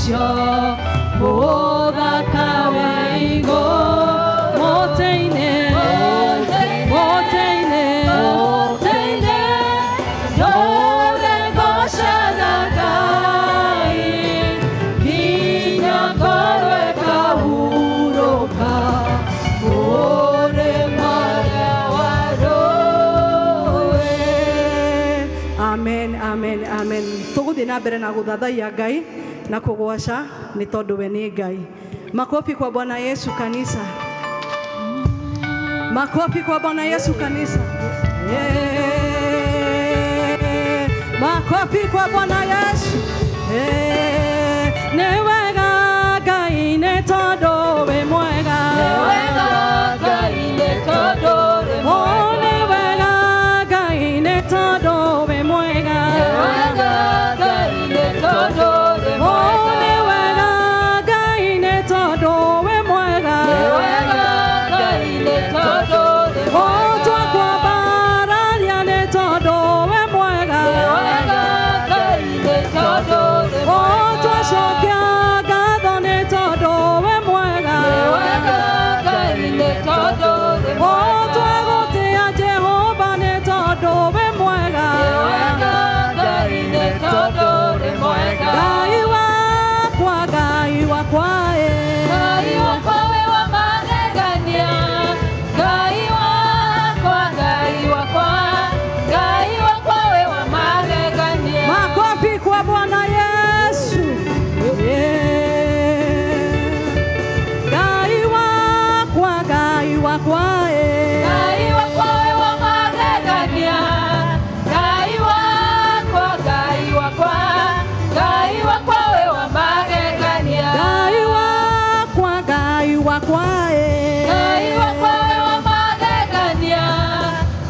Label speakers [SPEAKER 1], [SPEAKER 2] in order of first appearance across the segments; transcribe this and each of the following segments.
[SPEAKER 1] ũcio mũthaka wĩ igũrũ mũtĩ-inĩ ndũrĩ ngocana Ngai nginya ngoro ĩkahurũka kũrĩ marĩa wa rũĩ. Amen, amen, amen. Tũgũthiĩ na mbere na gũthathaiya Ngai na kũgwaca nĩ tondũ we nĩ Ngai. Makofi kwa Bwana Yesu kanisa. Makofi kwa Bwana Yesu kanisa. Makofi kwa Bwana Yesu. Nĩ wega Ngai nĩ tondũ wĩ mwega. Nĩ wega Ngai nĩ tondũ wĩ mwega. Nĩ wega Ngai nĩ tondũ wĩ mwega. Nĩ wega Ngai nĩ tondũ wĩ mwega. Nĩ wega Ngai nĩ tondũ wĩ mwega. Nĩ wega Ngai nĩ tondũ wĩ mwega. Twakwambararia nĩ tondũ wĩ mwega. Nĩ wega Ngai nĩ tondũ wĩ mwega. Twacokia ngatho nĩ tondũ wĩ mwega. Nĩ wega Ngai nĩ tondũ wĩ mwega. Twagũtĩĩa Jehova nĩ tondũ wĩ mwega. Nĩ wega Ngai nĩ tondũ wĩ mwega. Ngai wakwa, Ngai wakwa, Ngai wakwa wĩ wa magegania. Ngai wakwa, Ngai wakwa, Ngai wakwa wĩ wa magegania. Makofi kwa Bwana Yesu. Ngai wakwa, Ngai wakwa, Ngai wakwa wĩ wa magegania. Ngai wakwa, Ngai wakwa, Ngai wakwa wĩ wa magegania. Ngai wakwa, Ngai wakwa, Ngai wakwa wĩ wa magegania.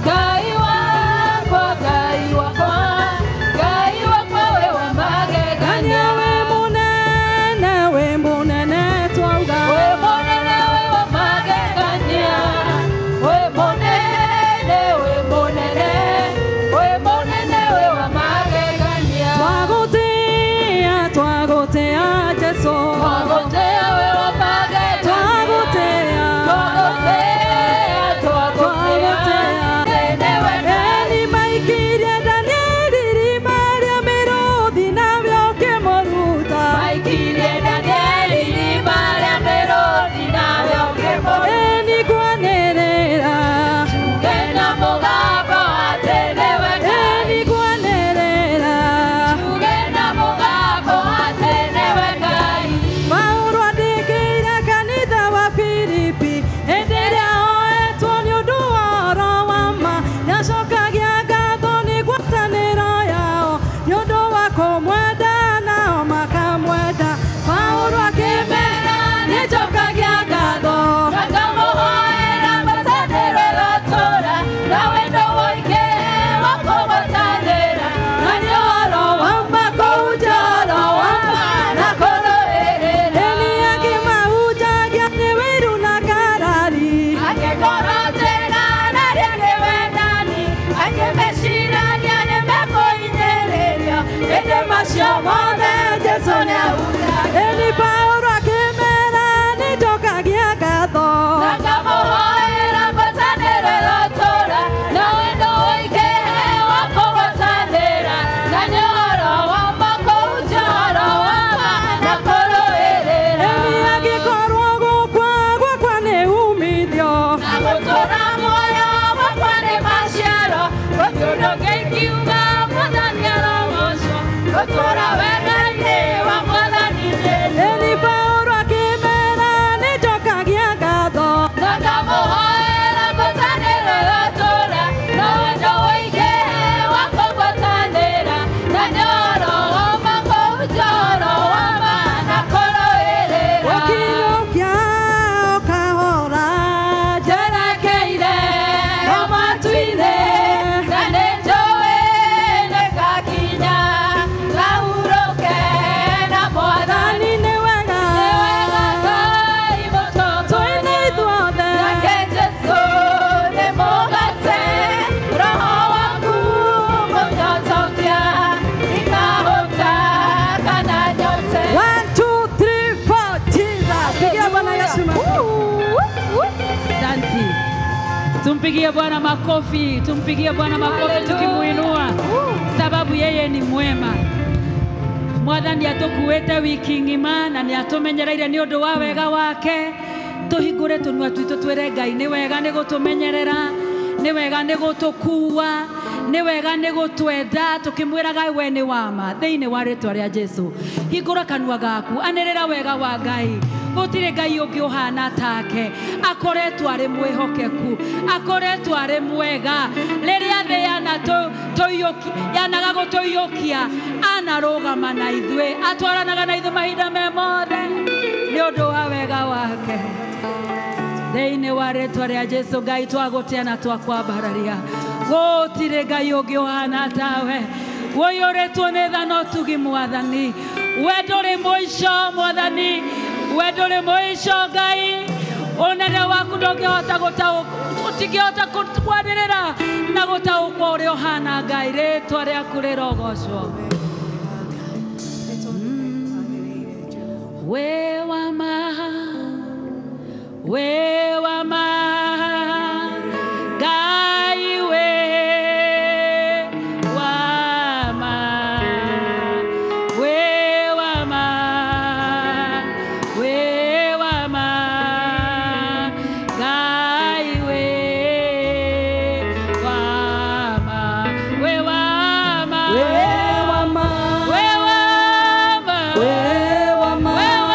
[SPEAKER 1] Ngai wakwa, Ngai wakwa, Ngai wakwa wĩ wa magegania. Wĩ mũnene twauga. Wĩ mũnene wĩ wa magegania. Wĩ mũnene, wĩ mũnene, wĩ mũnene wĩ wa magegania. Twagũtĩĩa, twagũtĩĩa Jesũ. Twagũtĩĩa wĩ wa magegania. Twagũtĩĩa, twagũtĩĩa, twagũtĩĩa. Eni maikirie Danieli irima rĩa mĩrũũthi navyo ũkĩmũruta. Maikirie Danieli irima rĩa mĩrũũthi navyo ũkĩmũruta. Eni kwanĩrĩra tuge na mũgambo atĩ nĩwe Ngai. Eni kwanĩrĩra tuge na mũgambo atĩ nĩwe Ngai. Paulo andĩkĩire kanitha wa Filipi hĩndĩ ĩrĩa oetwo nĩ ũndũ wa ũhoro wa ma. Nĩacokagia ngatho nĩ ngwatanĩro yao nĩ ũndũ wa kũmwenda nao makamwenda. Paulo akĩmera nĩnjokagia ngatho na ngamũhoera ngwatanĩro ĩrotũũra na wendo mũingĩ wa kũgwatanĩra na nĩ ũhoro wa ma kũhunjia ũhoro wa ma na kũrũĩrĩra. Eni akĩmahunjagia nĩ wĩru na karari. Akĩkorotĩra na rĩngĩ wendani. Akĩmeciragia nĩmekũhinyĩrĩrio. Hĩndĩ macio mothe Jesũ nĩahunjagia. Eni Paulo akĩmera nĩnjokagia ngatho na ngamũhoera ngwatanĩro ĩrotũũra na wendo mũingĩ wa kũgwatanĩra na nĩ ũhoro wa ma kũhunjia ũhoro wa ma na kũrũĩrĩra. Eni angĩkorwo gũkwa gwakwa nĩ umithio na gũtũũra muoyo gwakwa nĩ maciaro. Gũtũũra ngĩkiuga Mwathani arogocwo. Gũtũũra wega-inĩ wa Mwathani Jesũ. Eni Paulo akĩmera nĩnjokagia ngatho na ngamũhoera ngwatanĩro ĩrotũũra na wendo mũingĩ wa kũgwatanĩra na nĩ ũhoro wa ma kũhunjia ũhoro wa ma na kũrũĩrĩra. Ũkinyũkia ũkahora njerekeire o matu-inĩ na nĩnjũĩ nĩngakinya ngahurũka
[SPEAKER 2] Tumpigie Bwana makofi, tumpigie Bwana makofi tukimuinua, sababu yeye ni mwema. Mwathani atukuite wiki ngima na ni atumenyereire ni undu wa wega wake. Tuhingure tunua twitu twire Ngai ni wega ni gutumenyerera, ni wega ni gutukua, ni wega ni gutwenda, tukimwira Ngai we ni wama thiini wa ritwa ria Jesu. Hingura kanua gaku, anirira wega wa Ngai. Gutire Ngai ungi uhana take, akoretwo ari mwihokeku, akoretwo ari mwega. Riria thi yanaga gutuiyokia, anarugama na ithue, atwaranaga na ithue mahinda me mothe ni undu wa wega wake. Thiini wa ritwa ria Jesu Ngai twagutia na twakwambararia. Gutire Ngai ungi uhana tawe, woyoretwo ni thano tugi Mwathani. We nduri mwisho Mwathani, we nduri mwisho Ngai. Unene waku ndungihota utingihota kwanirira na gutaukwo uria uhana Ngai. Ritwa riaku rirogocwo. We wama, we wama Ngai, we wama, we wama, we wama Ngai, we wama, we wama, we wama, we wama, we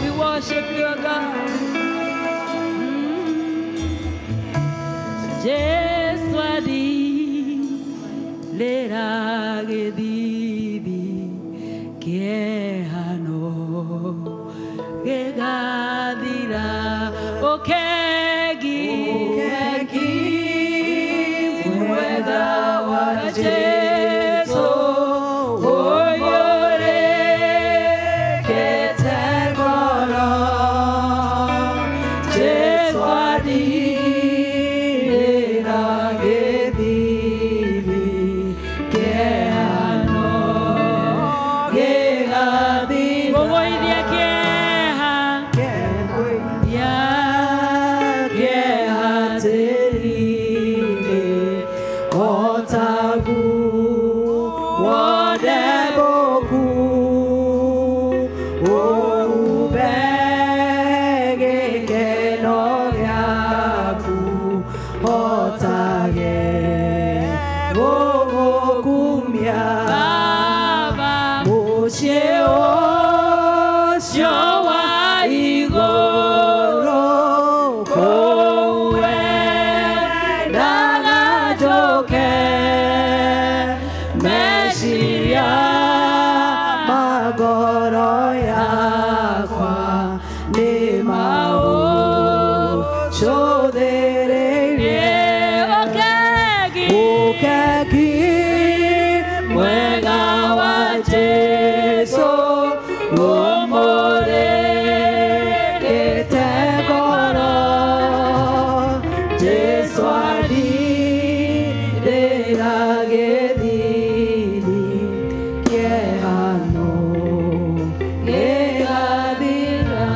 [SPEAKER 2] we worship you, God. Jesu adi lera gedibi kehano gegadira okegi weda wa Jesu oyore ketegoro
[SPEAKER 1] kumia
[SPEAKER 2] Baba
[SPEAKER 1] Musheo Showa Igoro Kowe Daga Joke Meshiria Magoro Yakwa Nimao Shodere Okeki Mwega wa Jesu Umore Ketegoro Jesu Adire Ragediri Kiehano Egadira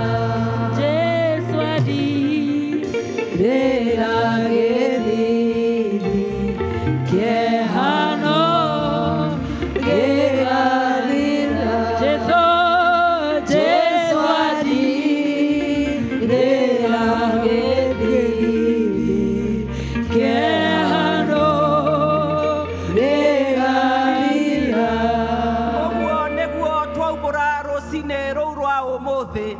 [SPEAKER 2] Jesu Adire
[SPEAKER 1] Ragediri Kiehano Egadira Jesu Adire Ragediri Kiehano Egadira
[SPEAKER 3] Oguo nĩguo twaubũra rũcinĩ rũu rwa ũmũthĩ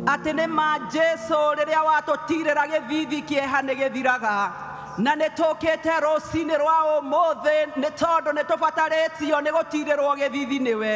[SPEAKER 3] atĩ nĩ ma Jesu rĩrĩa watũtirĩra gĩthithi kĩeha nĩ gĩthiraga na nĩ tũkĩte rũcinĩ rwa ũmũthĩ nĩ tondũ nĩ tũbatarĩtio nĩ gũtirĩrwo gĩthithi nĩwe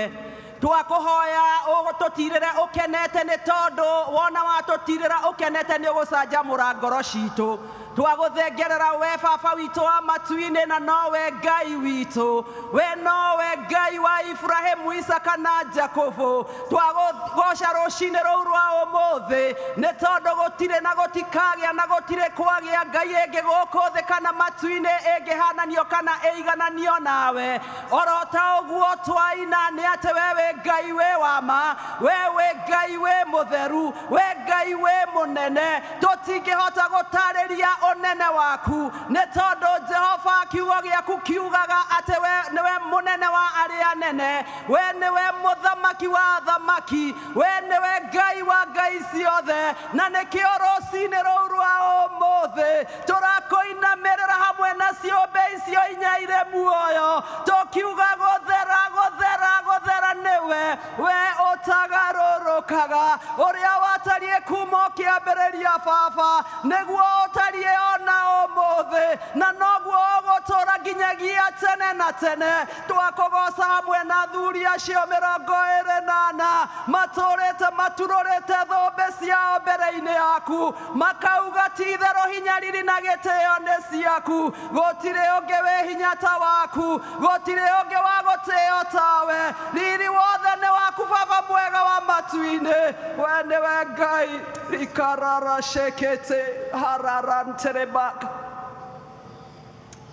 [SPEAKER 3] twakũhoya ũgũtũtirĩre ũkenete nĩ tondũ wona watũtirĩra ũkenete nĩ ũgũcanjamũra ngoro citũ twagũthengerera we baba witũ wa matu-inĩ na nowe Ngai witũ we nowe Ngai wa Ibrahimu Isaka na Jakubu twagũgoca rũcinĩ rũu rwa ũmũthĩ nĩ tondũ gũtirĩ na gũtikagĩa na gũtirĩ kwagĩa Ngai ĩngĩ gũkũ thĩ kana matu-inĩ ĩngĩhananio kana ĩigananio nawe oro ta ũguo twaina nĩ atĩ we wĩ Ngai wĩ wa ma we wĩ Ngai wĩ mũtheru we Ngai wĩ mũnene tũtingĩhota gũtarĩria ũnene waku nĩ tondũ Jehova kiugo gĩaku kiugaga atĩ we nĩwe mũnene wa arĩa anene we nĩwe mũthamaki wa athamaki we nĩwe Ngai wa ngai ciothe na nĩkĩo rũcinĩ rũu rwa ũmũthĩ tũrakũinamĩrĩra hamwe na ciũmbe icio inya irĩ muoyo tũkiuga gũthera gũthera gũthera nĩwe we ũtagarũrũkaga ũrĩa watariĩ kuma ũkĩambĩrĩria baba nĩguo ũtariĩ ona ũmũthĩ na noguo ũgũtũra nginyagia tene na tene twakũgoca hamwe na athuri acio 24 matũrĩte maturũrĩte thũmbĩ ciao mbere-inĩ yaku makauga ti itherũ hinya riri na gĩtĩo nĩ ciaku gũtirĩ ũngĩ wĩ hinya ta waku gũtirĩ ũngĩ wa gũtĩo tawe riri wothe nĩ waku baba mwega wa matu-inĩ we nĩwe Ngai ikarara shekete harara nterebaka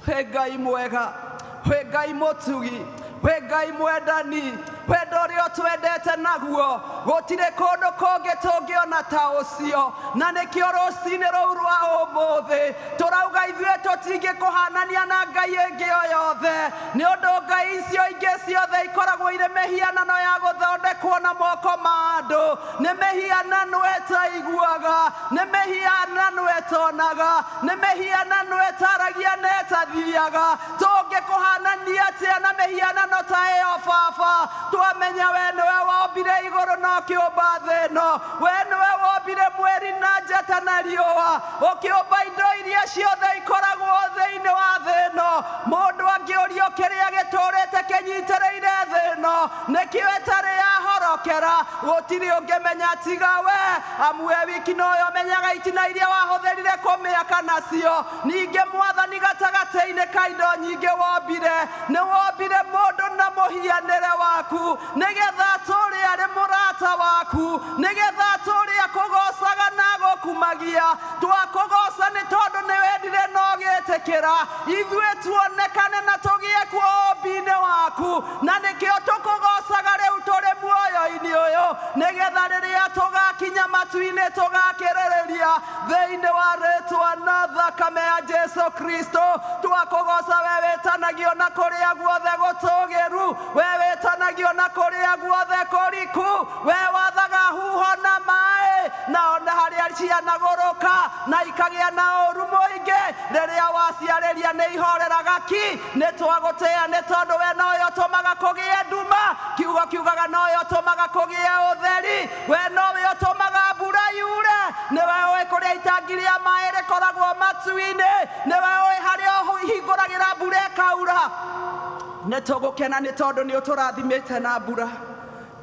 [SPEAKER 3] we Ngai mwega we Ngai mũtugi we Ngai mwendani wendo ũrĩa twendete naguo gũtirĩ kũndũ kũngĩ tũngĩona ta ũcio na nĩkĩo rũcinĩ rũu rwa ũmũthĩ tũrauga ithuĩ tũtingĩkũhanania na Ngai ĩngĩ o yothe nĩ ũndũ ngai icio ingĩ ciothe ikoragwo irĩ mĩhianano ya gũthondekwo na moko ma andũ nĩ mĩhianano ĩtaiguaga nĩ mĩhianano ĩtonaga nĩ mĩhianano ĩtaragia na ĩtathiaga tũngĩkũhanania atĩa na mĩhianano ta ĩyo baba twamenya we nĩwe wombire igũrũ na ũkĩũmba thĩ ĩno we nĩwe wombire mweri na njata na riũa ũkĩũmba indo iria ciothe ikoragwo thĩinĩ wa thĩ ĩno mũndũ angĩũrio kĩrĩa gĩtũrĩte kĩnyitĩrĩire thĩ ĩno nĩkĩo ĩtarĩ yahorokera gũtirĩ ũngĩmenya tiga we amu we wiki nowe ũmenyaga itina iria wahũthĩrire kũmĩaka nacio ningĩ mwathani gatagatĩ-inĩ ka indo nyingĩ wombire nĩ wombire mũndũ na mũhianĩre waku nĩgetha atũũre arĩ mũrata waku nĩgetha atũũre akũgocaga na gũkumagia twakũgoca nĩ tondũ nĩ wendire na ũgĩtĩkĩra ithuĩ tuonekane na tũgĩe kuo ũmbi-inĩ waku na nĩkĩo tũkũgocaga rĩu tũrĩ muoyo-inĩ ũyũ nĩgetha rĩrĩa tũgakinya matu-inĩ tũgakĩrĩrĩria thĩinĩ wa rĩtwa na thakame ya Jesu Kristo twakũgoca we wĩtanagio na kũrĩa guothe gũtũgĩru we wĩtanagio na kũrĩa guothe kũriku we wathaga huho na maĩ na ona harĩa cianagũrũka na ikagĩa na ũru mũingĩ rĩrĩa waciarĩria nĩ ihoreraga ki nĩ twagũtĩĩa nĩ tondũ we nowe ũtũmaga kũgĩe nduma kiugo kiugaga nowe ũtũmaga kũgĩe ũtheri we nowe ũtũmaga mbura yure nĩwe ũĩ kũrĩa itangi rĩa maĩ rĩkoragwo matu-inĩ nĩwe ũĩ harĩa ũhingũragĩra mbura ĩkaura nĩ tũgũkena nĩ tondũ nĩ ũtũrathimĩte na mbura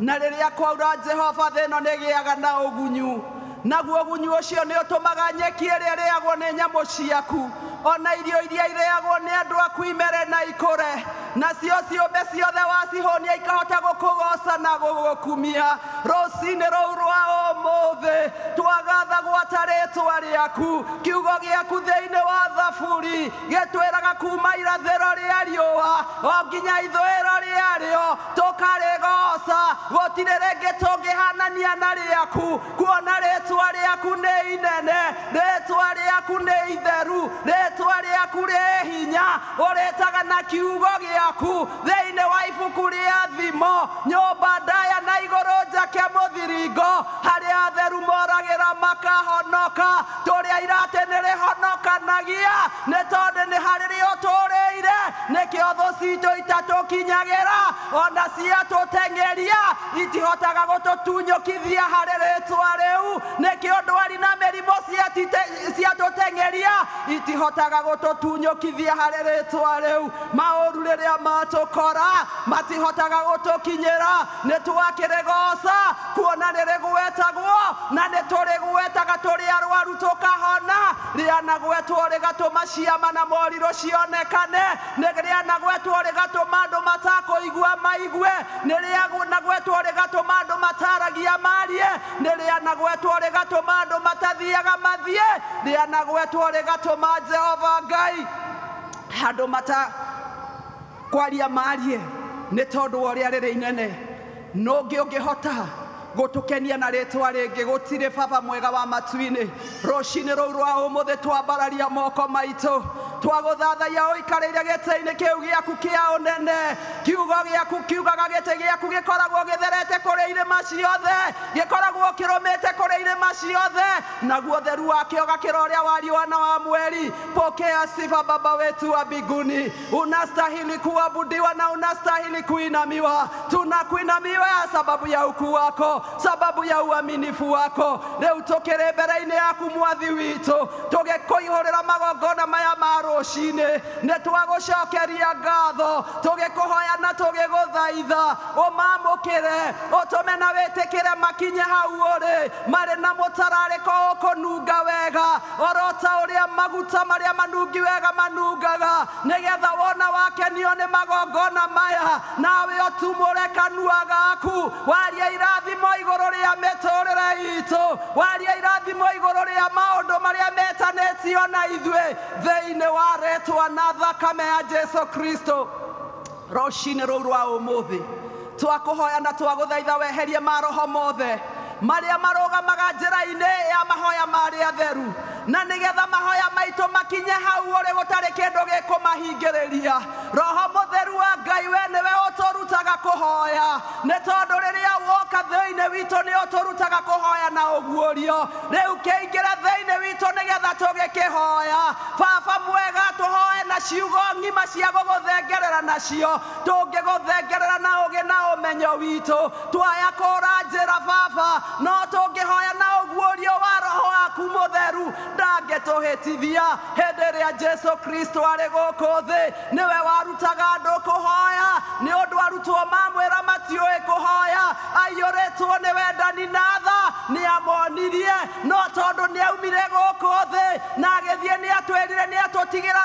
[SPEAKER 3] na rĩrĩa kwaura Jehova thĩ ĩno nĩ ĩgĩaga na ũgunyu naguo ũgunyu ũcio nĩ ũtũmaga nyeki ĩrĩa ĩrĩagwo nĩ nyamũ ciaku ona irio iria irĩagwo nĩ andũ aku imere na ikũre nacio ciũmbe ciothe wacihũnia ikahota gũkũgoca na gũgũkumia rũcinĩ rũu rwa ũmũthĩ twagatha gwata rĩĩtwa rĩaku kiugo gĩaku thĩinĩ wa Thaburi gĩtwĩraga kuma irathĩro rĩa riũa o nginya ithũĩro rĩarĩo tũkarĩgoca gũtirĩ rĩngĩ tũngĩhanania na rĩaku kuona rĩĩtwa rĩaku nĩ inene rĩĩtwa rĩaku nĩ itheru rĩĩtwa rĩaku rĩ hinya ũrĩtaga na kiugo gĩaku thĩinĩ wa ibuku rĩa thimo nyũmba ndaya na igũrũ njake mũthiringo harĩa atheru moragĩra makahonoka tũrĩa iratĩ nĩ rĩhonokanagia nĩ tondũ nĩ harĩ ũtũũrĩire nĩkĩo thũ citũ itatũkinyagĩra ona ciatũteng'eria itihotaga gũtũtunyũkithia harĩ rĩĩtwa rĩu nĩkĩo ndwari na mĩrimũ ciatũteng'eria itihotaga gũtũtunyũkithia harĩ rĩĩtwa rĩu maũru rĩrĩa matũkora matihotaga gũtũkinyĩra nĩ twakĩrĩgoca kuona nĩ rĩgwetagwo na nĩ tũrĩgwetaga tũrĩ arwaru tũkahona rĩanagwetwo rĩgatũma ciama na morirũ cionekane nĩ rĩanagwetwo rĩgatũma andũ matakũigua maigue nĩ rĩanagwetwo rĩgatũma andũ mataragia marie nĩ rĩanagwetwo rĩgatũma andũ matathiaga mathiĩ rĩanagwetwo rĩgatũma Jehova Ngai handũ kwaria marie nĩ tondũ wa ũrĩa rĩrĩ inene nũngĩ ũngĩhota gũtũkenia na rĩĩtwa rĩngĩ gũtirĩ baba mwega wa matu-inĩ rũcinĩ rũu rwa ũmũthĩ twambararia moko maitũ twagũthathaia ũikarĩire gĩtĩ-inĩ kĩu gĩaku kĩa ũnene kiugo gĩaku kiugaga gĩtĩ gĩaku gĩkoragwo gĩtherete kũrĩ irĩma ciothe gĩkoragwo kĩrũmĩte kũrĩ irĩma ciothe naguo theru wakĩo gakĩra ũrĩa wa riũa na wa mweri pokea sifa baba wetu wa mbinguni unastahili kuabudiwa na unastahili kuinamiwa tunakuinamiwa sababu ya ukuu wako sababu ya uaminifu wako rĩu tũkĩrĩ mbere-inĩ yaku mwathi witũ tũgĩkũihũrĩra magongona maya ma rũcinĩ nĩ twagũcokeria ngatho tũgĩkũhoya na tũgĩgũthaitha ũmamũkĩre ũtũme na wĩtĩkĩre makinye hau ũrĩ marĩ na mũtararĩko ũkũnunga wega oro ta ũrĩa maguta marĩa manungi wega manungaga nĩgetha wona wakenio nĩ magongona maya nawe ũtumũre kanua gaku waria irathimo igũrũ rĩa mĩtũrĩre itũ waria irathimo igũrũ rĩa maũndũ marĩa metanĩtio na ithuĩ thĩinĩ wa rĩĩtwa na thakame ya Jesu Kristo rũcinĩ rũu rwa ũmũthĩ twakũhoya na twagũthaitha weherie maroho mothe marĩa marũgamaga njĩra-inĩ ya mahoya marĩa atheru na nĩgetha mahoya maitũ makinye hau ũrĩ gũtarĩ kĩndũ gĩkũmahingĩrĩria roho mũtheru wa Ngai we nĩwe ũtũrutaga kũhoya nĩ tondũ rĩrĩa woka thĩinĩ witũ nĩ ũtũrutaga kũhoya na ũguũrio rĩu kĩingĩre thĩinĩ witũ nĩgetha tũgĩkĩhoya baba mwega tũhoe na ciugo ng'ima cia gũgũthengerera nacio tũngĩgũthengerera na ũgĩ na ũmenyo witũ tuaya kũra njĩra baba no tũngĩhoya na ũguũrio wa roho waku mũtheru ndangĩtũhĩtithia hĩndĩ ĩrĩa Jesu Kristo arĩ gũkũ thĩ nĩwe warutaga andũ kũhoya nĩ ũndũ arutwo mamwĩra matiũĩ kũhoya aiyũrĩtwo nĩ wendani na tha nĩ amonirie no tondũ nĩ aumire gũkũ thĩ na agĩthiĩ nĩ atwĩrire nĩ atũtigĩra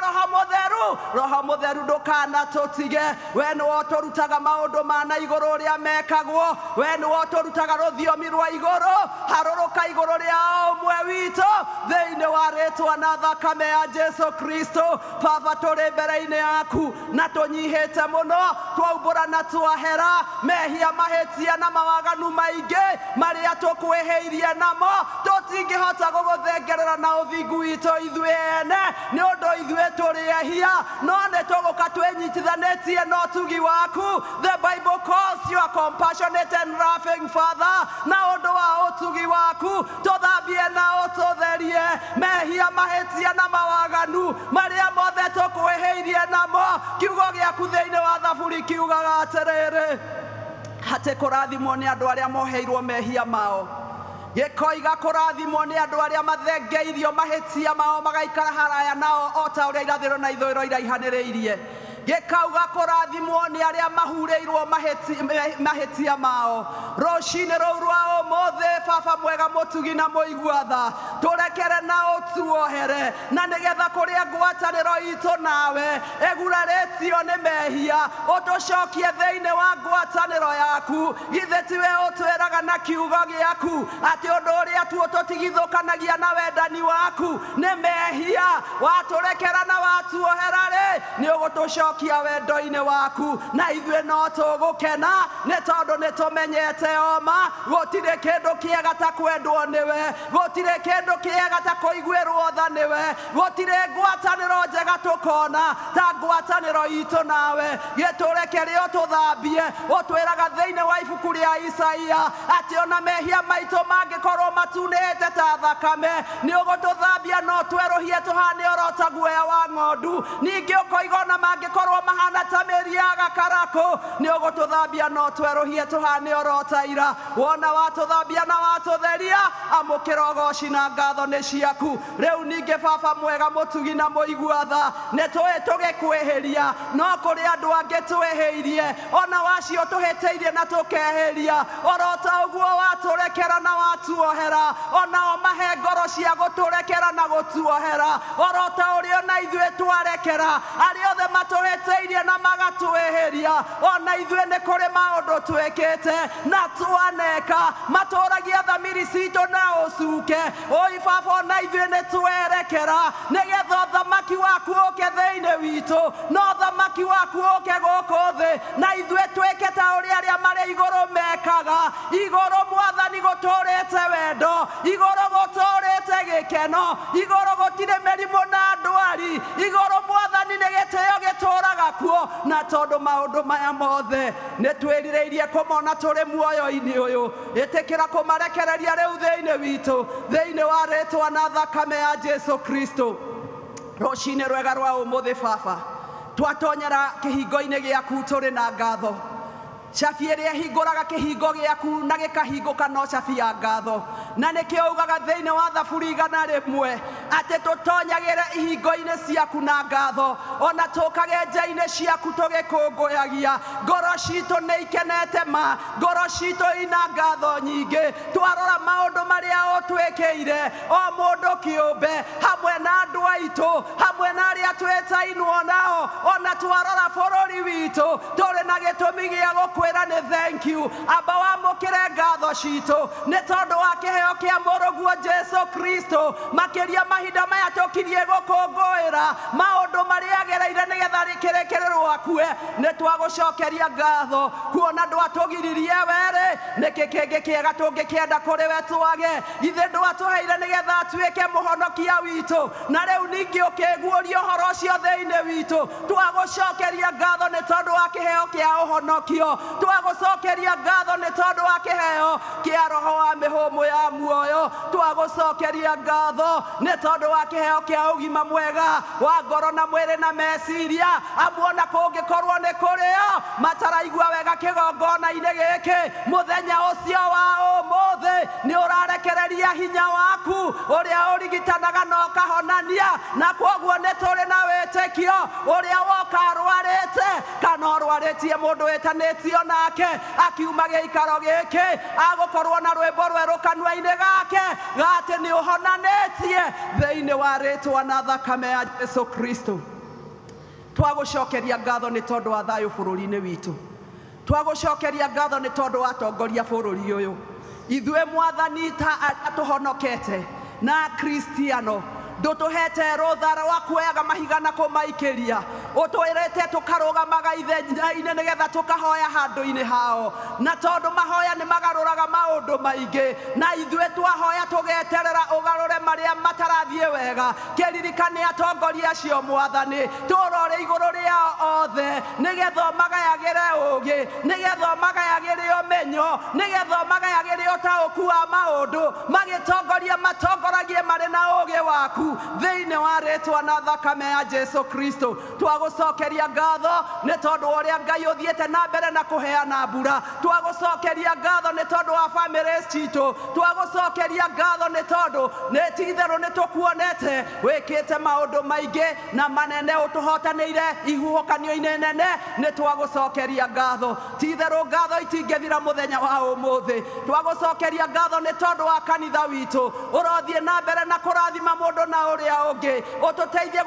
[SPEAKER 3] roho mũtheru ndũkanatũtige we nĩwe ũtũrutaga maũndũ ma na igũrũ ũrĩa mekagwo we nĩwe ũtũrutaga rũthiomi rwa igũrũ harũrũka igũrũ rĩa ũmwe witũ thĩinĩ wa rĩĩtwa na thakame ya Jesu Kristo baba tũrĩ mbere-inĩ yaku na tũnyihĩte mũno twaumbũra na twahera mehia mahĩtia na mawaganu maingĩ marĩa tũkwĩhĩirie namo tũtingĩhota gũgũthengerera na ũthingu witũ ithuĩ ene nĩ ũndũ ithuĩ tũrĩ ehia no nĩ tũgũka twĩnyitithanĩtie na ũtugi waku. The Bible calls you a compassionate and loving Father. Na ũndũ wa ũtugi waku tũthambie na ũtũtherie mehia mahĩtia na mawaganu marĩa mothe tũkwĩhĩirie namo. Kiugo gĩaku thĩinĩ wa Thaburi kiugaga atĩrĩrĩ atĩ kũrathimwo nĩ andũ arĩa moheirwo mehia mao. Gĩkoiga kũrathimwo nĩ andũ arĩa mathengeirio mahĩtia mao magaikara haraya nao o ta ũrĩa irathĩro na ithũĩro iraihanĩrĩirie. Gĩkauga kũrathimwo nĩ arĩa mahurĩirwo mahĩtia mao. Rũciinĩ rũu rwa ũmũthĩ Baba mwega mũtugi na mũigua tha tũrekere na ũtuohere na nĩgetha kũrĩa ngwatanĩro itũ nawe ĩgurarĩtio nĩ mehia ũtũcokie thĩinĩ wa ngwatanĩro yaku. Githĩ tiwe ũtwĩraga na kiugo gĩaku atĩ ũndũ ũrĩa tuo tũtigithũkanagia na wendani waku nĩ mehia. Watũrekera na watuohera-rĩ nĩ ũgũtũcokia wendo-inĩ waku na ithuĩ no tũgũkena nĩ tondũ nĩ tũmenyete oma gũtirĩ kĩndũ kĩega ta kwendwo nĩwe, gũtirĩ kĩndũ kĩega ta kũiguĩrwo tha nĩwe, gũtirĩ ngwatanĩro njega tũkona ta ngwatanĩro itũ nawe. Gĩtũrekere ũtũthambie. Ũtwĩraga thĩinĩ wa ibuku rĩa Isaia atĩ ona mehia maitũ mangĩkorwo matunĩte ta thakame nĩ ũgũtũthambia no twerũhie tũhane oro ta guoya wa ng'ondu. Ningĩ ũkoiga ona mangĩkorwo mahana ta mĩri ya gakarakũ nĩ ũgũtũthambia no twerũhie tũhane oro ta ira. Wona watũthambia na watũtheria amũkĩra ũgooci na ngatho nĩ ciaku. Rĩu ningĩ Baba mwega mũtugi na mũigua tha nĩ tũĩ tũgĩkwĩhĩria no kũrĩ andũ angĩ twĩhĩirie ona wacio tũhĩtĩirie na tũkehĩria. Oro ta ũguo watũrekera na watuohera onao mahe ngoro cia gũtũrekera na gũtuohera. Oro ta ũrĩa ona ithuĩ twarekera arĩa othe matũhĩtĩirie na magatwĩhĩria. Ona ithuĩ nĩ kũrĩ maũndũ twĩkĩte na twaneka matũragia thamiri citũ na ũcuke. Oi Baba ona ithuĩ nĩ twerekera nĩgetha ũthamaki waku ũke thĩinĩ witũ no ũthamaki waku ũke gũkũ thĩ na ithuĩ twĩke ta ũrĩa arĩa marĩ igũrũ mekaga. Igũrũ Mwathani gũtũrĩte wendo, igũrũ gũtũrĩte gĩkeno, igũrũ gũtirĩ mĩrimũ na ndwari, igũrũ Mwathani nĩ gĩtĩo gĩtũraga kuo. Na tondũ maũndũ maya mothe nĩ twĩrirĩirie kũmona tũrĩ muoyo-inĩ ũyũ ĩtĩkĩra kũmarekereria rĩu thĩinĩ witũ thĩinĩ wa rĩtwa na thakame ya Jesu Kristo. Rũciinĩ rwega rwa ũmũthĩ Baba twatonyera kĩhingo-inĩ gĩaku tũrĩ na ngatho. Cabi ĩrĩa hingũraga kĩhingo gĩaku na gĩkahingũka no cabi ya ngatho. Na nĩkĩo ugaga thĩinĩ wa Thaburi 101 atĩ tũtonyagĩre ihingo-inĩ ciaku na ngatho ona tũkage nja-inĩ ciaku tũgĩkũngũyagia. Ngoro citũ nĩ ikenete ma, ngoro citũ ina ngatho nyingĩ. Twarora maũndũ marĩa ũtwĩkĩire o mũndũ kĩũmbe hamwe na andũ aitũ hamwe na arĩa twĩtainwo nao ona twarora bũrũri witũ tũrĩ na gĩtũmi gĩa gũkwĩra nĩ thank you. Amba wamũkĩre ngatho citũ nĩ tondũ wa kĩheo kĩa mũrũguo Jesu Kristo. Makĩria mahinda maya tũkirie gũkũngũĩra maũndũ marĩa agereire nĩgetha kĩrĩkĩrĩrwo akue nĩ twagũcokeria ngatho kuona ndwatũgiririe were. Nĩkĩ kĩngĩ kĩega tũngĩkĩenda kũrĩ we twage? Githĩ ndwatũheire nĩgetha atuĩke mũhonokia witũ na rĩu ningĩ ũkĩguũria ũhoro ũcio thĩinĩ witũ. Twagũcokeria ngatho nĩ tondũ wa kĩheo kĩa ũhonokio. Twagũcokeria ngatho nĩ tondũ wa kĩheo kĩa roho wa mĩhũmũ ya muoyo. Twagũcokeria ngatho nĩ tondũ wa kĩheo kĩa ũgima mwega wa ngoro na mwĩrĩ na meciria. Amuona kũngĩkorwo nĩ kũrĩo mataraigua wega kĩgongona-inĩ gĩkĩ mũthenya ũcio wa ũmũthĩ nĩ ũrarekereria hinya waku ũrĩa ũrigitanaga na ũkahonania. Na kwoguo nĩ tũrĩ na wĩtĩkio ũrĩa woka arwarĩte kana ũrwarĩtie mũndũ wĩtanĩtio nake akiuma gĩikaro gĩkĩ agũkorwo na rwĩmbo rwerũ kanua-inĩ gake gatĩ nĩ ũhonanĩtie thĩinĩ wa rĩtwa na thakame ya Jesu Kristo. Twagũcokeria ngatho nĩ tondũ wa thayũ bũrũri-inĩ witũ. Twagũcokeria ngatho nĩ tondũ wa atongoria bũrũri ũyũ. Ithuĩ Mwathani ta atũhonokete na Kristiano ndutuhete ruthara wa kuoyaga mahiga na kumaikiria utwirite tukarugamaga ithenya-ini nigetha tukahoya handu-ini hao na tondu mahoya ni magaruraga maundu maingi na ithue twahoya tugeterera ugarure maria matarathie wega kiririkane atongoria acio Mwathani turore iguru ria othe nigetha magayagire ugi nigetha magayagire umenyo nigetha magayagire utauku wa maundu magitongoria matongoragie mari na ugi waku thiini wa ritwa na thakame ya Jesu Kristo twagucokeria ngatho ni tondu uria Ngai uthiete na mbere na kuheana mbura twagucokeria ngatho ni tondu wa families citu twagucokeria ngatho ni tondu ni titheru ni tukuonete wikite maundu maingi na manene utuhotanire ihuhokanio-ini nene ni twagucokeria ngatho titheru ngatho itingethira muthenya wa umuthi twagucokeria ngatho ni tondu wa kanitha witu urothie na mbere na kurathima mundu na uria ungi ututeithie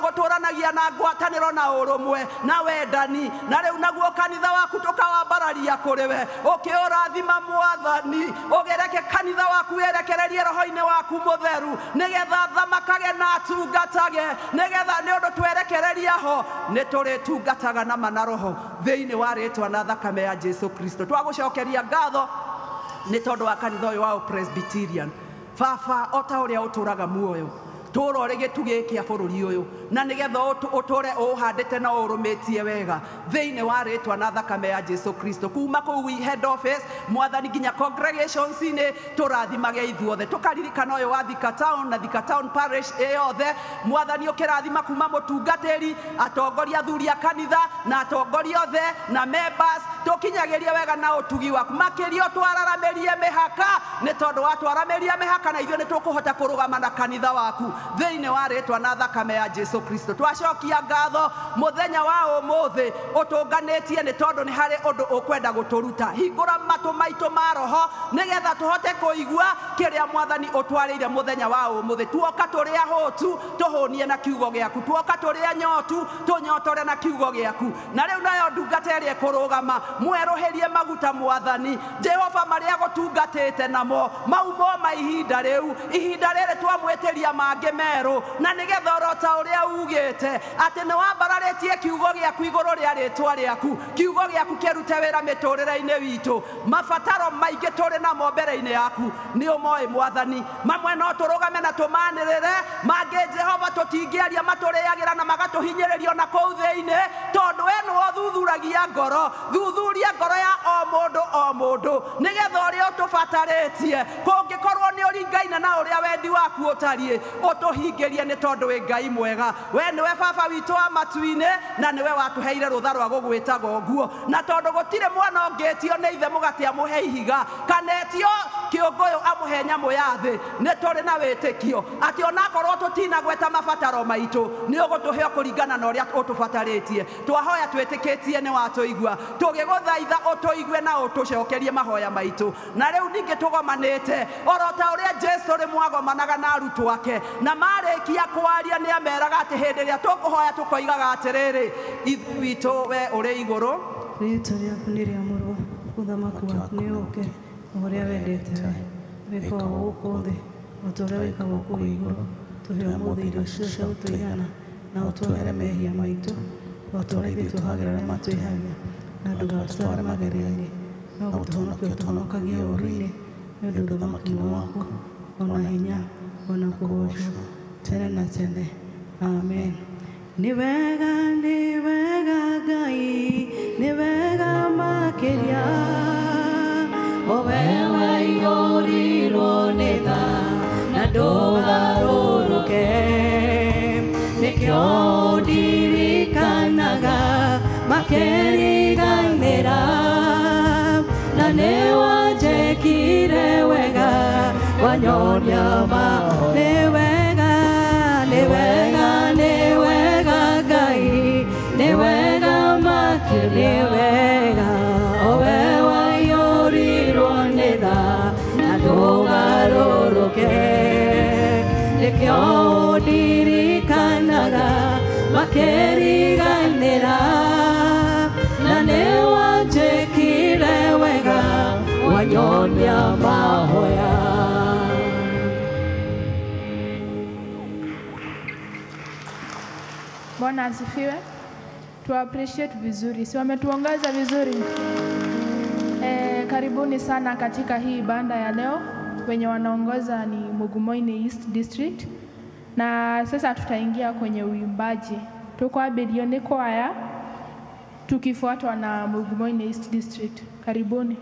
[SPEAKER 3] guturanagia na ngwataniro na urumwe na wendani na riu naguo kanitha waku tukawambararia kuriwe ukiurathima Mwathani ugereke kanitha waku erekererie roho-ini waku mutheru nigetha thamakage na atungatage nigetha ni undu twerekereria ho ni turitungataga na mana roho thiini wa ritwa na thakame ya Jesu Kristo twagucokeria ngatho ni tondu wa kanitha uyu wa Presbyterian Baba ota uria uturaga muoyo turore gitugi kia bururi uyu na nigetha utore uhandite na urumitie wega thiini wa ritwa na thakame ya Jesu Kristo kuma kuu head office Mwathani nginya congregations ine turathimage ithuothe tukaririkana uyu wa Thika Town na Thika Town parish yothe Mwathani ukirathima kuma mutungatiri atongoria thuria kanitha na atongoria othe na members tukinyagirie wega na utugi waku makirio twararamerie mihaka ni tondu watwarameria mihaka na ithio ni tukuhota kurugama na kanitha waku thiini wa ritwa na thakame ya Jesu Kristo twacokia ngatho muthenya wa umuthi utunganitie ni tondu ni hari undu ukwenda guturuta hingura matu maitu ma roho nigetha tuhote kuigua kiria Mwathani utwarire muthenya wa umuthi tuoka turi ahotu tuhunie na kiugo giaku tuoka turi anyotu tunyotore na kiugo giaku na riu nayo ndungata iria kurugama mweroherie maguta Mwathani Jehova maria gutungatite namo maumo ma ihinda riri twamwetiria mange meru na nigetha orota uria ugite ati ni wambararetie kiugo giaku iguru ria ritwa riaku kiugo giaku kirute wira miturire-ini witu mabataro maingi turi namo mbere-ini yaku ni umoi Mwathani mamwe no turugame na tumanirire mange Jehova tutingiaria maturiagira na magatuhinyiririo na kuu thiini tondu we ni uthuthuragia ngoro thuthuria ngoro ya o mundu nigetha uria utubataretie kungikorwo ni uringaine na uria wendi waku utarie utuhingirie ni tondu we Ngai mwega we niwe Baba witu wa matu-ini na niwe watuheire rutha rwa gugwitaga uguo na tondu gutire mwana ongetio ni ithe mugati amuhe ihiga kanetio kiunguyu amuhe nyamu ya thi ni turi na witikio ati onakorwo tutinagweta mabataro maitu ni ugutuhe kuringana na uria utubataretie twahoya twitikitie ni watuigua tugiguthaitha utuigue na utucokerie mahoya maitu na riu ningi tugomanite orota uria Jesu ri mwagomanaga na arutu ake na marikia kwaria ni ameraga ati hindi ria tukuhoya tukoigaga atiriri ithu witu we uri iguru
[SPEAKER 1] ritwa riaku ni riamurwo uthamaku waku ni uke uria wendete we wikagwo guku thi uturia wikagwo kuu iguru tuhe umuthi irio cio cia gutuigana na utuhere mehia maitu oturia ithuĩ tuhagĩra matwĩhagia na ndũgatũtware magerio-inĩ no gũtũhonokia ũtũhonokagie ũũru-inĩ nĩ ũndũ ũthamaki waku ona hinya ona kũgocwo tene na tene amen. Ni wega Ngai ni wega makĩria o wewe igũrirwo nĩ tha na ndũgarũrũke nĩkĩo ndirikanaga makĩriganĩra na nĩ wanjĩkire wega wanyonia ma nĩ wega Ngai nĩ wega makĩria wega o wewe igũrirwo nĩ tha na ndũgarũrũke nĩkĩo ndirikanaga makĩriganĩra na nĩ wanjĩkire wega wanyonia mahoya.
[SPEAKER 4] Bwana asifiwe. Tu appreciate vizuri. Si wametuongoza vizuri. Karibuni sana katika hii banda ya leo. Wenye wanaongoza ni Mugumoini East District. Na sasa tutaingia kwenye uimbaji. Tuko Abedioni Choir tukifuatwa na Mugumoini East District. Karibuni.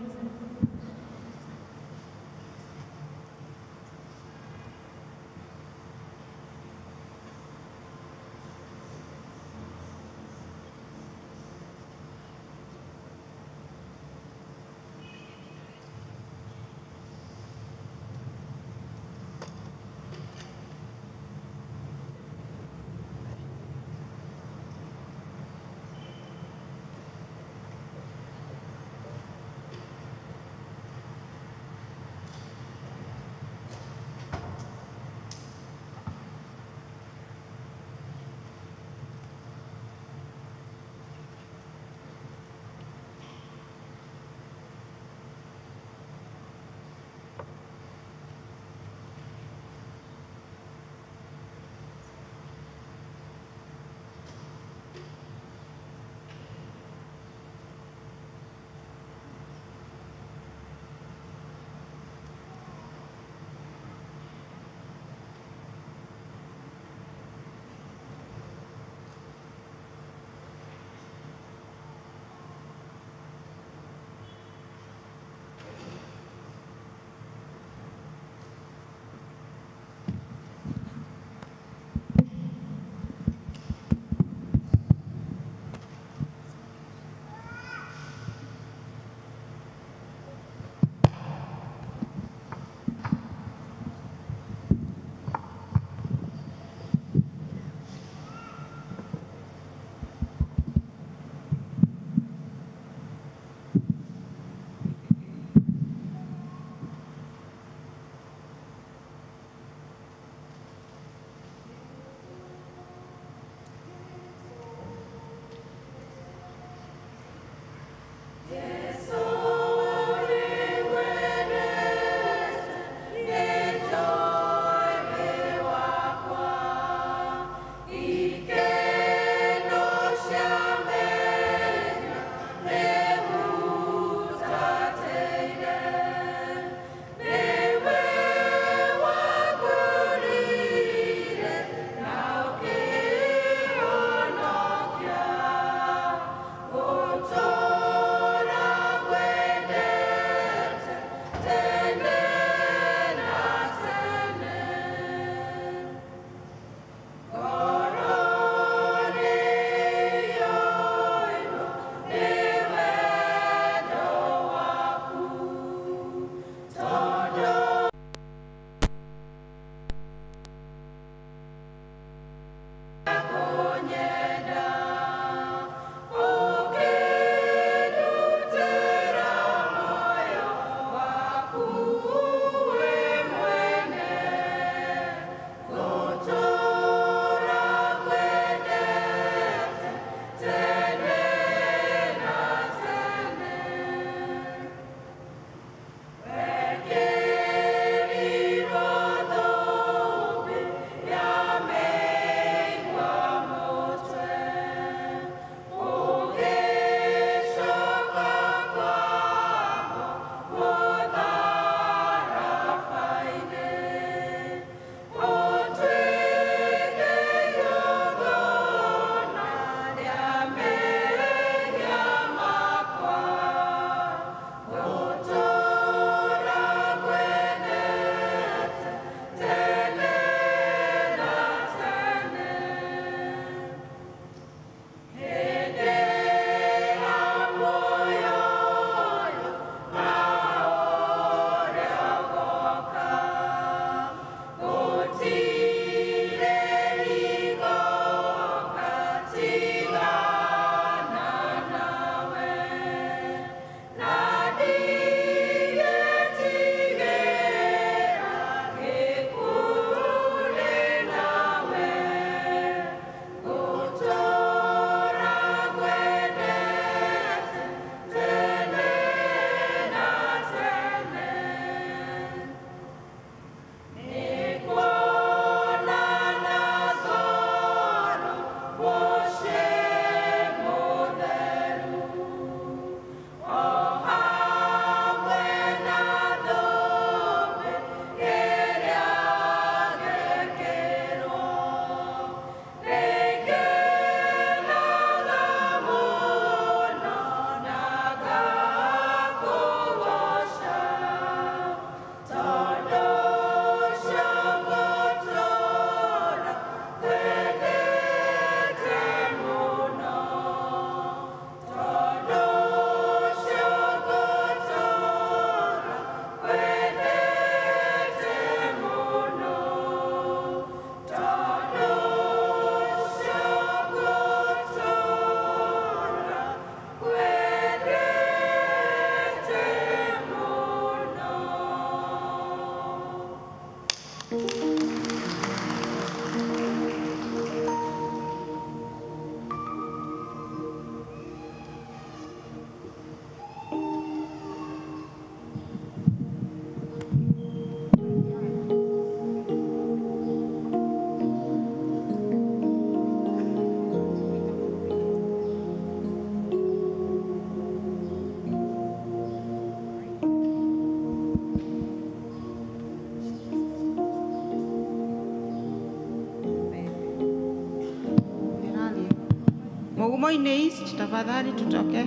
[SPEAKER 5] Mugumoini East, tafadhali tutoke.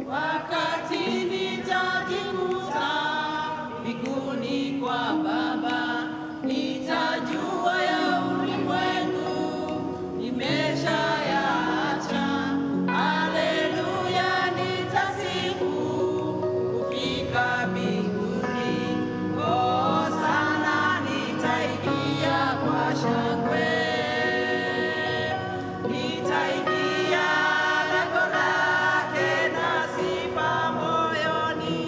[SPEAKER 6] Wakati nitajikuta mbinguni kwa Baba, nitajua ya ulimwengu nimeshayaacha. Haleluya, nitasifu kufika mbinguni. Oh, sana nitaingia kwa shangwe, nitaingia lango lake na sifa moyoni,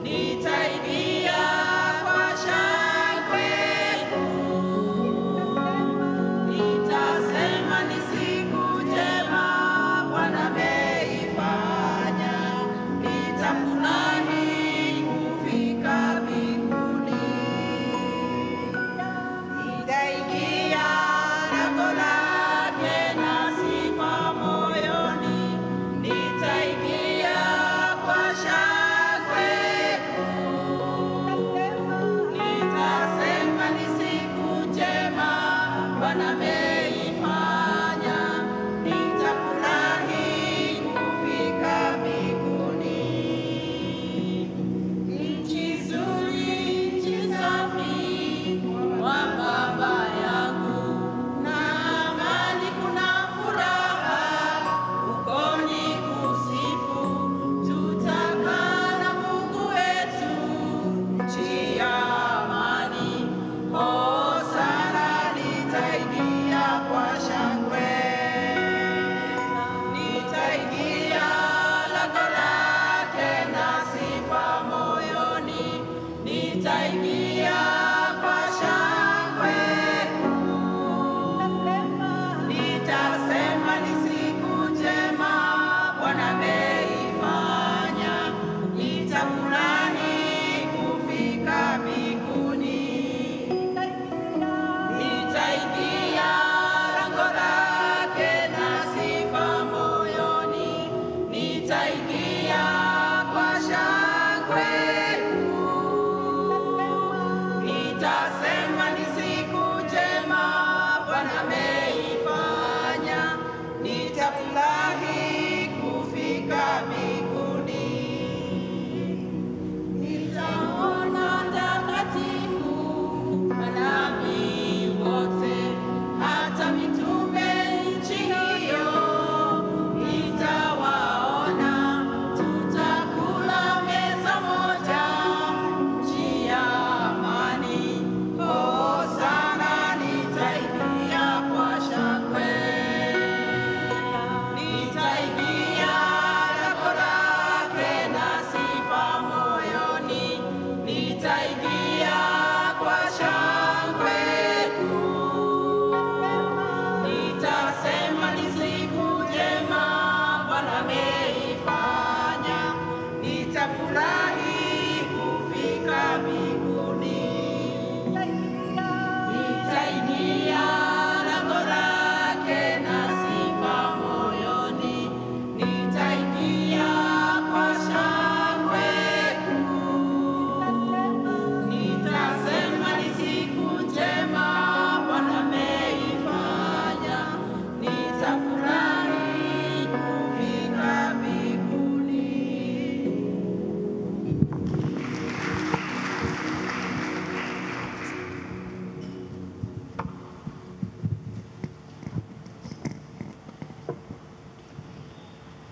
[SPEAKER 6] nitaingia kwa shangwe kuu. Nitasema ni siku njema Bwana ameifanya, nitafurahi kufika mbinguni. Nitaingia lango lake na sifa moyoni, nitaingia kwa shangwe kuu. Nitasema ni siku njema Bwana ameifanya, nitafurahi kufika mbinguni. Nchi nzuri, nchi safi wa Baba yangu, na amani, kuna furaha huko ni kusifu. Tutakaa na Mungu wetu nchi ya amani. Oh, sana nitaingia kwa shangwe, nitaingia lango lake na sifa moyoni, nitaingia kwa shangwe kuu. Nitasema ni siku njema Bwana ameifanya, nitafurahi kufika mbinguni. Nitaingia lango lake na sifa moyoni, nitaingia kwa shangwe kuu. Nitasema ni siku njema Bwana ameifanya, nitafurahi kufika mbinguni. Nitaona takatifu manabii wote, hata mitume nchi hiyo nitawaona. Tutakula meza moja nchi ya amani. Oh, sana nitaingia kwa shangwe, nitaingia lango lake na sifa moyoni, nitaingia kwa shangwe kuu. Nitasema ni siku njema Bwana ameifanya, nitafurahi kufika mbinguni. Nitaingia lango lake na sifa moyoni, nitaingia kwa shangwe kuu. Nitasema ni siku njema Bwana ameifanya, nitafurahi kufika mbinguni.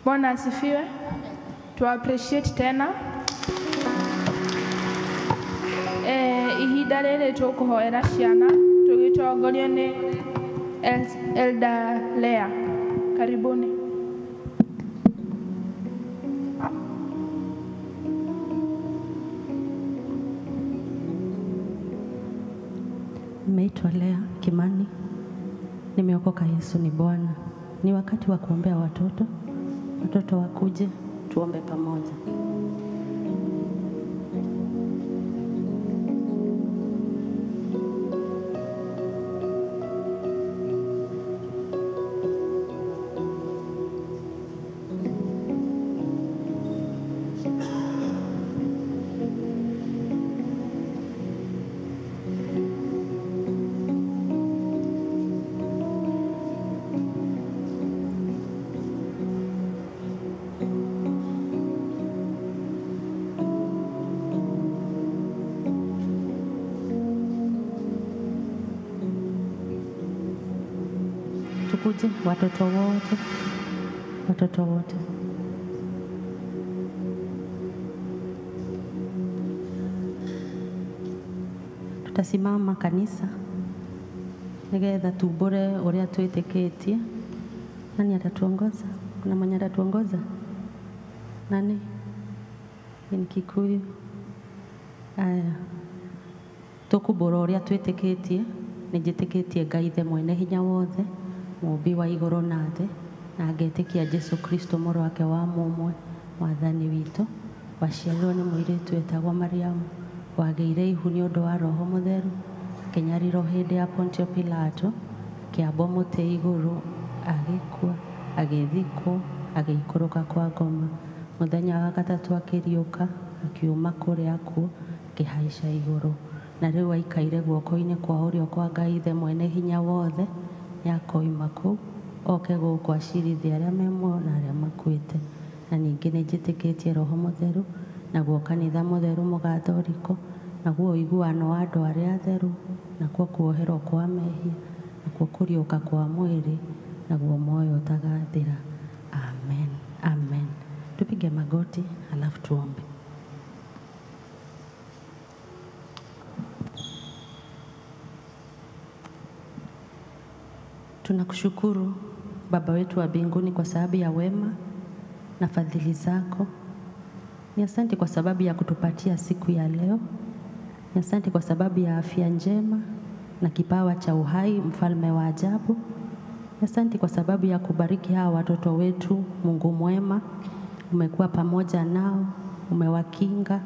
[SPEAKER 4] Bwana asifiwe. Tu appreciate tena ihinda rĩrĩ tũkũhoera ciana tũgĩtongorio nĩ Elder Lea. Karibuni.
[SPEAKER 7] Naitwa Lea Kimani. nimeokoka, Yesu ni Bwana. Ni wakati wa kuombea watoto. Watoto wakuje tuombe pamoja. Tukuje watoto wote. Watoto wote. Tutasimama kanisa nigetha tumbure uria twitikitie. Nani atatuongoza? Kuna mwenye atatuongoza? Nani? Ni Kikuyu. Aya. Tukumbura uria twitikitie, nijitikitie Ngai the mwene hinya wothe, Mũmbi wa igũrũ na thĩ, na ngetĩkia Jesu Kristo mũrũ wake wa mũmwe, Mwathani witũ, waciarirwo nĩ mũirĩtu wetagwo Mariamu, wagĩire ihu nĩ ũndũ wa Roho Mũtheru, akĩnyarirwo hĩndĩ ya Pontio Pilato, akĩambwo mũtĩ igũrũ, agĩkua, agĩthikwo, agĩikũrũka kwa ngoma. Mũthenya wa gatatũ akĩriũka, akiuma kũrĩa akuũ, akĩhaica igũrũ. Na rĩu aikaire guoko-inĩ kwa ũrĩo kwa Ngai the mwene hinya wothe, yakoima kũu, oke gũkũ acirithie arĩa me muoyo na arĩa makuĩte. Na ningĩ nĩnjĩtĩkĩtie Roho Mũtheru, naguo kanitha mũtheru mũgatholika, naguo ũiguano wa andũ arĩa atheru, nakuo kuoherwo kwa mehia, nakuo kũriũka kwa mwĩrĩ, naguo moyo ũtagathira. Amen. Amen. Tupige magoti alafu tuombe. Tunakushukuru Baba wetu wa mbinguni kwa sababu ya wema na fadhili zako. Ni asante kwa sababu ya kutupatia siku ya leo. Ni asante kwa sababu ya afya njema na kipawa cha uhai, mfalme wa ajabu. Ni asante kwa sababu ya kubariki hawa watoto wetu, Mungu mwema. Umekuwa pamoja nao, umewakinga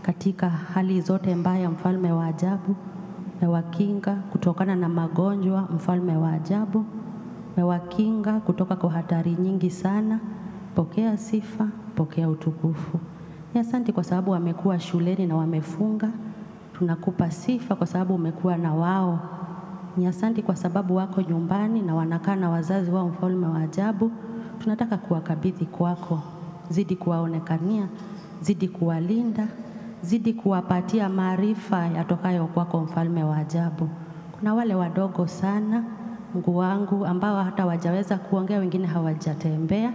[SPEAKER 7] katika hali zote mbaya, mfalme wa ajabu. Umewakinga kutokana na magonjwa, mfalme wa ajabu. Umewakinga kutoka kwa hatari nyingi sana. Pokea sifa, pokea utukufu. Ni asante kwa sababu wamekuwa shuleni na wamefunga. Tunakupa sifa kwa sababu umekuwa na wao. Ni asante kwa sababu wako nyumbani na wanakaa na wazazi wao, mfalme wa ajabu. Tunataka kuwakabidhi kwako. Zidi kuwaonekania, zidi kuwalinda, zidi kuwapatia maarifa yatokayo kwako, mfalme wa ajabu. Kuna wale wadogo sana, Mungu wangu, ambao hata wajaweza kuongea, wengine hawajatembea.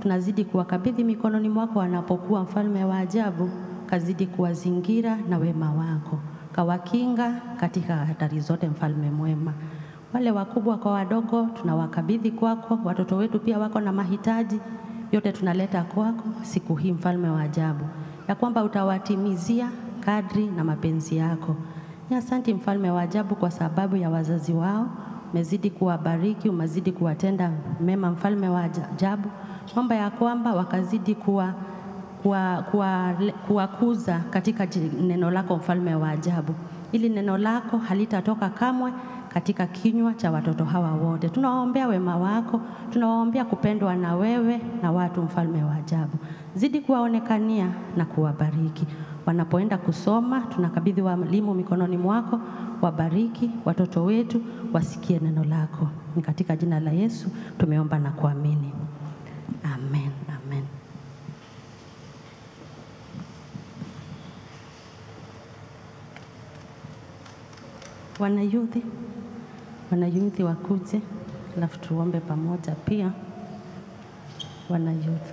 [SPEAKER 7] Tunazidi kuwakabidhi mikononi mwako wanapokuwa, mfalme wa ajabu. Kazidi kuwazingira na wema wako, kawakinga katika hatari zote, mfalme mwema. Wale wakubwa kwa wadogo tunawakabidhi kwako. Watoto wetu pia wako na mahitaji, yote tunaleta kwako siku hii, mfalme wa ajabu, ya kwamba utawatimizia kadri na mapenzi yako. Ni asante, mfalme wa ajabu, kwa sababu ya wazazi wao. Umezidi kuwabariki, umezidi kuwatenda mema, mfalme wa ajabu. Mambo ya kwamba wakazidi kuwakuza katika neno lako, mfalme wa ajabu. Ili neno lako halitatoka kamwe katika kinywa cha watoto hawa wote. Tunawaombea wema wako, tunawaombea kupendwa na wewe na watu, mfalme wa ajabu. Zidi kuwaonekania na kuwabariki. Wanapoenda kusoma, tunakabidhi walimu mikononi mwako. Wabariki watoto wetu, wasikie neno lako. Ni katika jina la Yesu tumeomba na kuamini. Amen. Amen. Wanayuthi wakuje, alafu tuombe pamoja pia. Wanayuthi.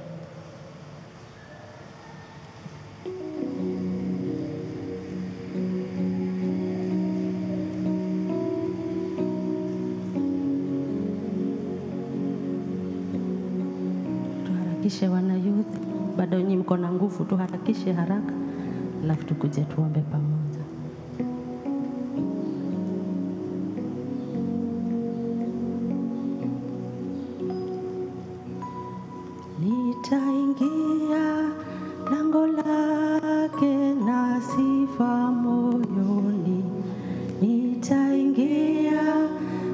[SPEAKER 7] Tuharakishe wanayuthi, bado nyinyi mko na nguvu, tuharakishe haraka, alafu tukuje tuombe pamoja. nitaingia lango lake na sifa moyoni, nitaingia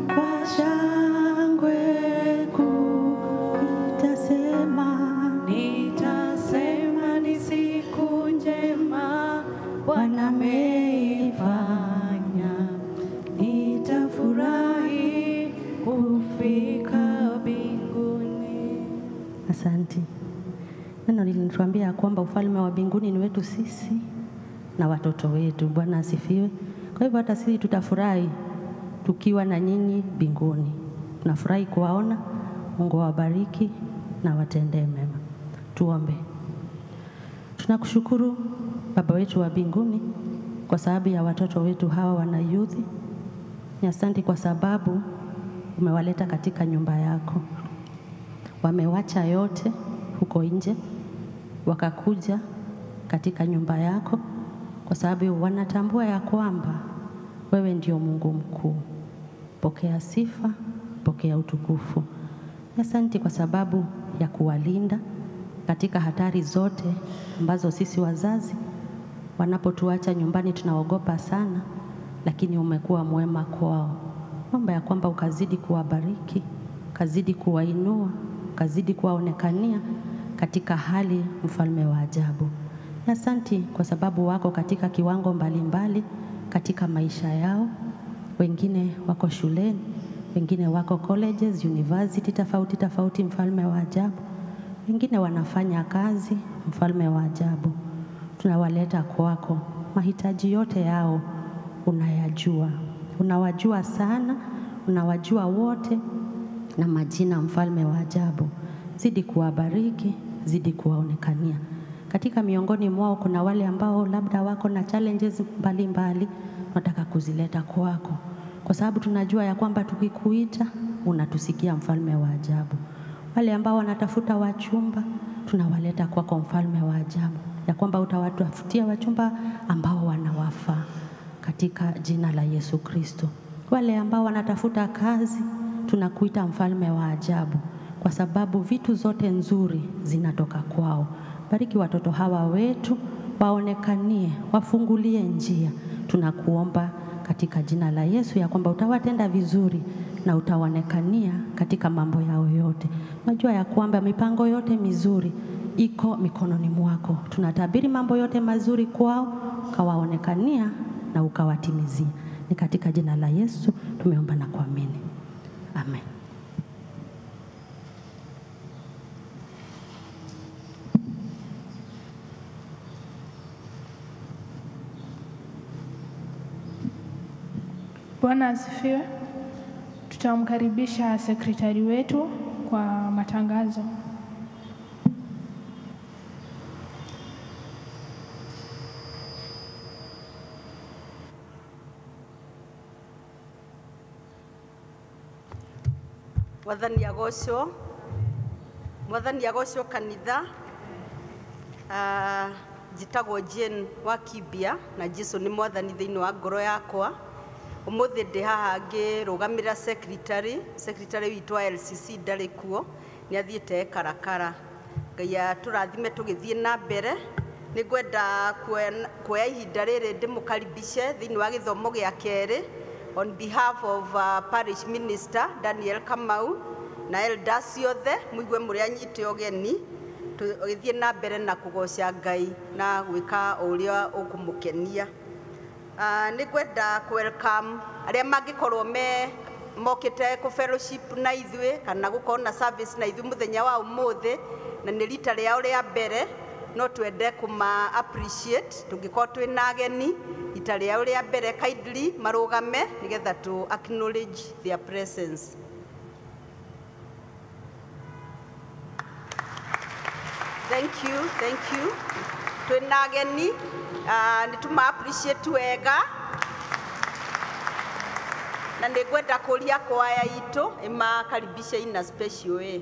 [SPEAKER 7] kwa shangwe kuu, nitasema ni siku njema Bwana ameifanya, nitafurahi kufika mbinguni. Asante. Neno linatuambia kwamba ufalme wa mbinguni ni wetu sisi na watoto wetu. Bwana asifiwe. Kwa hivyo hata sisi tutafurahi tukiwa na nyinyi mbinguni. Tunafurahi kuwaona. Mungu awabariki na watendee mema. Tuombe. Tunakushukuru Baba wetu wa mbinguni kwa sababu ya watoto wetu hawa wana youth. Ni asante kwa sababu umewaleta katika nyumba yako. Wamewacha yote huko nje wakakuja katika nyumba yako kwa sababu wanatambua ya kwamba wewe ndio Mungu mkuu. Pokea sifa, pokea utukufu. Asante kwa sababu ya kuwalinda katika hatari zote ambazo sisi wazazi wanapotuacha nyumbani tunaogopa sana, lakini umekuwa mwema kwao. Naomba ya kwamba ukazidi kuwabariki, ukazidi kuwainua, ukazidi kuwaonekania katika hali mfalme wa ajabu. Asante kwa sababu wako katika kiwango mbalimbali katika maisha yao. Wengine wako shuleni, wengine wako colleges, university tofauti mfalme wa ajabu. Wengine wanafanya kazi mfalme wa ajabu. Tunawaleta kwako. Mahitaji yote yao unayajua. Unawajua sana, unawajua wote na majina mfalme wa ajabu. Zidi kuwabariki, zidi kuwaonekania. Katika miongoni mwao kuna wale ambao labda wako na challenges mbalimbali, nataka kuzileta kwako. Kwa sababu tunajua ya kwamba tukikuita unatusikia mfalme wa ajabu. Wale ambao wanatafuta wachumba tunawaleta kwako mfalme wa ajabu. Ya kwamba utawatafutia wachumba ambao wanawafaa katika jina la Yesu Kristo. Wale ambao wanatafuta kazi tunakuita mfalme wa ajabu kwa sababu vitu zote nzuri zinatoka kwao. Bariki watoto hawa wetu, waonekanie, wafungulie njia. Tunakuomba katika jina la Yesu ya kwamba utawatenda vizuri na utawaonekania katika mambo yao yote. Najua ya kwamba mipango yote mizuri iko mikononi mwako. Tunatabiri mambo yote mazuri kwao, ukawaonekania na ukawatimizia. Ni katika jina la Yesu tumeomba na kuamini. Amen.
[SPEAKER 4] Bwana asifiwe. Tutamkaribisha sekretari wetu kwa matangazo.
[SPEAKER 8] Mwathani agocwo kanitha. Njitagwo Jane wa Kibia na Jesu ni mwathani thiini wa ngoro yakwa. Umuthi ndi haha ngirugamira secretary witu wa LCC ndari kuo ni athiete karakara. Ngai turathime tugithie na mbere. Ni ngwenda kuoya ihinda riri ndimukaribishe thiini wa githomo gia keri on behalf of parish minister Daniel Kamau na elders yothe muigwe muri anyite ogeni tugithie na mbere na kugoca Ngai na gwika uria ukumukenia. Ni ngwenda welcome aria mangikorwo mokite ku fellowship na ithuĩ kana gukorwo na service na ithuĩ muthenya wa umuthi na ni rita riao ria mbere, no twende kuma appreciate tungikorwo twina ageni rita riao ria mbere. Kindly marugame nigetha tu acknowledge their presence. Thank you. Twina ageni ni tuma appreciate wega na ni ngwenda kuria kwaya itu imakaribishe in a special way.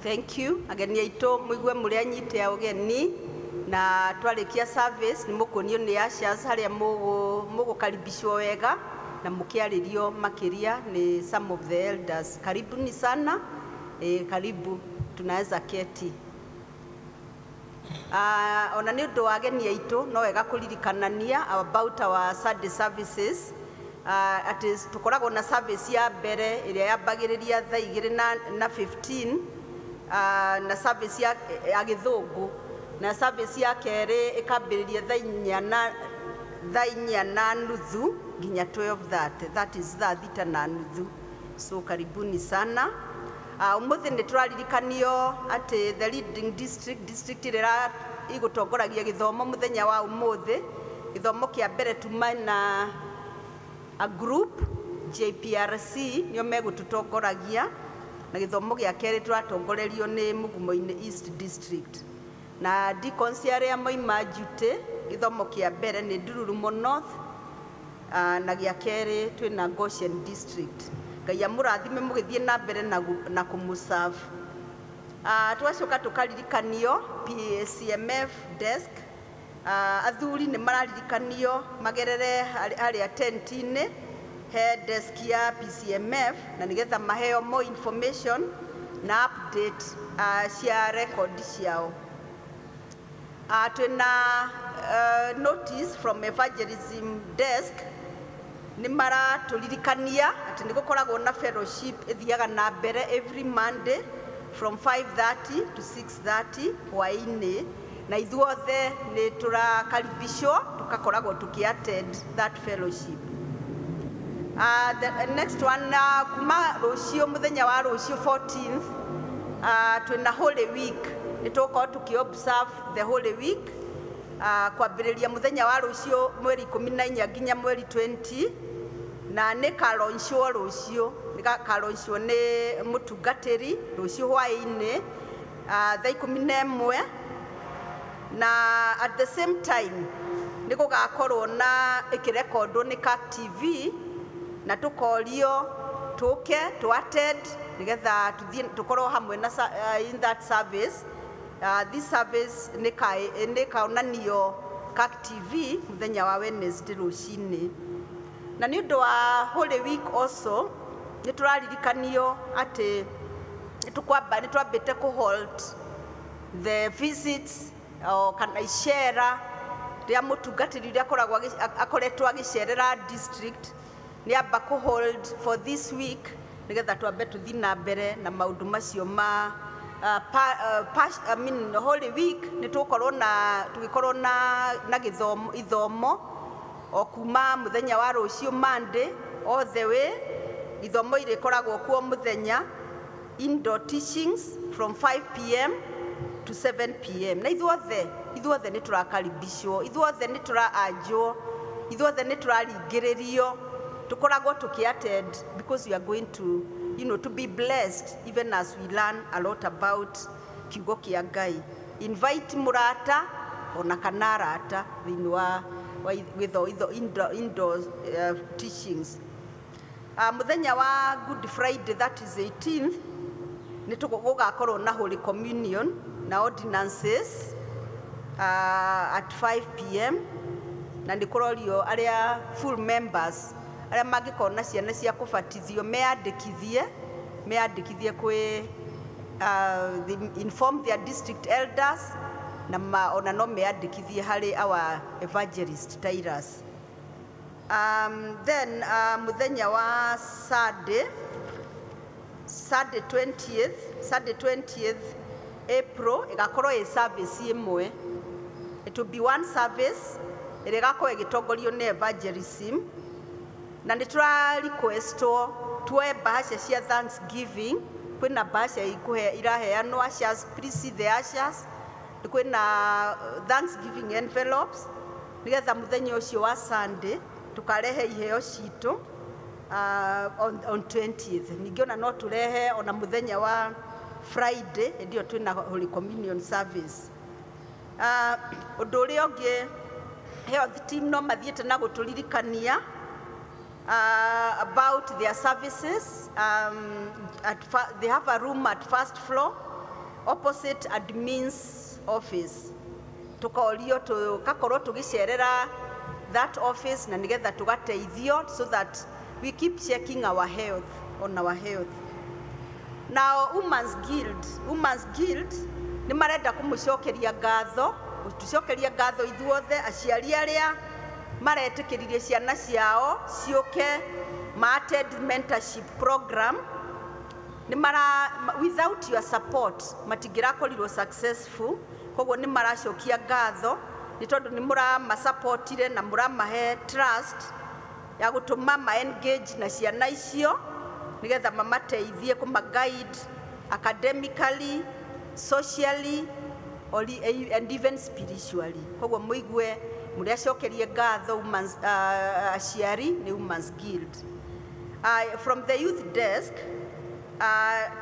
[SPEAKER 8] Thank you. Ageni aitå muigue må rä anyite ageni na twarĩkia service nĩ mũkuonio nĩ ushers harĩa mũgũkaribishwo wega na mũkĩarĩrio makĩria nĩ some of the elders. Karibuni sana. Karibu, tunaweza keti. Ona nĩ ũndũ wa ageni aitũ no wega kũririkanania about our Sunday services. Atĩ tũkoragwo na service ya mbere ĩrĩa yambagĩrĩria thaa 2:15 na service ya gĩthũngũ, na service ya kerĩ ĩkambĩrĩria thaa 4:30 nginya 12:30, that is thaa 6:30. So karibuni sana. Umuthi nĩ tũraririkanio atĩ the leading district ĩrĩa igũtongoragia gĩthomo mũthenya wa ũmũthĩ, gĩthomo kĩa mbere tuma na a group JPRC nĩo megũtũtongoragia, na gĩthomo gĩa kerĩ tũratongorerio nĩ Mugumo-inĩ East District, na deacons arĩa moima Jute gĩthomo kĩa mbere nĩ Ndururumo North, na gĩa kerĩ twĩna Goshen District. Ngai amũrathime mũgĩthiĩ na mbere na kũmũserve. Twacoka tũkaririkanio PCMF desk. Athuri nĩ mararirikanio magerere harĩa tent-inĩ he desk ya PCMF na nĩgetha maheo more information na update cia record ciao. Twĩna notice from evangelism desk nĩ maratũririkania atĩ nĩ gũkoragwo na fellowship ĩthiaga na mbere every Monday from 5:30 to 6:30 hwaĩ-inĩ, na ithuothe nĩ tũrakaribishwo tukakoragwo tuki-attend that fellowship. The next one kuma rũciũ mũthenya wa rũciũ 14th twĩna Holy Week, nĩ tũgũkorwo tuki-observe the Holy Week kwambĩrĩria mũthenya wa rũciũ mweri 14 nginya mweri 20, na nĩ karonshwo rũciũ, nĩ karonshwo nĩ mũtungatĩri rũciũ hwaĩ-inĩ thaa 11, na at the same time nĩ gũgakorwo na ĩkĩrekondwo nĩ CAC TV na tũkorio tũke tũ-attend nĩgetha tũkorwo hamwe na in that service. This service nĩ kaonanio CAC TV mũthenya wa Wednesday rũcinĩ. Na nĩ ũndũ wa Holy Week also nĩ tũraririkanio atĩ nĩ twambĩte kũ-hold the visits kana icera rĩa mũtungatĩri ũrĩa akoretwo agĩcerera district, nĩ amba kũ-hold for this week nĩgetha twambe tũthiĩ na mbere na maũndũ macio ma Holy Week. Nĩ tũgĩkorwo na ithomo o kuma mũthenya wa rũciũ Monday all the way, ithomo irĩkoragwo kuo mũthenya, indoor teachings from 5 p.m. to 7 p.m. na ithuothe nĩ tũrakaribishwo, ithuothe nĩ tũraanjwo, ithuothe nĩ tũraringĩrĩrio tukoragwo tuki-attend because we are going to to be blessed even as we learn a lot about kiugo kĩa Ngai. Invite murata ona kana arata thĩinĩ wa indoor teachings. Mũthenya wa Good Friday, that is 18th, nĩ tũgũgakorwo na Holy Communion na ordinances at 5 p.m. na nĩ kũrorio arĩa full members arĩa mangĩkorwo na ciana cia kũbatithio meandĩkithie kwĩ inform their district elders na ona no meandĩkithie harĩ our evangelist Tyrus. Then mũthenya wa Sunday 20th April ĩgakorwo ĩ service ĩmwe. It will be one service ĩrĩa ĩgakorwo ĩgĩtongorio nĩ evangelism, na nĩ tũra-requestwo tuoe bahasha cia Thanksgiving. Kwĩna bahasha iraheanwo ushers, please see the ushers. Kwĩna Thanksgiving envelopes nĩgetha mũthenya ũcio wa Sunday tukarehe iheo citũ on 20th. Ningĩ ona no turehe ona mũthenya wa Friday ndio twĩna Holy Communion service. Ũndũ ũrĩa ũngĩ health team no mathiĩte na gũtũririkania about their services. They have a room at first floor opposite admin's office. Tukaorio tugakorwo tugicerera that office na nigetha tugateithio so that we keep checking our health, on our health. Now Women's Guild ni marenda kumucokeria ngatho, tucokeria ngatho ithuothe aciari aria maretikiririe ciana ciao ciuke Marted mentorship program. Ni mara without your support matingirakorirwo successful, koguo ni maracokia ngatho ni tondu ni murama supportire na muramahe trust ya gutuma ma engage na ciana icio nigetha mamateithie kuma guide academically, socially, and even spiritually. Koguo muigue muriacokerie ngatho aciari ni Women's Guild. From the youth desk,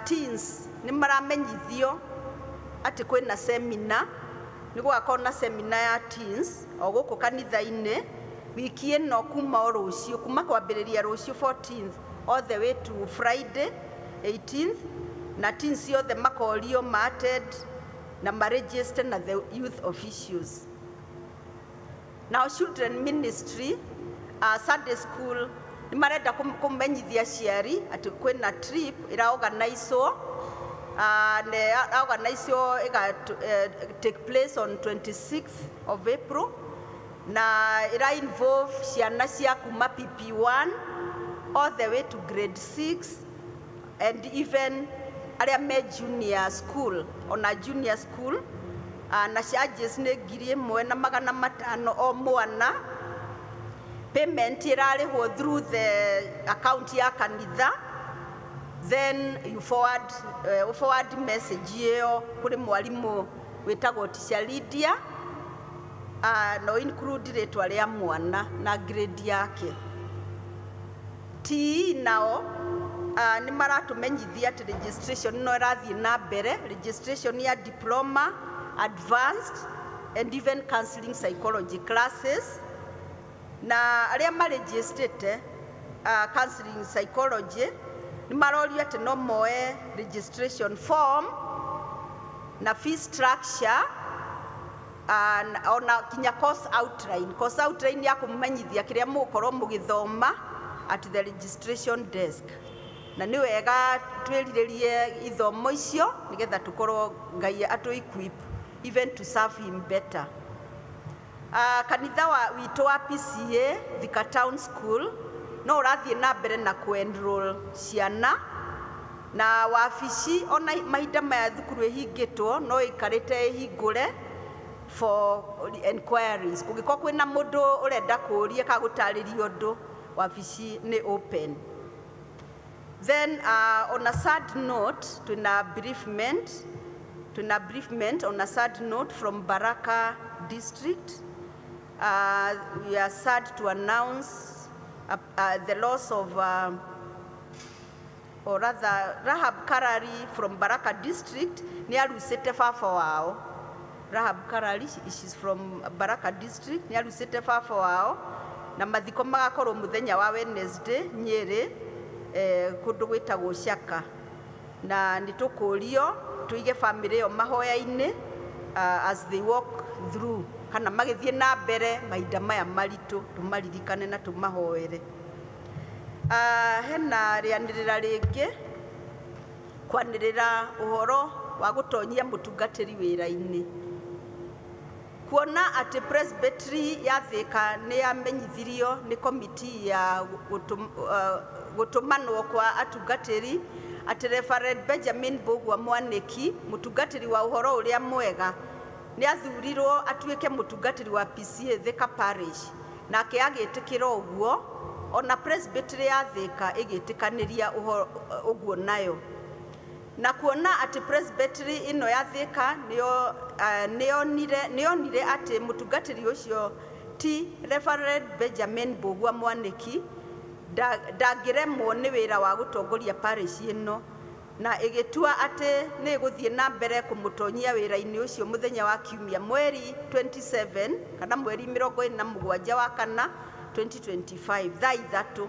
[SPEAKER 8] teens ni maramenyithio ati kwina seminar, ni gwakorwo na seminar ya teens o guku kanitha-ini wiki ino kuma rucio, kuma kwambiriria rucio 14th all the way to Friday 18th, na teens yothe makorio marted na maregister na the youth officials. Now children ministry, Sunday school ni marenda kumenyithia ciari ati kwina trip ira organizewo take place on 26th of April na ira involve ciana cia kuma PP1 all the way to grade 6 and even aria me junior school, on a junior school, na charges ne 1,500 o mwana. Payment irarihwo through the account ya kanitha, then you forward message iyo kuri mwalimu wetagwo Teacher Lydia, no include ritwa ria mwana na grade yake. TE nao ni maratumenyithia ati registration no irathie na mbere, registration ya diploma, advanced and even counseling psychology classes. Na aria maregistrate counseling psychology ni marorio ati no moe registration form na fee structure ona kinya course outline ya kumenyithia kiria mukorwo mugithoma at the registration desk. Na ni wega twiriririe ithomo icio nigetha tukorwo Ngai atu equip even to serve him better. Kanitha witu wa PCA Thika Town School no urathie na mbere na ku-enroll ciana, na wabici ona mahinda maya thukuru ihingitwo no ikarite ihingure for enquiries. Kungiko kwina mundu urenda kuria ka gutariria undu, wabici ni open. Then on a sad note, tuna bereavement on a sad note from Baraka district. We are sad to announce the loss of or rather Rahab Karari from Baraka district. Ni arucite baba wao. Rahab Karari, she's from Baraka district. Ni arucite baba wao na mathiko magakorwo muthenya wa Wednesday Nyeri kundu gwitagwo Shaka, na nitukurio tuige family yo mahoya-ini as they walk through kana magithie na mbere mahinda maya maritu, tumaririkane na tumahoere. Hena rianirira ringi kwanirira uhoro wa gutonyia mutungatiri wira-ini, kuona ati presbytery ya Thika ni yamenyithirio ni committee ya gutumanwo kwa atungatiri ati Reverend Benjamin Bogwa Mwaniki, mutungatiri wa uhoro uria mwega, ni athurirwo atuike mutungatiri wa PCA Thika Parish, nake agitikira uguo ona presbytery ya Thika igitikaniria uguo nayo. Na kuona ati presbytery ino ya Thika nionire ati mutungatiri ucio ti Reverend Benjamin Bogwa Mwaniki ndangiremwo ni wira wa gutongoria parish ino, na igitua ati ni guthie na mbere kumutonyia wira-ini ucio muthenya wa kiumia mweri 27 kana mweri 27 wa kana 2025 thaa ithatu.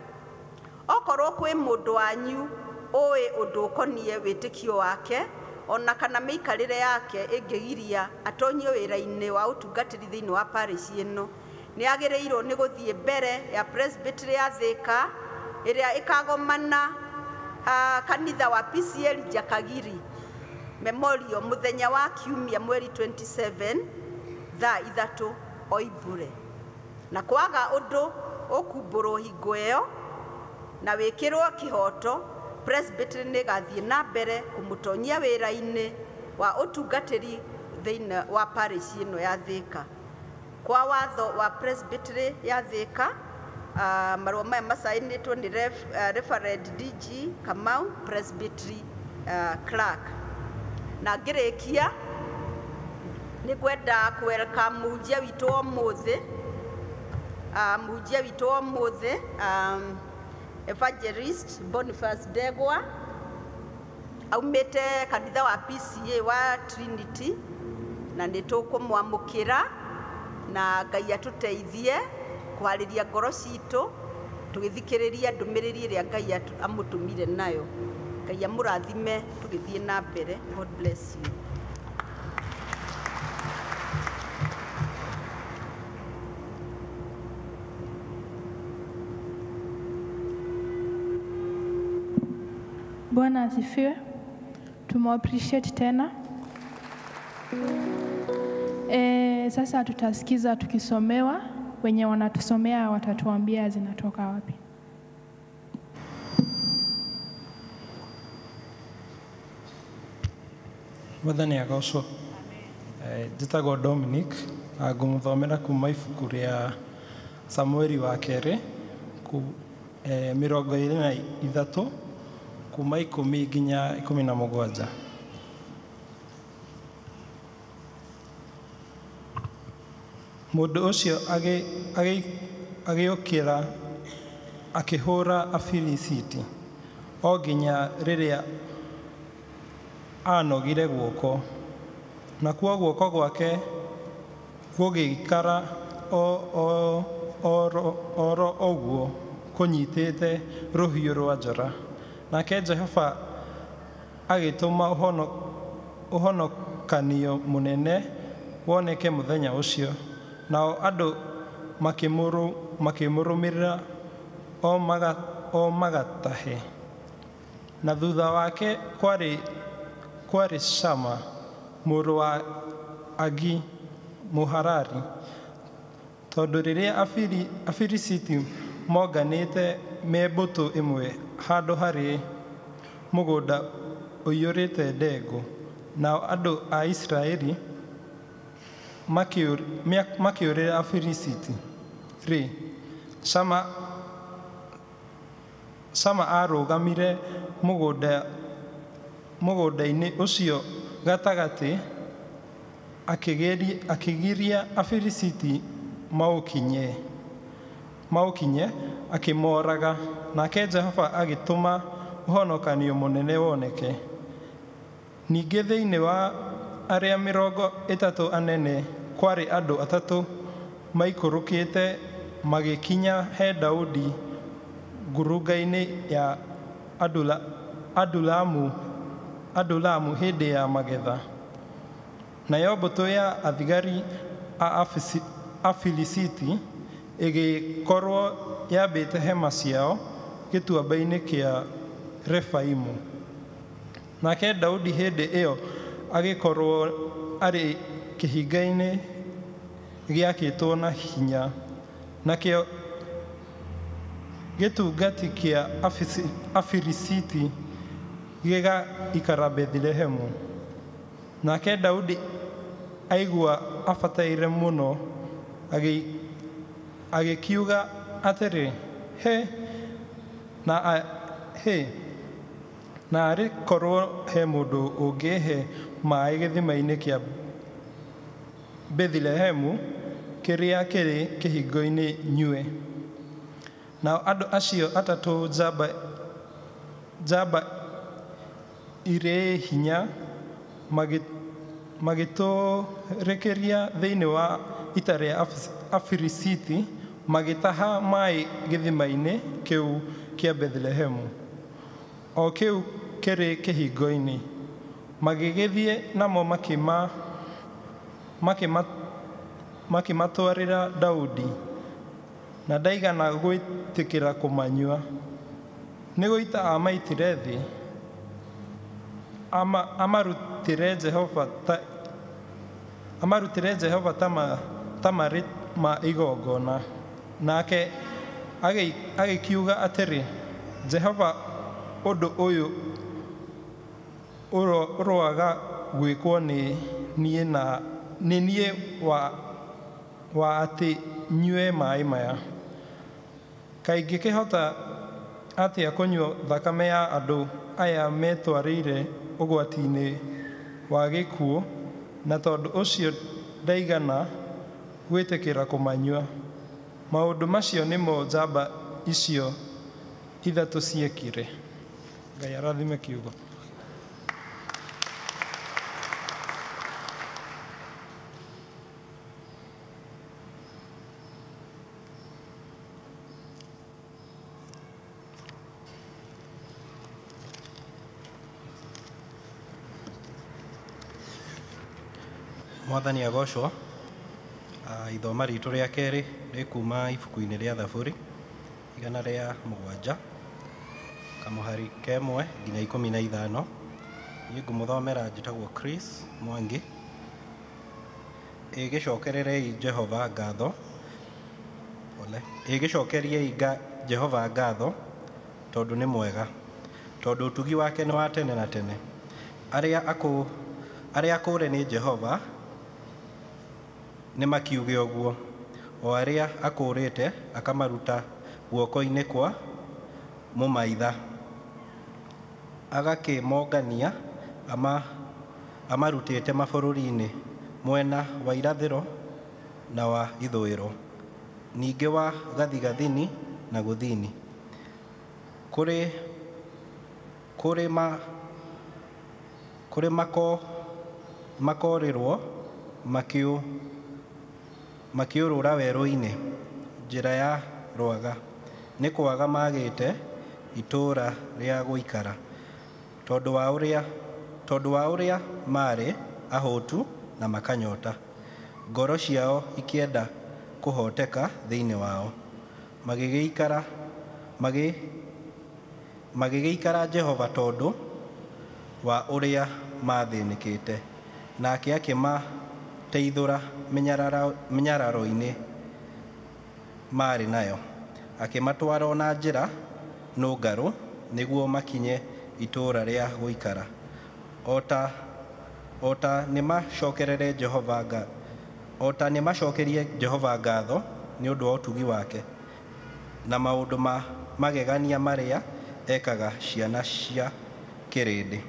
[SPEAKER 8] Okorwo kwi mundu wanyu oi undu ukonie witikio wake ona kana mĩikarĩre yake ĩngĩgiria atonyio wĩra-inĩ wa ũtungatĩri thĩinĩ wa parish ĩno, nĩ agĩrĩirwo nĩ gũthiĩ mbere ya presbytery ya Thĩka ĩrĩa ĩkagomana kanitha wa PCL Jakagiri Memorial mũthenya wa Kiumia mweri 27 thaa 3 oibure. Na kwaga ũndũ ũkumbũrwo hingo ĩyo na wĩkĩrwo kĩhoto, presbytery nĩ ĩgathiĩ na mbere kũmũtonyia wĩra-inĩ wa ũtungatĩri thĩinĩ wa parish ĩno ya Thĩka. Kwa watho wa presbytery ya Thĩka, marũa maya masainĩtwo nĩ Reverend DG Kamau, presbytery clerk. Na ngĩrĩkia nĩ kwenda welcome mũhunjia witũ wa ũmũthĩ, Evangelist Boniface Ndegwa aumĩte kanitha wa PCA wa Trinity, na nĩ tũkũmwamũkĩra na Ngai atũteithie kũharĩria ngoro citũ tũgĩthikĩrĩria ndũmĩrĩri ĩrĩa Ngai amũtũmire nayo. Ngai amũrathime tũgĩthiĩ na mbere. God bless you.
[SPEAKER 4] Bwana asifiwe. Tumo-appreciate tena. Sasa tutasikiza tukisomewa, wenye wanatusomea watatuambia zinatoka wapi.
[SPEAKER 9] Mwathani agocwo. Njĩtagwo Dominic, ngũmũthomera kuma ibuku rĩa Samueli wa kerĩ 23 kuma 10 nginya 17. Mũndũ ũcio agĩũkĩra akĩhũra Afilisiti o nginya rĩrĩa anogire guoko, na kuo guoko gwake gũgĩikara oro ũguo kũnyitĩte rũhiũ rwa njora. Nake Jehova agĩtũma ũhonokanio mũnene woneke mũthenya ũcio, nao andũ makĩmũrũmĩrĩra o magatahe. Na thutha wake kwarĩ Shama mũrũ wa Agi Mũharari, tondũ rĩrĩa Afilisiti monganĩte me mbũtũ ĩmwe handũ harĩ mũgũnda ũiyũrĩte ndengũ, nao andũ a Isiraeli makĩũrĩra Afilisiti rĩ, Shama arũgamire mũgũnda-inĩ ũcio gatagatĩ akĩgiria Afilisiti maũkinye akĩmoraga. Nake Jehova agĩtũma ũhonokanio mũnene woneke. Ningĩ thĩinĩ wa arĩa 30 anene kwarĩ andũ 3 maikũrũkĩte magĩkinya he Daudi ngurunga-inĩ ya Adulamu hĩndĩ ya magetha. Nayo mbũtũ ya athigari a Afilisiti ĩgĩkorwo yambĩte hema ciao gĩtuamba-inĩ kĩa Refaimu. Nake Daudi hĩndĩ ĩyo agĩkorwo arĩ kĩhinga-inĩ gĩakĩtwo na hinya, nakĩo gĩtungati kĩa Afilisiti gĩgaikara Bethlehemu. Nake Daudi aigua abataire mũno agĩkiuga atĩrĩ, na arĩ korwo he mũndũ ũngĩhe maĩ gĩthima-inĩ kĩa Bethlehemu kĩrĩa kĩrĩ kĩhingo-inĩ nyue. Nao andũ acio 3 njamba irĩ hinya magĩtũrĩkĩria thĩinĩ wa ita rĩa Afilisiti, magĩtaha maĩ gĩthima-inĩ kĩu kĩa Bethlehemu, o kĩu kĩrĩ kĩhingo-inĩ. magĩgĩthiĩ namo makimatwarĩra Daudi, na ndaigana gwĩtĩkĩra kũmanyua. Nĩ gũita amaitire thĩ, amarutire Jehova ta marĩ ma igongona. Nake agĩkiuga atĩrĩ, Jehova, ũndũ ũyũ ũroaga gwĩkwo nĩ niĩ wa atĩ nyue maĩ maya. Kaĩ ngĩkĩhota atĩa kũnyua thakame ya andũ aya metwarĩire ũgwati-inĩ wa gĩkuũ, na tondũ ũcio ndaigana gwĩtĩkĩra kũmanyua. Maũndũ macio nĩmo njamba icio ithatũ ciekire. Ngai arathime kiugo.
[SPEAKER 10] Mwathani agocwo. Ithoma ritũ rĩa kerĩ rĩ kuma ibuku-inĩ rĩa Thaburi 107 kamũhari kemwe nginya 15. Niĩ ngũmũthomera njĩtagwo Chris Mwangi. Ĩgĩcokererei Jehova ngatho. Ĩgĩcokeriei Jehova ngatho tondũ nĩ mwega, tondũ ũtugi wake nĩ wa tene na tene. Arĩa akũũre nĩ Jehova nĩ makiuge ũguo, o arĩa akũũrĩte akamaruta guoko-inĩ kwa mũmaitha, agakĩmongania amarutĩte mabũrũri-inĩ mwena wa irathĩro na wa ithũĩro, ningĩ wa gathigathini na gũthini. Kũrĩ makorĩrwo makiũrũra werũ-inĩ, njĩra ya rwaga, nĩ kwaga magĩte itũũra rĩa gũikara, tondũ wa ũrĩa marĩ ahũtu na makanyota, ngoro ciao ikĩenda kũhoteka thĩinĩ wao, magĩgĩikara Jehova tondũ wa ũrĩa mathĩnĩkĩte, nake akĩmateithũra mĩnyararo-inĩ marĩ nayo, akĩmatwara na njĩra nũngarũ nĩguo makinye itũũra rĩa gũikara. Ota nĩmacokerie Jehova ngatho nĩ ũndũ wa ũtugi wake na maũndũ magegania marĩa ekaga ciana cia kĩrĩndĩ.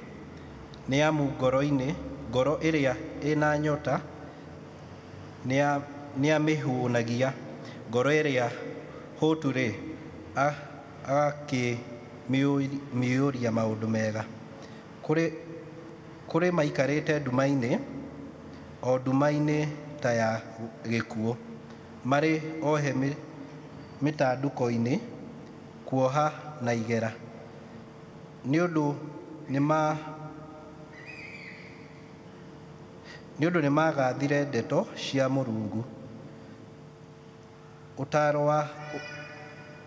[SPEAKER 10] Nĩ amu ngoro ĩrĩa ĩna nyota nĩ amĩhunagia, ngoro ĩrĩa hũtu-rĩ agakĩmĩũria maũndũ mega. Kũrĩ maikarĩte nduma-inĩ, o nduma-inĩ ta ya gĩkuũ, marĩ ohe mĩtandũko-inĩ kuoha na igera, nĩ ũndũ nĩ magathire ndeto cia Mũrungu. Ũtaaro wa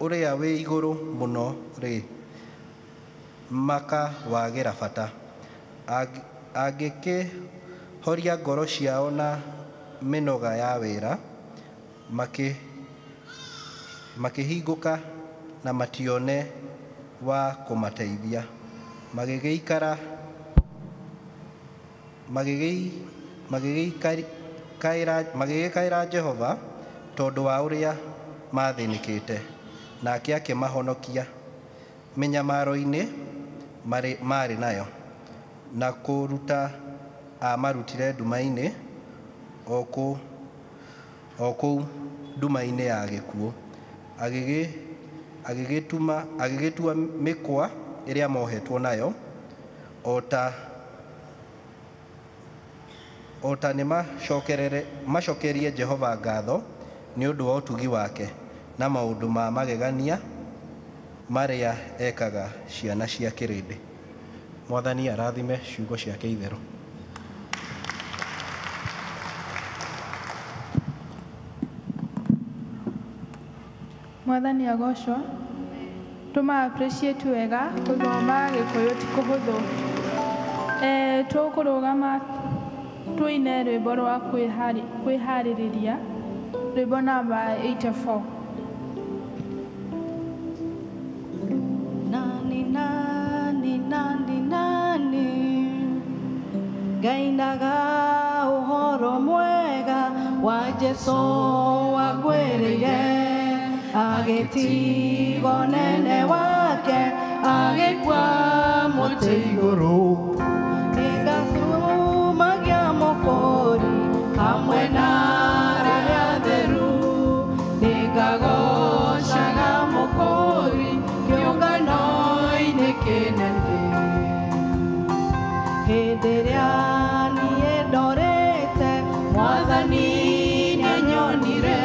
[SPEAKER 10] ũrĩa wĩ igũrũ mũno-rĩ, makawagĩra bata. Angĩkĩhoria ngoro ciao na mĩnoga ya wĩra, makĩhingũka na matione wa kũmateithia, magĩgĩkaĩra Jehova tondũ wa ũrĩa mathĩnĩkĩte, nake akĩmahonokia mĩnyamaro-inĩ marĩ nayo, na kũruta amarutire nduma-inĩ, o kũu nduma-inĩ ya gĩkuũ, agĩgĩtua mĩkwa ĩrĩa mohetwo nayo, ota nĩ macokerie Jehova ngatho nĩ ũndũ wa ũtugi wake na maũndũ magegania marĩa ekaga ciana cia kĩrĩndĩ. Mwathani arathime ciugo ciake itherũ.
[SPEAKER 4] Mwathani agocwo. Tuma appreciate wega kuthoma Gikuyu ti kuhuthu. Tukurugama tuine rwimbo rwa kwihaririria rwimbo namba 84.
[SPEAKER 1] Nani nani nani nani gainaga uhoro mwega wa Jesu wagwirire agitigo nene wake agikwa muti iguru nigathumagia mukuri hamwe na aria theru nigagocaga mukuri kiungano-ini kinene hindi iria niĩ ndorete Mwathani nĩanyonire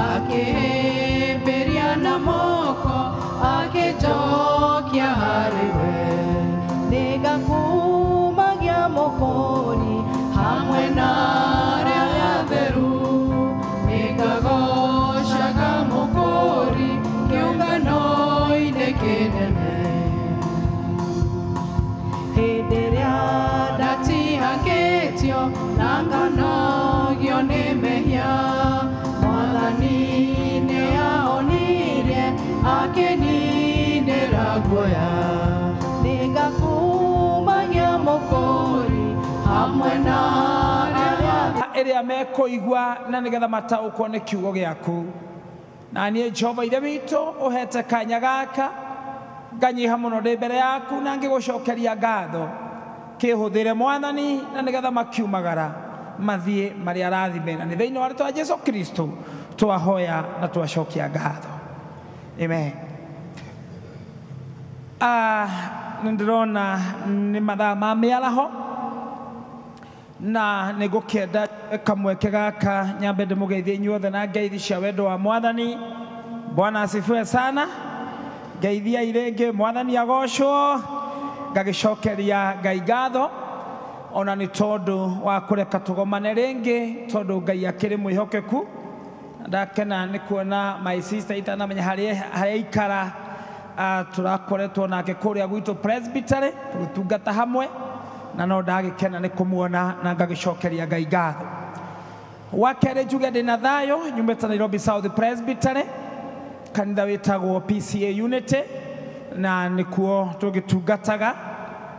[SPEAKER 1] akĩhĩmbĩria na moko akĩnjokia harĩ we nĩngakumagia mũkũri hamwe na arĩa atheru nĩngagocaga mũkũri kĩũngano-inĩ kĩnene hĩndĩ ĩrĩa ndatihakĩtio na nganogio nĩ mehia Mwathani nĩahonirie akĩninĩra guoya nĩngakumagia mũkũri hamwe na
[SPEAKER 11] ĩrĩa mekũigua na nĩgetha mataũkwo nĩ kiugo gĩaku na niĩ Jehova Ithe witũ ũhete kanya gaka nganyiha mũno ndĩ mbere yaku na ngĩgũcokeria ngatho kĩhũthĩre Mwathani na nĩgetha makiumagara mathiĩ marĩa arathime na nĩ thĩinĩ wa rĩĩtwa rĩa Jesũ Kristo twahoya na twacokia ngatho amen. Nĩndĩrona nĩ mathaa ma mĩaraho na nĩngũkĩenda kamweke gaka nyambe ndĩmũgeithie inyuothe na ngeithi cia wendo wa Mwathani. Bwana asifiwe sana. Ngeithia irĩngĩ Mwathani agocwo ngagĩcokeria Ngai ngatho ona nĩ tondũ wa kũreka tũgomane rĩngĩ tondũ Ngai akĩrĩ mwĩhokeku. Ndakena nĩ kuona my sister itanamenya harĩa ikara tũrakoretwo nake kũrĩa gwitũ presbytery tũgĩtungata hamwe na no ndagĩkena nĩ kũmuona na ngagĩcokeria Ngai ngatho. Wa kerĩ njuge ndĩna thayũ nyumĩte Nairobi South Presbytery kanitha wĩtagwo PCA Unity na nĩkuo tũgĩtungataga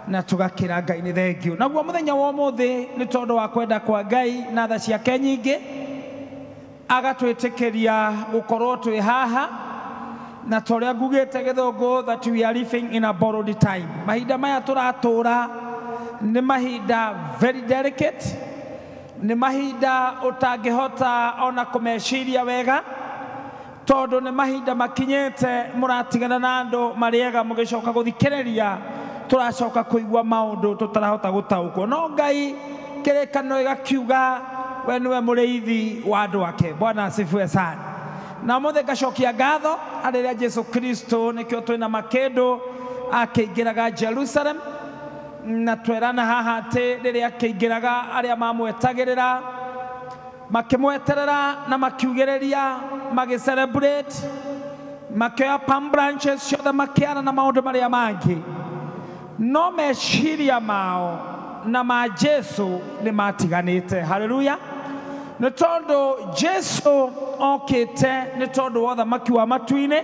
[SPEAKER 11] na tũgakĩra Ngai nĩ thengiũ. Naguo mũthenya wa ũmũthĩ nĩ tondũ wa kwenda kwa Ngai na tha ciake nyingĩ agatwĩtĩkĩria gũkorwo twĩ haha na torĩa ngugĩte gĩthũngũ that we are living in a borrowed time. Mahinda maya tũratũra nĩ mahinda very delicate, nĩ mahinda ũtangĩhota ona kũmeciria wega tondũ nĩ mahinda makinyĩte mũratigana na andũ marĩega mũgĩcoka gũthikĩrĩria tũracoka kũigua maũndũ tũtarahota gũtaũkwo no Ngai kĩrĩkanĩro gĩgakiuga we nĩwe mũrĩithi wa andũ ake. Bwana asifiwe sana. Na mũthĩ ngacokia ngatho harĩ rĩrĩa Jesũ Kristo nĩkĩo twĩna makĩndũ akĩingĩraga Jerusalem na twerana haha atĩ rĩrĩa akĩingĩraga arĩa mamwetagĩrĩra makĩmweterera na makiugĩrĩria magĩcelebrate makĩoya palm branches ciothe makĩara na maũndũ marĩa mangĩ no meciria mao na ma Jesũ nĩ matiganĩte. Haleluya. Nĩ tondũ Jesũ okĩte nĩ tondũ wa ũthamaki wa matu-inĩ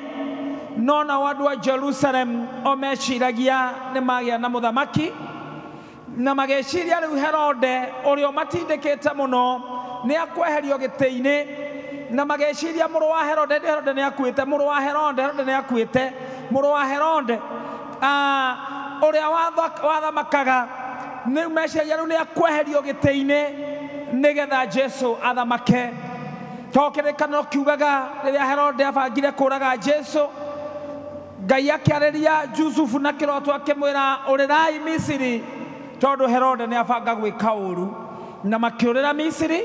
[SPEAKER 11] no na andũ a Jerusalem o meciragia nĩ magĩa na mũthamaki na mageciria rĩu Herode ũrĩa matindĩkĩte mũno nĩ akweherio gĩtĩ-inĩ na mageciria mũrũ wa Herode nĩ akuĩte mũrũ wa Herode nĩ akuĩte mũrũ wa Herode ũrĩa wathamakaga nĩ meciria rĩu nĩ akweherio gĩtĩ-inĩ nĩgetha Jesũ athamake. To kĩrĩkanĩro kiugaga rĩrĩa Herode abangire kũraga Jesũ Ngai akĩarĩria Jusufu na kĩroto akĩmwĩra ũrĩrai Misiri tondũ Herode nĩ abanga gwĩka ũru na makĩũrĩra Misiri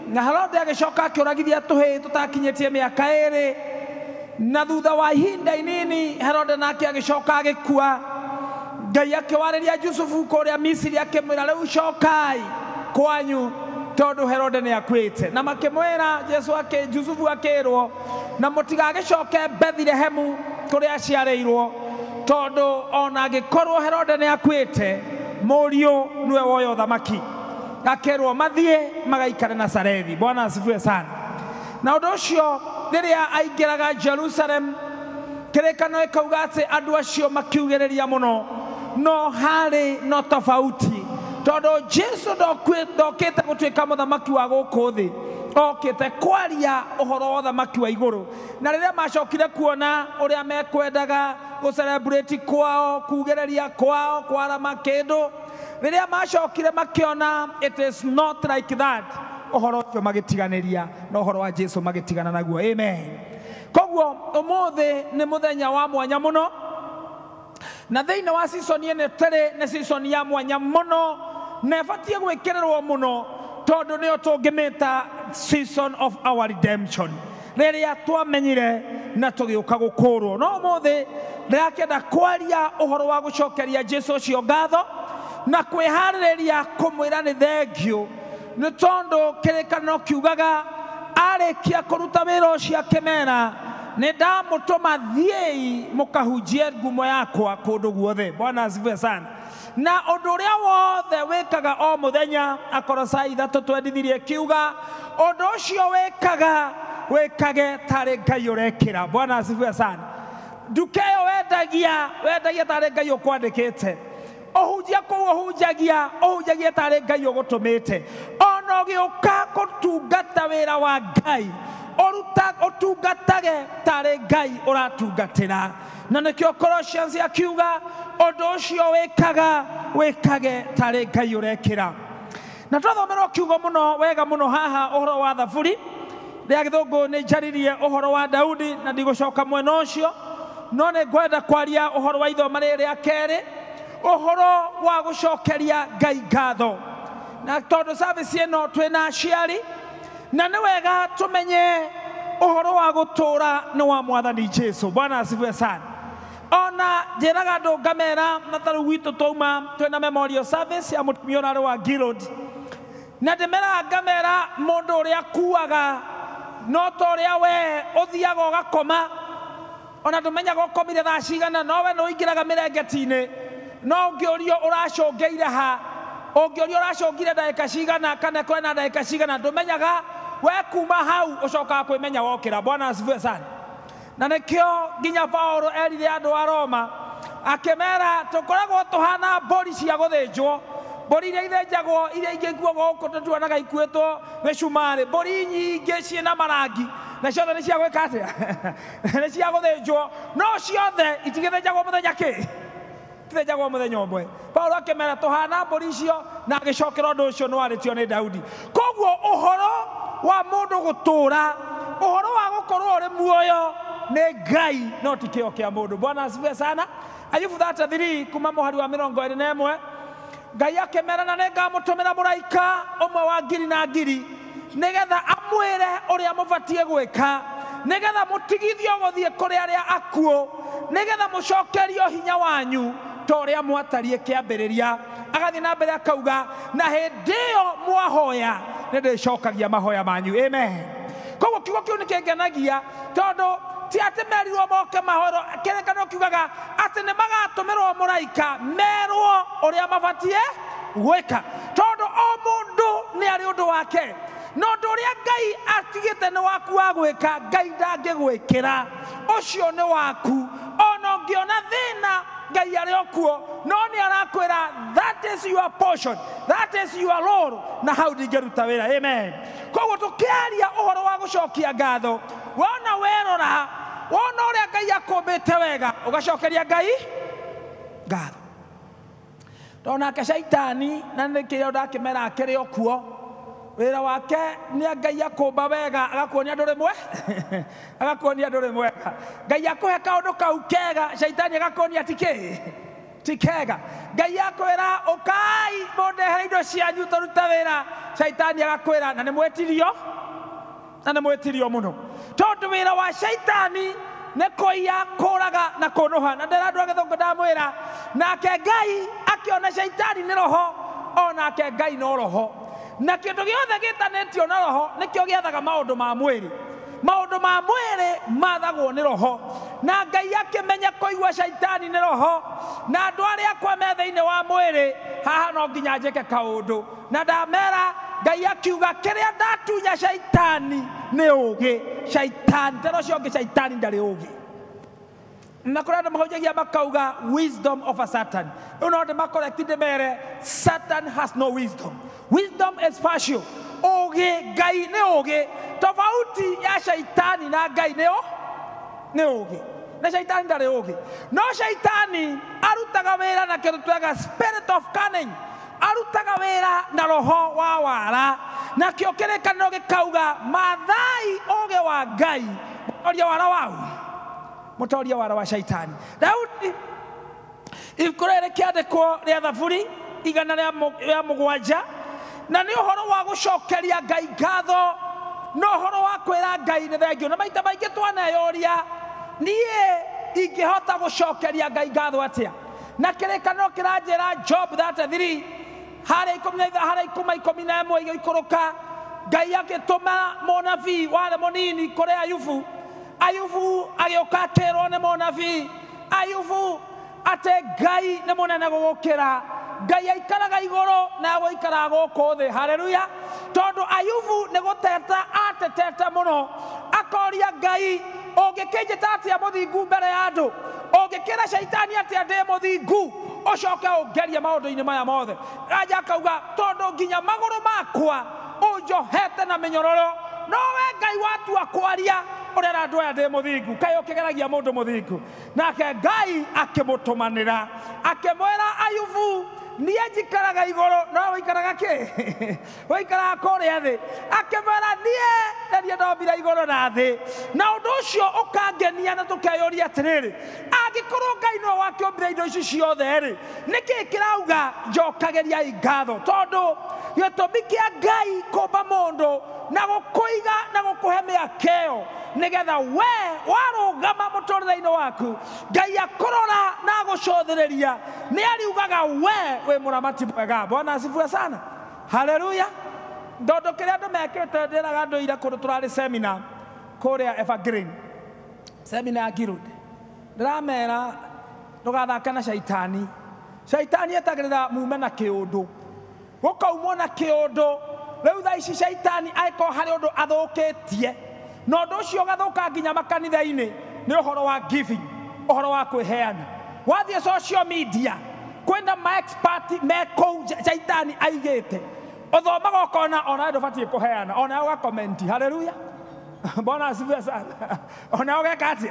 [SPEAKER 11] na Herode agĩcoka akĩũragithia tũhĩĩ tũtakinyĩtie mĩaka 2 na thutha wa ihinda inini Herode nake agĩcoka agĩkua. Ngai akĩwarĩria Jusufu kũrĩa Misiri akĩmwĩra rĩu cokai kwanyu tondũ Herode nĩ akuĩte. Na makĩmwĩra Jusufu akĩrwo na mũtigagĩcoke Bethlehemu kũrĩa aciarĩirwo tondũ ona angĩkorwo Herode nĩ akuĩte mũriũ nĩwe woya ũthamaki. Akĩrwo mathiĩ magaikare Nazarethi. Bwana asifiwe sana. Na ũndũ ũcio rĩrĩa aingĩraga Jerusalem kĩrĩkanĩro ĩkauga atĩ andũ acio makiugĩrĩria mũno, no harĩ no tofauti tondũ Jesu ndokĩte gũtuĩka mũthamaki wa gũkũ thĩ, okĩte kwaria ũhoro wa ũthamaki wa igũrũ. Na rĩrĩa macokire kuona ũrĩa mekwendaga gũcelebrate kwao, kugĩrĩria kwao, kwarama kĩndũ, rĩrĩa macokire makĩona it is not like that, ũhoro ũcio magĩtiganĩria na ũhoro wa Jesu magĩtigana naguo. Amen. Koguo ũmũthĩ nĩ mũthenya wa mwanya mũno, na thĩinĩ wa season ĩno tũrĩ nĩ season ya mwanya mũno na ĩbatiĩ gwĩkĩrĩrwo mũno tondũ nĩyo tũngĩmĩta season of our redemption, rĩrĩa twamenyire na tũgĩũka gũkũũrwo. No ũmũthĩ ndĩrakĩenda kwaria ũhoro wa gũcokeria Jesu ũcio ngatho na kwĩharĩrĩria kũmwĩra nĩ thengiũ, nĩ tondũ kĩrĩkanĩro kiugaga arĩkia kũruta wĩra ũcio akĩmera nĩ ndamũtũma thiĩi mũkahunjie ngumo yakwa kũndũ guothe. Bwana asifiwe sana. Na ũndũ ũrĩa wothe wĩkaga o mũthenya, Akolosai 3:20 kiuga ũndũ ũcio wĩkage tarĩ Ngai ũrekĩra. Bwana asifiwe sana. Nduka ĩyo wendagia tarĩ Ngai ũkwandĩkĩte. Ũhunjia kũu ũhunjagie tarĩ Ngai ũgũtũmĩte. Ona ũgĩũka gũtungata wĩra wa Ngai ũtungatage tarĩ Ngai ũratungatĩra. Na nĩkĩo Colossians akiuga ũndũ ũcio wĩkage tarĩ Ngai ũrekĩra. Na twathomerwo kiugo mũno wega mũno haha ũhoro wa Thaburi, rĩa Gĩthũngũ nĩ njaririe ũhoro wa Daudi na ndigũcoka mwena ũcio, no nĩ ngwenda kwaria ũhoro wa ithoma rĩrĩa kerĩ, ũhoro wa gũcokeria Ngai ngatho. Na tondũ service ĩno twĩna aciari, na nĩ wega tũmenye ũhoro wa gũtũũra nĩ wa Mwathani Jesu. Bwana asifiwe sana. Ona njĩraga andũ ngamera na tarĩu gwitũ twauma twĩna memorial service ya mũtumia ũrarĩ wa Gilead, na ndĩmeraga ngamera mũndũ ũrĩa akuaga no ta ũrĩa we ũthiaga ũgakoma, ona ndũmenyaga ũkomire thaa cigana, no we nĩ ũingĩraga mĩrengeti-inĩ, no ũngĩũrio ũracũngĩire ha, ũngĩũrio ũracũngire ndagĩka cigana kana kwĩna ndagĩka cigana, ndũmenyaga we kuma hau ũcokaga kwĩmenya wokĩra. Bwana asifiwe sana. Na nĩkĩo nginya Paulo erire andũ a Roma akĩmera tũkoragwo tũhana mbũri cia gũthĩnjwo, mbũri iria ithĩnjagwo iria ingĩ ikuagwo gũkũ tũtuanaga ikuĩtwo mĩcumarĩ, mbũri nyingĩ ciĩna marangi na ciothe nĩ cia gwĩka atĩa nĩ cia gũthĩnjwo, no ciothe itigĩthĩnjagwo mũthenya kĩ, itithĩnjagwo mũthenya ũmwe. Paulo akĩmera tũhana mbũri icio na agĩcokera ũndũ ũcio nĩ warĩtio nĩ Daudi. Koguo ũhoro wa mũndũ gũtũũra, ũhoro wa gũkorwo ũrĩ muoyo nĩ Ngai no ti kĩo kĩa mũndũ. Bwana asifiwe sana. Ayubu 33 kuma mũhari wa 21, Ngai akĩmera na nĩngamũtũmĩra mũraika ũmwe wa ngiri na ngiri nĩgetha amwĩre ũrĩa mũbatiĩ gwĩka, nĩgetha mũtigithio gũthiĩ kũrĩ arĩa akuũ, nĩgetha mũcokerio hinya wanyu ta ũrĩa mwatariĩ kĩambĩrĩria. Agathiĩ na mbere akauga na hĩndĩ ĩyo mwahoya nĩ ndĩcokagia mahoya manyu. Amen. Koguo kiugo kĩu nĩ kĩngenagia tondũ ti atĩ merirwo moke mahoro, kĩrĩkanĩro kiugaga atĩ nĩ magatũmĩrwo mũraika merwo ũrĩa mabatiĩ gwĩka, tondũ o mũndũ nĩ arĩ ũndũ wake, no ũndũ ũrĩa Ngai atigĩte nĩ waku wa gwĩka, Ngai ndangĩgwĩkĩra, ũcio nĩ waku. Ona ũngĩona thĩna Ngai arĩ o kuo, no nĩ arakwĩra that is your portion, that is your role, na hau ndingĩruta wĩra. Amen. Koguo tũkĩaria ũhoro wa gũcokia ngatho, wona werora, wona ũrĩa Ngai akũmbĩte wega, ũgacokeria Ngai ngatho. Ndonake Shaitani na nĩkĩo ndakĩmera akĩrĩ o kuo, wĩra wake nĩ Ngai akũmba wega agakuonia ndũrĩ mwe agakuonia ndũrĩ mwega. Ngai akũhe kaũndũ kau kega, Shaitani agakuonia ti kega. Ngai akwĩra ũkai mũndehere indo cianyu tũruta wĩra, Shaitani agakwĩra na nĩ mwĩtirio mũno, tondũ wĩra wa Shaitani nä kå iya kå raga na kå nå ha na ndä randå agä thångå ndamwä ra nake Ngai akä ona caitani nä roho onake Ngai no roho na kä ndå gä othe gä tanä tio na roho nä kä o gä ethaga maå ndå ma mwä rä maundu ma mwiri mathagwo ni roho na Ngai akimenya kuigua shaitani ni roho na andu aria akwa me thiini wa mwiri haha no nginya njike kaundu na ndamera Ngai akiuga kiria ndatunya shaitani ni ugi shaitani tero cio ngi shaitani ndari ugi na kuranda mahojagia makauga wisdom of a Satan unote makorektide mere Satan has no wisdom. Wisdom is partial. Oge Ngai ne oge tofauti ya shaitani na Ngai ne oge na shaitani ndare oge no shaitani arutaga wera na kindu twaga spirit of cunning arutaga wera na roho wa wara na kio kirekaniro gikauga mathai oge wa Ngai mutoria wara wau mutoria wara wa shaitani Daudi ikurere kiandikwo ria Thaburi igana ria mugwanja na ni uhoro wa gucokeria Ngai ngatho no uhoro wa kwira Ngai ni thengio na maita maingi twanayoria nie ingihota gucokeria Ngai ngatho atia na kirekaniro kiranjira Job 33 hare 11 igikuruka Ngai agituma munabii wale munini kuri Ayubu agioka akerwo ni munabii Ayubu ate Ngai ni munene gugukira Ngai aikaraga igoro na goikara goko thi haleluya tondu Ayubu ni guteta atetete muno akoria Ngai ungikinjita atia muthingu mbere ya andu ungikira shaitani atia ndi muthingu ucoke ungerie maundu-ini maya mothe aja akauga tondu nginya maguru makwa unjohete na minyororo nowe Ngai watua kwaria urera andu aya ndi muthingu kai ukigeragia mundu muthingu nake Ngai akimutumanira akimwira Ayubu niye njikaraga igoro no wikaraga ki wikaraga kuria thi akimwira niye ndombira igoro na thi na undu ucio ukangenia na tukeyuria atiriri angikorwo Ngai no wakiombira indo ici ciothe ri niki kirauga njokageria ngatho tondu gitumi kia Ngai kumba mundu na gukuiga na gukuhe miakeo nigetha we warugama muturire-ini waku Ngai akurora na gucothereria ni ariugaga we muramati mwega Bwana asifiwe sana haleluya ndondo kiria andu mekete ndiraga andu ira kundu turari seminar kuria Evergreen seminar ya Giroud ndiramera ndugathaka na shaitani etagirira mume na kiundu gukaumwo na kiundu riu thaa ici shaitani aiko hari undu athukitie no ndu ucio gathuka nginya makanitha-ini ni uhoro wa giving uhoro wa kwiheana wathie social media kwenda ma expert meko shaitani aigite uthomaga ukona ona ndubatie kuheana ona uga comment haleluya Bwana asifiwe sana ona uga kati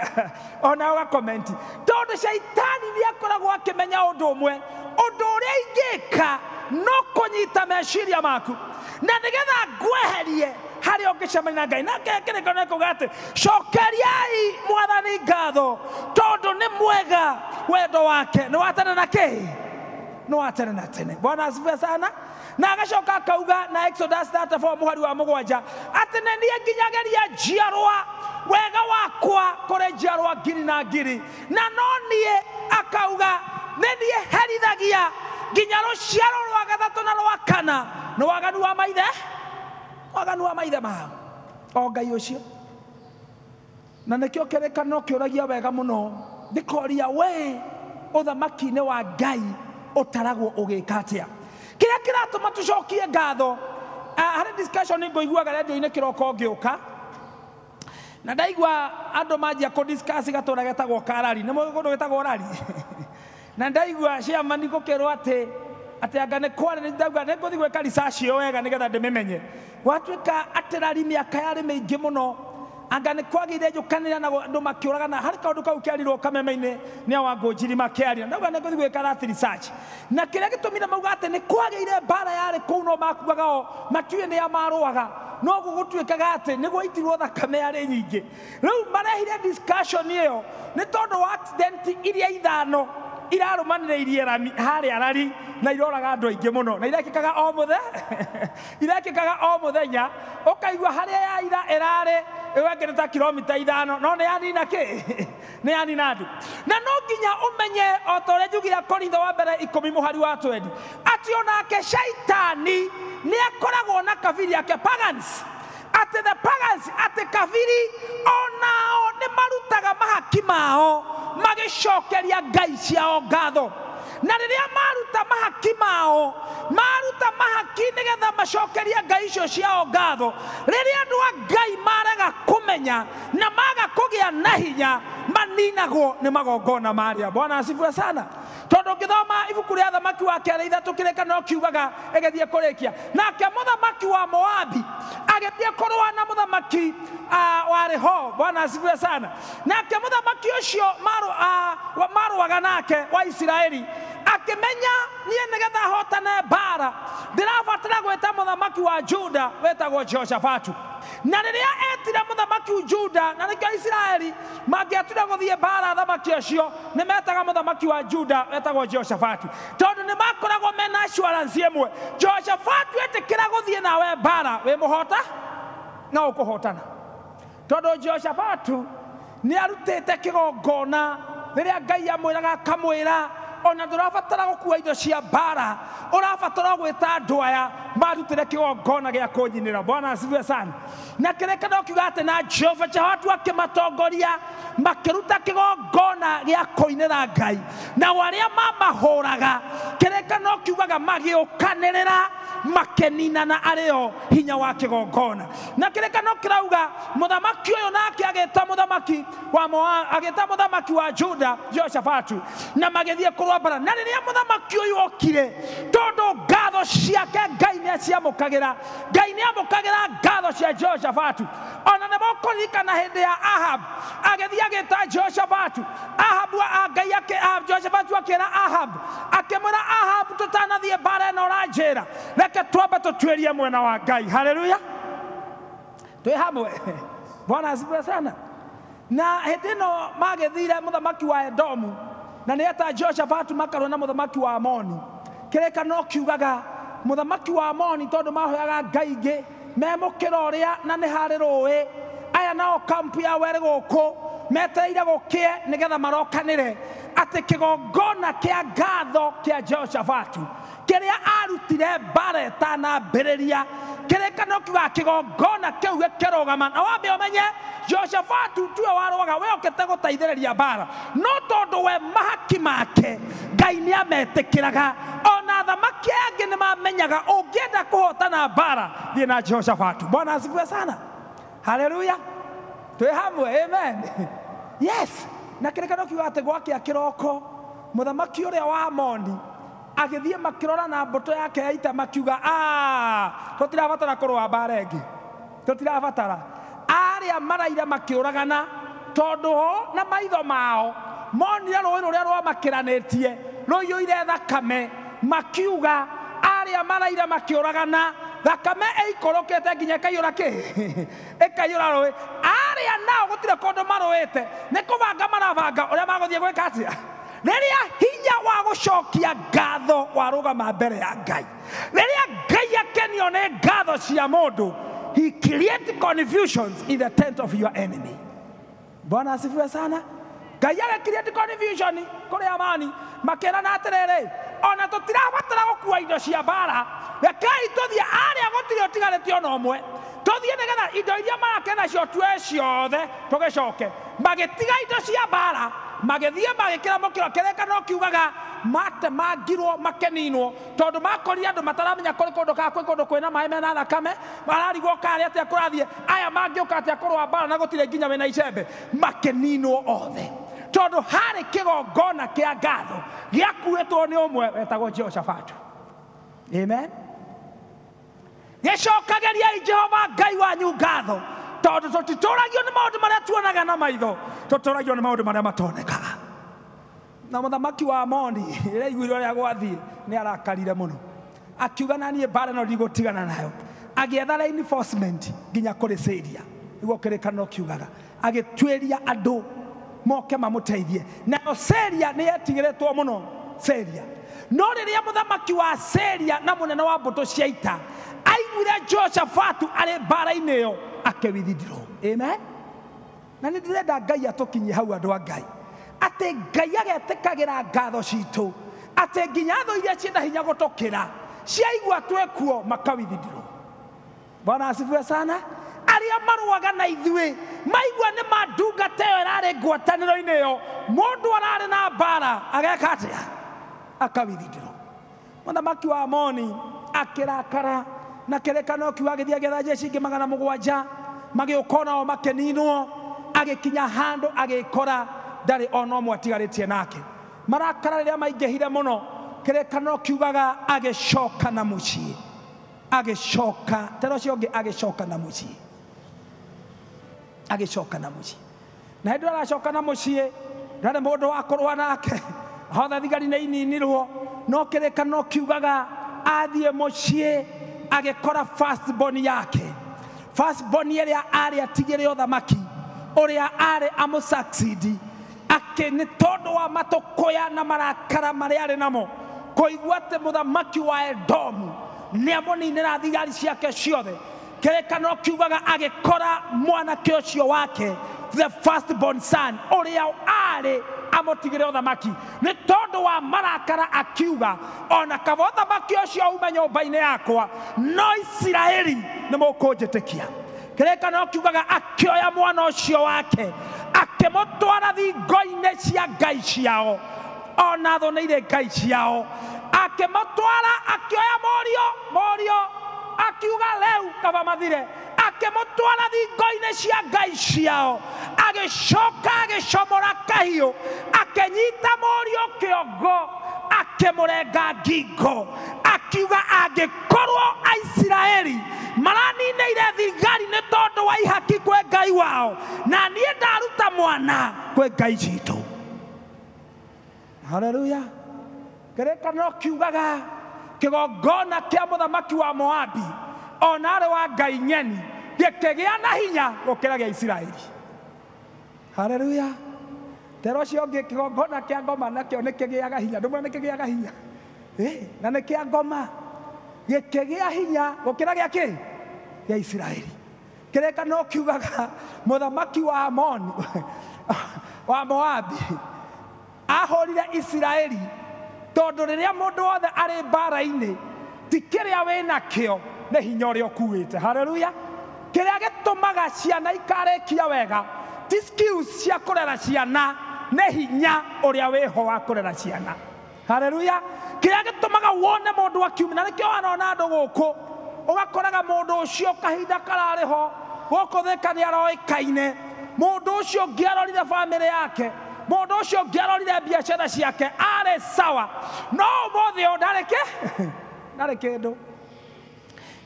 [SPEAKER 11] ona uga comment tondu shaitani ni akoragwo akimenya undu umwe undu uria ingika no kunyita meciria maku na nigetha ngweherie hari ongicemania na Ngai na kirekaniro kuga ati cokeriai mwathani ngatho tondu ni mwega wendo wake ni watene na ki ni watene na tene Bwana asifiwe sana na agacoka akauga na Exodus 34 muhari wa mugwanja ati ni niĩ nginyageria njiarwa wega wakwa kuri njiarwa ngiri na ngiri na no niĩ akauga ni niĩ herithagia nginya ruciaro rwa gathatu na rwa kana ni waganu wa maithe mao o Ngai ucio na nikio kirekaniro kiuragia wega muno ndikoria we uthamaki-ini wa Ngai utaragwo ugika atia kiria kiratuma tucokie ngatho hari discussion ngoiguaga radio-ini kiroko ngiuka na ndaigua andu manjia ku discuss gatura getagwo karari ni mundu getagwo rari na ndaigua chairman gukirwo ati anga ni kware ni ndauga ni nguthi gwika research yo wega nigetha ndimimenye watuika atirari miaka yari maingi muno anga ni kwagire njukanira na andu makiuragana hari kaundu kau kiarirwo kameme-ini ni awangujiri makiaria ndauga ni nguthi gwika that research na kiria gitumire mauga ati ni kwagire mbara yari kuu no makuaga o matiwe ni amaruaga no gugutuikaga ati ni gwaitirwo thakame yari nyingi riu marehire discussion iyo ni tondu wa accident iria ithano irarumaniriirie hari arari na iroraga andu aingi muno na irekikaga o muthenya ukaigua haria ya ira irare ĩwekĩrĩte kilomita 5 no nĩ yanina kĩ nĩ yanina andũ na no nginya ũmenye o ta ũrĩa njugire Korintho wa mbere 10:20 atĩ onake Shaitani nĩ akoragwo na kabiri yake pagans atĩ the pagans atĩ kabiri onao nĩ marutaga mahaki mao magĩcokeria ngai ciao ngatho na rĩrĩa maruta mahaki mao maruta mahaki nĩgetha macokeria ngai icio ciao ngatho rĩrĩa andũ a ngai marega kũmenya na maga kũgĩa na hinya maninagwo nĩ magongona marĩa. Bwana asifiwe sana. Tondũ ngĩthoma ibuku rĩa Thamaki wa Kerĩ 3 kĩrĩkanĩro kiugaga ĩgĩthiĩ kũrĩkia nake mũthamaki wa Moabi agĩthiĩ kũrũa na mũthamaki wa Rehobu. Bwana asifiwe sana. Nake mũthamaki ũcio marũaga nake wa Isiraeli akĩmenya niĩ nĩgetha hotane mbara ndĩrabatara gwĩta mũthamaki wa Juda wetagwo Jehoshafatu. Na rĩrĩa etire mũthamaki wa Juda na nĩkĩo Isiraeli mangĩatire gũthiĩ mbara thamaki ũcio nĩ metaga mũthamaki wa Juda wetagwo Jehoshafatu tondũ nĩ makoragwo mena assurance ĩmwe Jehoshafatu etĩkĩra gũthiĩ nawe mbara wĩ mũhota na ũkũhotana tondũ Jehoshafatu nĩ arutĩte kĩgongona rĩrĩa Ngai amwĩraga akamwĩra ona ndũrabatara gũkua indo cia mbara ũrabatara gwĩta andũ aya marutĩre kĩgongona gĩa kũnyinĩra. Bwana asifiwe sana. Na kĩrĩkanĩro kiuga atĩ na Jehoshafatu akĩmatongoria makĩruta kĩgongona gĩa kũinĩra Ngai na arĩa mamahũraga kĩrĩkanĩro kiugaga magĩũkanĩrĩra makeninana arĩo hinya wa kĩgongona. Na kĩrĩkanĩro kĩrauga mũthamaki ũyũ nake agĩta mũthamaki wa Juda Jehoshafatu na magĩthiĩ kũrũa mbara na rĩrĩa mũthamaki ũyũ okire tondũ ngatho ciake Ngai nĩ aciamũkagĩra Ngai nĩ amũkagĩra ngatho cia Jehoshafatu ona nĩ mũkũririkana hĩndĩ ya Ahab agĩthiĩ agĩta Jehoshafatu Jehoshafatu akĩra Ahab akĩmwĩra Ahab tũtanathiĩ mbara ĩno ũranjĩra reke twambe tũtuĩrie mwena wa Ngai. Haleluya. Twĩ hamwe. Bwana asifiwe sana. Na hĩndĩ ĩno magĩthire mũthamaki wa Edomu na nĩ eta Jehoshafatu makarũa na mũthamaki wa Amoni. Kĩrĩkanĩro kiugaga mũthamaki wa Amoni tondũ mahoyaga ngai ingĩ memũkĩra ũrĩa na nĩ harĩ rũĩ aya nao kampu ya werĩ gũkũ metereire gũkĩe nĩgetha marokanĩre atĩ kĩgongona kĩa ngatho kĩa Jehoshafatu kĩrĩa arutire mbara ĩtanambĩrĩria kĩrĩkanĩro kiugaga kĩgongona kĩu gĩkĩrũgama na wambe ũmenye Jehoshafatu tiwe warũaga we okĩte gũteithĩrĩria mbara no tondũ we mahaki make Ngai nĩ ametĩkĩraga ona thamaki angĩ nĩ mamenyaga ũngĩenda kũhotana mbara thiĩ na Jehoshafatu. Bwana asifiwe sana. Haleluya. Twĩ hamwe. Amen. Yes. Na kĩrĩkanĩro kiugaga atĩ gwakĩa kĩroko mũthamaki ũrĩa wa Amoni agĩthiĩ makĩrora na mbũtũ yake ya ita makiuga tũtirabatara kũrũa mbara ĩngĩ tũtirabatara arĩa maraire makĩũragana tondũ ho na maitho mao monire rũĩ rũrĩa rwamakĩranĩtie rũiyũire thakame makiuga arĩa maraire makĩũragana thakame ĩikũrũkĩte nginya ĩkaiyũra ĩkaiyũra rũĩ arĩa nao gũtirĩ kũndũ marũĩte nĩ kũbanga marabanga ũrĩa magũthiĩ gwĩka atĩa rĩrĩa hinya wa gũcokia ngatho warũgama mbere ya Ngai rĩrĩa Ngai akenio nĩ ngatho cia mũndũ he creates confusions in the tent of your enemy. Bwana asifiwe sana. Ngai agĩcreate confusion kũrĩ Amani makĩrana atĩrĩrĩ ona tũtirabatara gũkua indo cia mbara rekei tũthiĩ arĩa gũtirĩ ũtigarĩte ona ũmwe tũthiĩ nĩgetha indo iria marake nacio tuoe ciothe tũgĩcoke magĩtiga indo cia mbara magĩthiĩ magĩkĩra mũkĩro kĩrĩkanĩro kiugaga matemangirwo makeninwo tondũ makorire andũ mataramenya kũrĩ kũndũ kwĩna maĩ mena thakame mararigwo karĩ atĩa kũrathiĩ aya mangĩũka atĩa kũrũa mbara na gũtirĩ nginya wĩna icembe makeninwo othe tondũ harĩ kĩgongona kĩa ngatho gĩakuĩtwo nĩ ũmwe wetagwo Jehoshafatu. Amen. Gĩcokagĩriai Jehova Ngai wanyu ngatho tondũ tũtitũragio nĩ maũndũ marĩa tuonaga na maitho tũtũragio nĩ maũndũ marĩa matonekaga. Na mũthamaki wa Amoni rĩrĩa aiguire ũrĩa gwathiĩ nĩ arakarire mũno akiuga na niĩ mbara no ndigũtigana nayo agĩetha reinforcement nginya kũrĩ Syria nĩguo kĩrĩkanĩro kiugaga agĩtuĩria andũ moke mamũteithie nayo Syria nĩ yetigĩrĩtwo mũno Syria no rĩrĩa mũthamaki wa Syria na mũnene wa mbũtũ cia ita aiguire Jehoshafatu arĩ mbara-inĩ ĩyo ake withdraw. Amen. Na nĩ ndĩrenda Ngai atukinyie hau andũ a Ngai atĩ Ngai agetĩkagĩra ngatho citũ atĩ nginya thũ iria ciĩna hinya gũtũkĩra ciaigua twekuo makawithdraw. Bwana asifiwe sana. Arĩa marũaga na ithuĩ maigua nĩ mandungata ĩyo ĩrarĩ ngwatanĩro-inĩ ĩyo mũndũ ararĩ na mbara ageka atĩa akawithdraw. Mũthamaki wa Amoni akĩrakara na kĩrĩkanĩro kiuga gĩthiĩ getha jeshi ingĩ 700 magĩũka nao makĩninwo agĩkinya handũ agĩkora ndarĩ ona ũmwe atigarĩtie nake. Marakara rĩrĩa maingĩhire mũno kĩrĩkanĩro kiugaga agĩcoka na mũciĩ. Agĩcoka tero cio ngĩ agĩcoka na mũciĩ. Agĩcoka na mũciĩ. Na hĩndĩ aracoka na mũciĩ ndarĩ mũndũ wa kũrũa nake hothe thigari nĩ ininirwo no kĩrĩkanĩro kiugaga athiĩ mũciĩ agĩkora first born yake. First born ĩrĩa arĩ atigĩre ũthamaki ũrĩa arĩ amũsucceed nĩ tondũ wa matũkũya na marakara marĩa arĩ namo kũigua atĩ mũthamaki wa Edomu nĩ amũninĩra thigari ciake ciothe. Kĩrĩkanĩro kiugaga agĩkora mwanake ũcio wake the first born son ũrĩa arĩ amũtigĩre ũthamaki nĩ tondũ wa marakara akiuga ona kaba ũthamaki ũcio ume nyũmba-inĩ yakwa no Isiraeli nĩ mũkũnjĩtĩkia. Kĩrĩkanĩro kiugaga akĩoya mwana ũcio wake akĩmũtwara thingo-inĩ cia ngai ciao ona thũ nĩ irĩ ngai ciao akĩmũtwara akĩoya morio akiuga rĩu kaba mathire akĩmũtwara thingo-inĩ cia ngai ciao agĩcoka agĩcomora kahiũ akĩnyita morio kĩongo akĩmũrenga ngingo akiuga angĩkorwo Aisiraeli maraninĩire thigari nĩ tondũ wa ihaki kwĩ Ngai wao na niĩ ndaruta mwana kwĩ Ngai citũ. Haleluya. Kĩrĩkanĩro kiugaga kĩgongona kĩa mũthamaki wa Moabi ona arĩ wa Ngai nyeni gĩkĩgĩa na hinya gũkĩra gĩa Isiraeli. Haleluya. Tero cio ngĩ kĩgongona kĩa ngoma nakĩo nĩ kĩgĩaga hinya. Ndũmwe nĩ kĩgĩaga hinya. Na nĩ kĩa ngoma gĩkĩgĩa hinya gũkĩra gĩa kĩ gĩa Isiraeli. Kĩrĩkanĩro kiugaga mũthamaki wa Amoni wa Moabi ahũrire Isiraeli tondũ rĩrĩa mũndũ wothe arĩ mbara-inĩ ti kĩrĩa wĩna kĩo nĩ hinya ũrĩa ũkuĩte. Haleluya. Kĩrĩa gĩtũmaga ciana ikarĩkia wega ti skills cia kũrera ciana nĩ hinya ũrĩa wĩho wa kũrera ciana. Haleluya. Kĩrĩa gĩtũmaga wone mũndũ akiuma na nĩkĩo wanona andũ gũkũ ũgakoraga mũndũ ũcio kahinda kararĩ ho gũkũ Thika nĩ aroĩkaine mũndũ ũcio ngĩarorire famĩlĩ yake mũndũ ũcio ngĩarorire biacara ciake arĩ sawa no ũmũthĩ ndarĩ ndarĩ kĩndũ.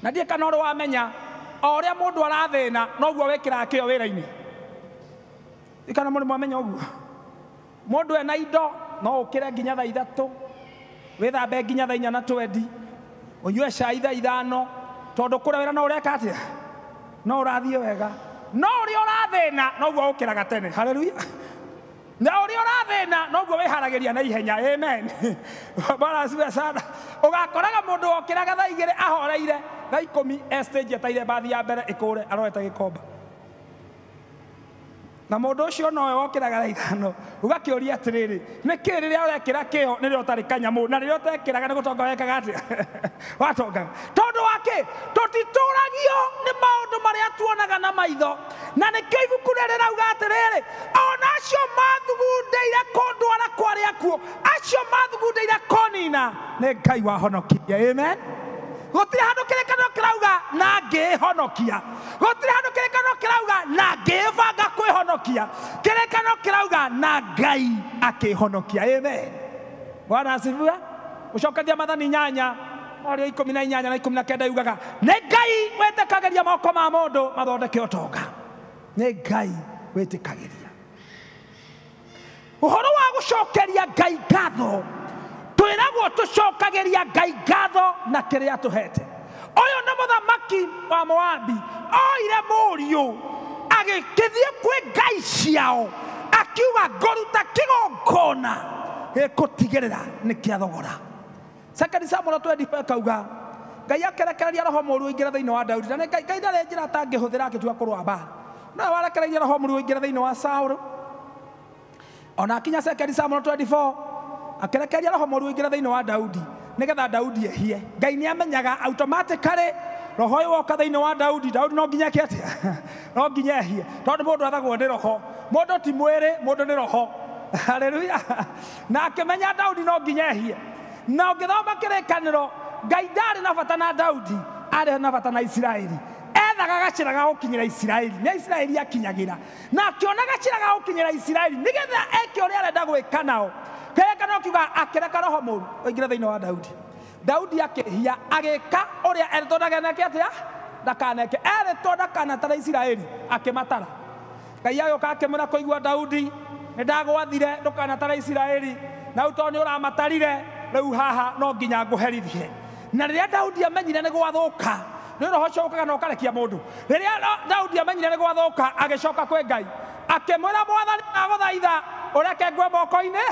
[SPEAKER 11] Na ndiĩ kana ũrĩ wamenya o ũrĩa mũndũ arathĩna noguo wĩkĩraga kĩo wĩra-inĩ. Kana mũrĩ mwamenya ũguo mũndũ ena indo no ũkĩre nginya thaa 3 wĩthambe nginya thaa 4:20 ũnyue cai thaa 5 tondũ kũrĩa wĩra no ũreka atĩa no ũrathiĩ wega no ũrĩa ũrathĩna noguo ũkĩraga tene. Haleluya. Na ũrĩa ũrathĩna noguo wĩharagĩria na ihenya. Amen. Bwana asifiwe sana. Ũgakoraga mũndũ okĩraga thaa 2 ahoreire thaa 10 stage ataire bathi ya mbere ĩkũre arorete gĩkomba. Na mũndũ ũcio nowe wokĩraga thaa 5 ũgakĩũria atĩrĩrĩ nĩkĩ rĩrĩa ũrekĩra kĩho nĩrĩo ũtarĩ kanyamũ na rĩrĩa ũtekĩraga nĩ gũtonga wekaga atĩa watongaga tondũ wakĩ tũtitũragio nĩ maũndũ marĩa tuonaga na maitho. Na nĩkĩo ibuku rĩrĩ rauga atĩrĩrĩ ona acio mathugundeire kũndwara kwarĩ akuo acio mathugundeire kũnina nĩ Ngai wahonokia. Amen. Gũtirĩ handũ kĩrĩkanĩro kĩrauga na ngĩhonokia. Gũtirĩ handũ kĩrĩkanĩro kĩrauga na ngĩbanga kwĩhonokia. Kĩrĩkanĩro kĩrauga na Ngai akĩhonokia. Amen. Bwana asifiwe. Ũcokagia Mathani 8 mũrongo 18 na 19 yugaga nĩ Ngai wĩtĩkagĩria moko ma mũndũ mathondeke ũtonga. Nĩ Ngai wĩtĩkagĩria. Ũhoro wa gũcokeria Ngai ngatho twĩragwo tũcokagĩria Ngai ngatho na kĩrĩa tũhete. Ũyũ nĩ mũthamaki wa Moabi oire mũriũ agĩkĩthiĩ kwĩ ngai ciao akiuga ngũruta kĩgongona gĩkũtigĩrĩra nĩ kĩa thogora. 2 Samuel 25 kauga Ngai akerekereria roho mũru ingĩra thĩinĩ wa Daudi na Ngai ndarĩ njĩra atangĩhũthĩra akĩtua kũrũa mbara no warekereirie roho mũru ingĩra thĩinĩ wa Saũlũ ona akinya 2 Samuel 24 akerekereria roho mũru ingĩra thĩinĩ wa Daudi nĩgetha Daudi ehie Ngai nĩamenyaga automatically roho ũyũ woka thĩinĩ wa Daudi no nginya kĩatia no nginya ehie tondũ mũndũ athagwo nĩ roho mũndũ ti mwĩrĩ mũndũ nĩ roho haleluya na akĩmenya Daudi no nginya ehie na ũngĩthoma kĩrĩkanĩro Ngai ndarĩ na bata na Daudi arĩ na bata na Isiraeli ethaga gacĩra ga gũkinyĩra Isiraeli nĩ Isiraeli akinyagĩra na akĩona gacĩra ga gũkinyĩra Isiraeli nĩgetha eke ũrĩa arenda gwĩka nao kĩrĩkanĩro kiuga akĩreka roho mũru oingĩre thĩinĩ wa Daudi akĩhia agĩka ũrĩa erĩtwo ndakaneke atĩa ndakaneke erĩtwo ndakanatara Isiraeli akĩmatara Ngai agĩũka akĩmwĩra kũigua Daudi nĩndagwathire ndũkanatara Isiraeli na ũtoo nĩ ũramatarire rĩu haha no nginya ngũherithie na rĩrĩa Daudi amenyire nĩ gwathũka nĩ roho cokaga na ũkarekia mũndũ rĩrĩa Daudi amenyire nĩ gwathũka agĩcoka kwĩ Ngai akĩmwĩra Mwathani ndagũthaitha ũreke ngwe moko-inĩ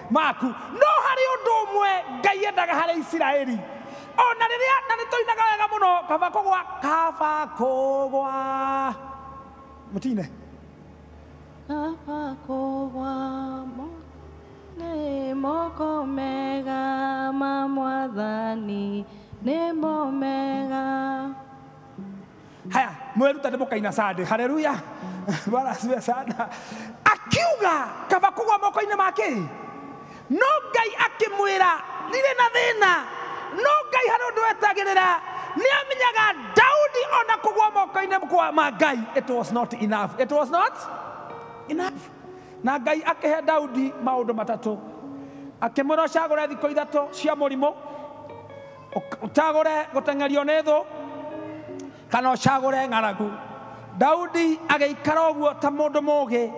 [SPEAKER 11] maku no harĩ ũndũ ũmwe Ngai endaga harĩ Isiraeli ona rĩrĩa na nĩtũinaga wega mũno kaba kũgwa mũtine
[SPEAKER 1] kaba kũgwa nĩ moko mega ma Mwathani nĩmo mega
[SPEAKER 11] haya mwĩruta ndĩmũkaina Sunday haleluya Bwana asifiwe sana akiuga kaba kũgwa moko-inĩ make no Ngai akĩmwĩra ndirĩ na thĩna no Ngai harĩ ũndũ etagĩrĩra nĩamenyaga Daudi ona kũgwa moko-inĩ ma Ngai it was not enough na Ngai akĩhe Daudi maũndũ matatũ akĩmwĩra ũcagũre thikũ 3 cia mũrimũ ũcagũre gũteng'erio nĩ thũ kana ũcagũre ng'aragu Daudi agĩikara ũguo ta mũndũ mũũgĩ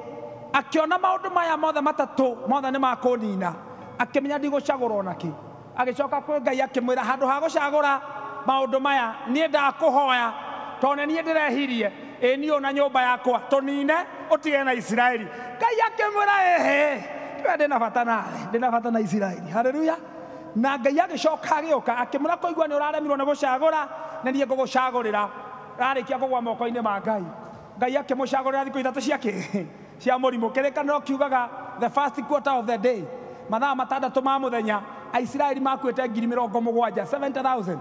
[SPEAKER 11] akĩona maũndũ maya mothe matatũ mothe nĩ makũnina akĩmenya ndigũcagũra onakĩ agĩcoka kwĩ Ngai akĩmwĩra handũ ha gũcagũra maũndũ maya niĩ ndakũhoya tondũ niĩ ndĩrehirie niĩ na nyũmba yakwa tũnine ũtige na Isiraeli Ngai akĩmwĩra we ndĩna bata na Isiraeli haleluya na Ngai agĩcoka agĩũka akĩmwĩra kũigua nĩ ũraremirwo nĩ gũcagũra na niĩ ngũgũcagũrĩra arĩkia kũgwa moko-inĩ ma Ngai akĩmũcagũrĩra thikũ 3 ciake cia mũrimũ kĩrĩkanĩro kiugaga the first quarter of the day mathaa 6 ma mũthenya Aisiraeli makuĩte 70,000 70,000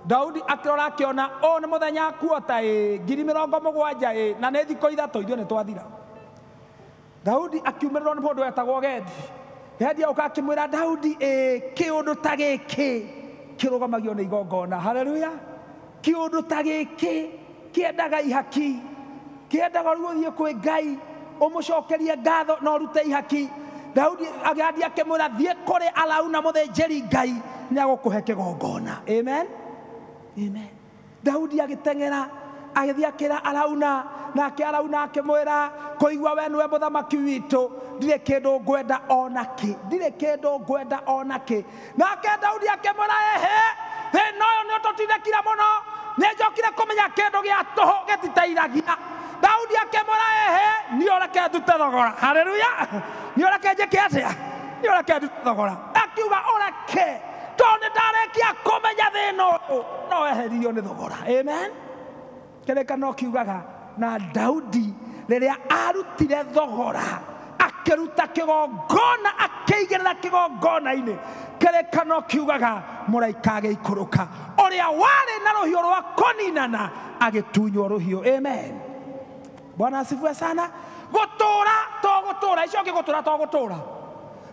[SPEAKER 11] Daudi akĩrora akĩona nĩ mũthenya kuota 70,000 na nĩ thikũ 3 ithuĩ nĩ twathira Daudi akiumĩrĩrwo nĩ mũndũ wetagwo Gedi oka akĩmwĩra Daudi kĩũndũ ta gĩkĩ kĩrũgamagio nĩ igongona haleluya kĩũndũ ta gĩkĩ kĩendaga ihaki kĩendaga gũthiĩ kwĩ Ngai ũmũcokerie ngatho na ũrute ihaki Daudi agĩathia akĩmwĩra thiĩ kũrĩ Arauna mũthĩnjĩri Ngai nĩagũkũhe kĩgongona amen Daudi agĩteng'era agĩthiĩ akĩra Arauna nake Arauna akĩmwĩra kũigua we nĩwe mũthamaki witũ ndirĩ kĩndũ ngwenda onakĩ nake Daudi akĩmwĩra thĩna ũyũ nĩ ũtũtindĩkire mũno nĩnjokire kũmenya kĩndũ gĩa tũhũ gĩtiteithagia Daudi akĩmwĩra niĩ ũreke ndute thogora haleluya niĩ ũreke njĩke atĩa niĩ ũreke ndute thogora akiuga ũreke tondũ nĩndarĩkia kũmenya thĩna ũyũ no eheririo nĩ thogora amen kĩrĩkanĩro kiugaga na Daudi rĩrĩa arutire thogora akĩruta kĩgongona akĩigĩrĩra kĩgongona-inĩ kĩrĩkanĩro kiugaga mũraika agĩikũrũka ũrĩa warĩ na rũhiũ rwa kũninana agĩtunywo rũhiũ amen Bwana asifiwe sana gũtũũra icio ũngĩ gũtũũra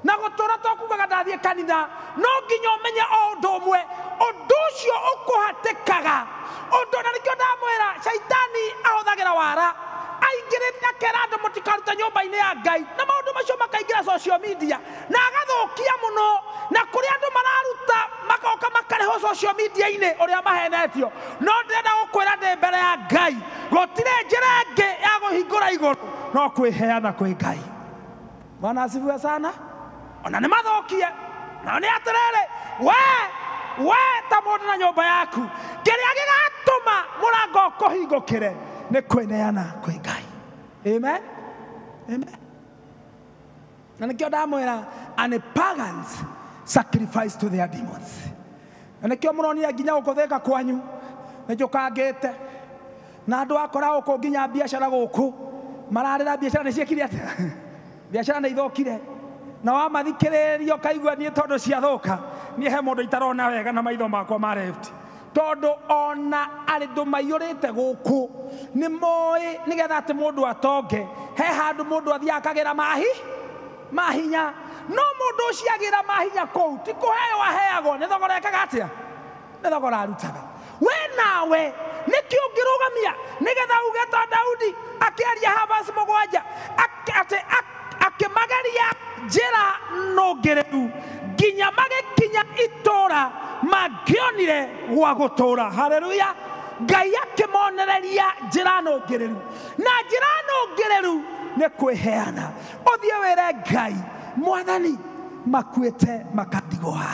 [SPEAKER 11] na gũtũũra to kugaga ndathiĩ kanitha no nginya ũmenye o ũndũ ũmwe ũndũ ũcio ũkũhatĩkaga ũndũ na nĩkĩo ndamwĩra Shaitani ahũthagĩra wara aingĩrĩte akera andũ mũtikaruta nyũmba-inĩ ya Ngai na maũndũ macio makaingĩra social media na agathũkia mũno na kũrĩa andũ mararuta magoka makarehwo social media-inĩ ũrĩa mahenetio no ndĩrenda gũkwĩra ndĩ mbere ya Ngai gũtirĩ njĩra ĩngĩ ya kũhingũra igũrũ no kwĩheana kwĩ Ngai Bwana asifiwe sana ona nĩ mathũkie na nĩ atĩrĩrĩ we ta mũndũ na nyũmba yaku kĩrĩa gĩgatũma mũrango kũhingũkĩre nĩ kwĩneana kwĩ Ngai amen na nĩkĩo ndamwĩra and pagans sacrifice to their demons Nekio muronire nginya gukutheka kwanyu njukangite na andu akora uko nginya biashara guku mararira biashara ni ciekire atia biashara ni ithokire na wamathikiririo kaigua nie tondu ciathuka nie he mundu itarona wega na maitho makwa ma left tondu ona arindu maiyurite guku ni moi nigetha ati mundu atonge he handu mundu athia akagira mahinya no mundu ucio agira mahinya kou ti kuheo aheagwo ni thogora ekaga atia ni thogora arutaga we nawe niki ungirugamia nigetha uge ta Daudi akiaria havasi mugwanja akimagaria njira nongereru nginya magikinya itura mangionire gwa gutura. Haleluya. Ngai akimonereria njira nongereru na njira nongereru ni kwiheana uthie wire Ngai Mwathani makuite makandigwa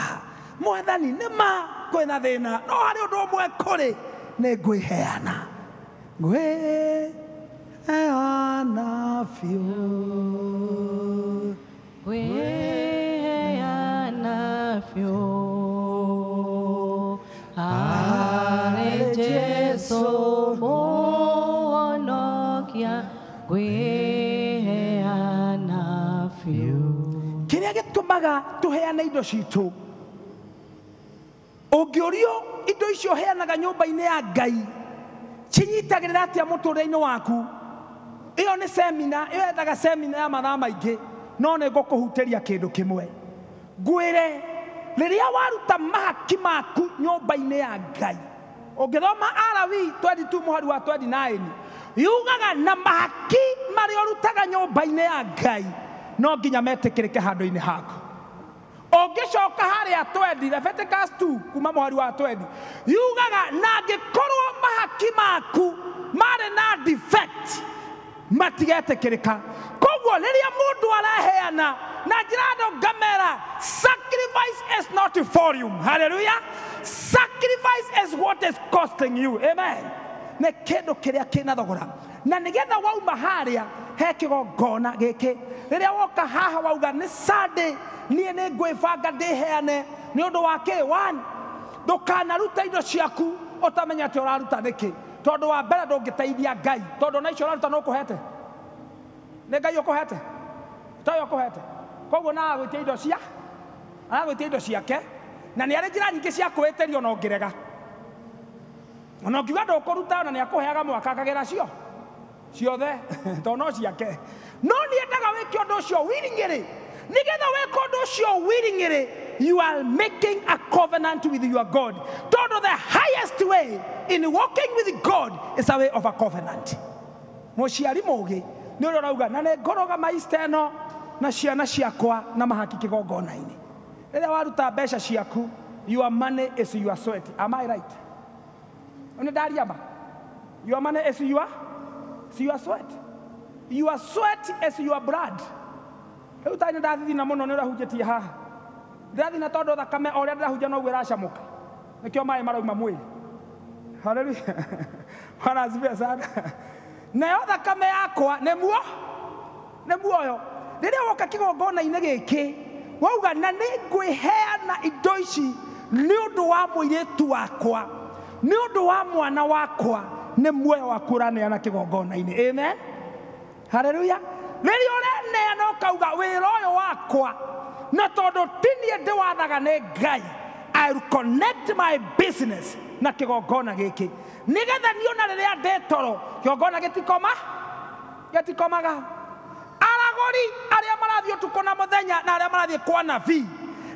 [SPEAKER 11] Mwathani nima kwina thina no hari undu umwe kuri ni ngwiheana
[SPEAKER 1] ngwiheana fio are Jesu muonokia ngwiheana fio.
[SPEAKER 11] Kiria gitumaga tuheane indo citu ungiurio indo icio heanaga nyumba-ini ya Ngai cinyitagirira atia muturire-ini waku iyo ni semina iyo endaga semina ya mathaa maingi no ni ngukuhuteria kindu kimwe ngwire riria waruta mahaki maku nyumba-ini ya Ngai ungithoma Alawi 22 muhari wa 29 yugaga na mahaki mari urutaga nyumba-ini ya Ngai no nginya metikirike handu-ini haku ongicoka haria 20 Leviticus 2 kuma muhari wa 20 yugaga na ngikorwo mahaki maku mari na defect matigetikirika koguo riria mundu araheana na njira ngamera sacrifice is not volume. Hallelujah. Sacrifice is what is costing you. Amen. Ne kindu kiria kina thogora na nigetha wauma haria he kigongona giki riria woka haha wauga ni Sunday nie ni ngwibanga ndiheane ni undu wa ki one ndukanaruta indo ciaku utamenya ati uraruta niki tondu wa mbere ndungiteithia Ngai tondu na icio uraruta no kuhete ni Ngai ukuhete tayo kuhete koguo na agwitia indo ciake na ni ari njira nyingi cia kwiterio no ngirega ona ngiuga ndukuruta ona ni akuheaga mwaka akagira ciothe tondu no ciake no ni endaga wiki undu ucio willingly nigetha weka undu ucio willingly you are making a covenant with your God. Tondu the highest way in walking with God is a way of a covenant. Muciari mugi ni urauga na ne ngoroga maisteno na ciana ciakwa na mahaki kigongona-ini riria waruta mbeca ciaku your money is your sweat. Am I right? Oni dariaba your money is your sweat. Your sweat is your blood. Riu tani ndathi na muno ni urahunjitie haha ndathi na tondu thakame oria ndirahunja no iracamuka nikio mai marauma mwili. Haleluya. Bwana asifiwe sana. Nayo thakame yakwa nĩ muoyo riria woka kigongona-ini giki wauga na nĩ ngwiheana indo ici nĩ undu wa mũirĩtu wakwa nĩ undu wa mwana wakwa nĩ muoyo waku ũraneana kigongona-ini. Amen. Haleluya. Riria ũraneana ũkauga wĩra ũyũ wakwa na tondu tinie ndiwathaga nĩ Ngai I will connect my business na kigongona giki nigetha niona riria ndetoro kigongona gitikomaga aragori aria marathie utuko na muthenya na aria marathie kwa nabii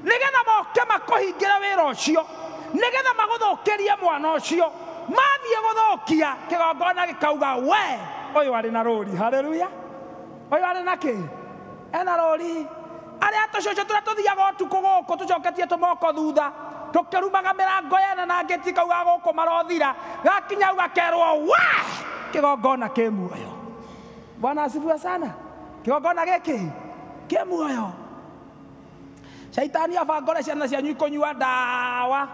[SPEAKER 11] nigetha moke makuhingire wira ucio nigetha maguthukirie mwana ucio mathie guthukia kigongona gikauga we uyu ari na rori. Haleluya. Uyu ari na ki ena rori aria tucoco turia tuthiaga utuku guku tucoketie tumoko thutha tukirumaga mirango yena na ngeti kauga guku marothira gakinya ugakerwo we kigongona ki muoyo. Bwana asifiwe sana. Kigongona giki ki muoyo. Shaitani abangore ciana cianyu ikunyua ndawa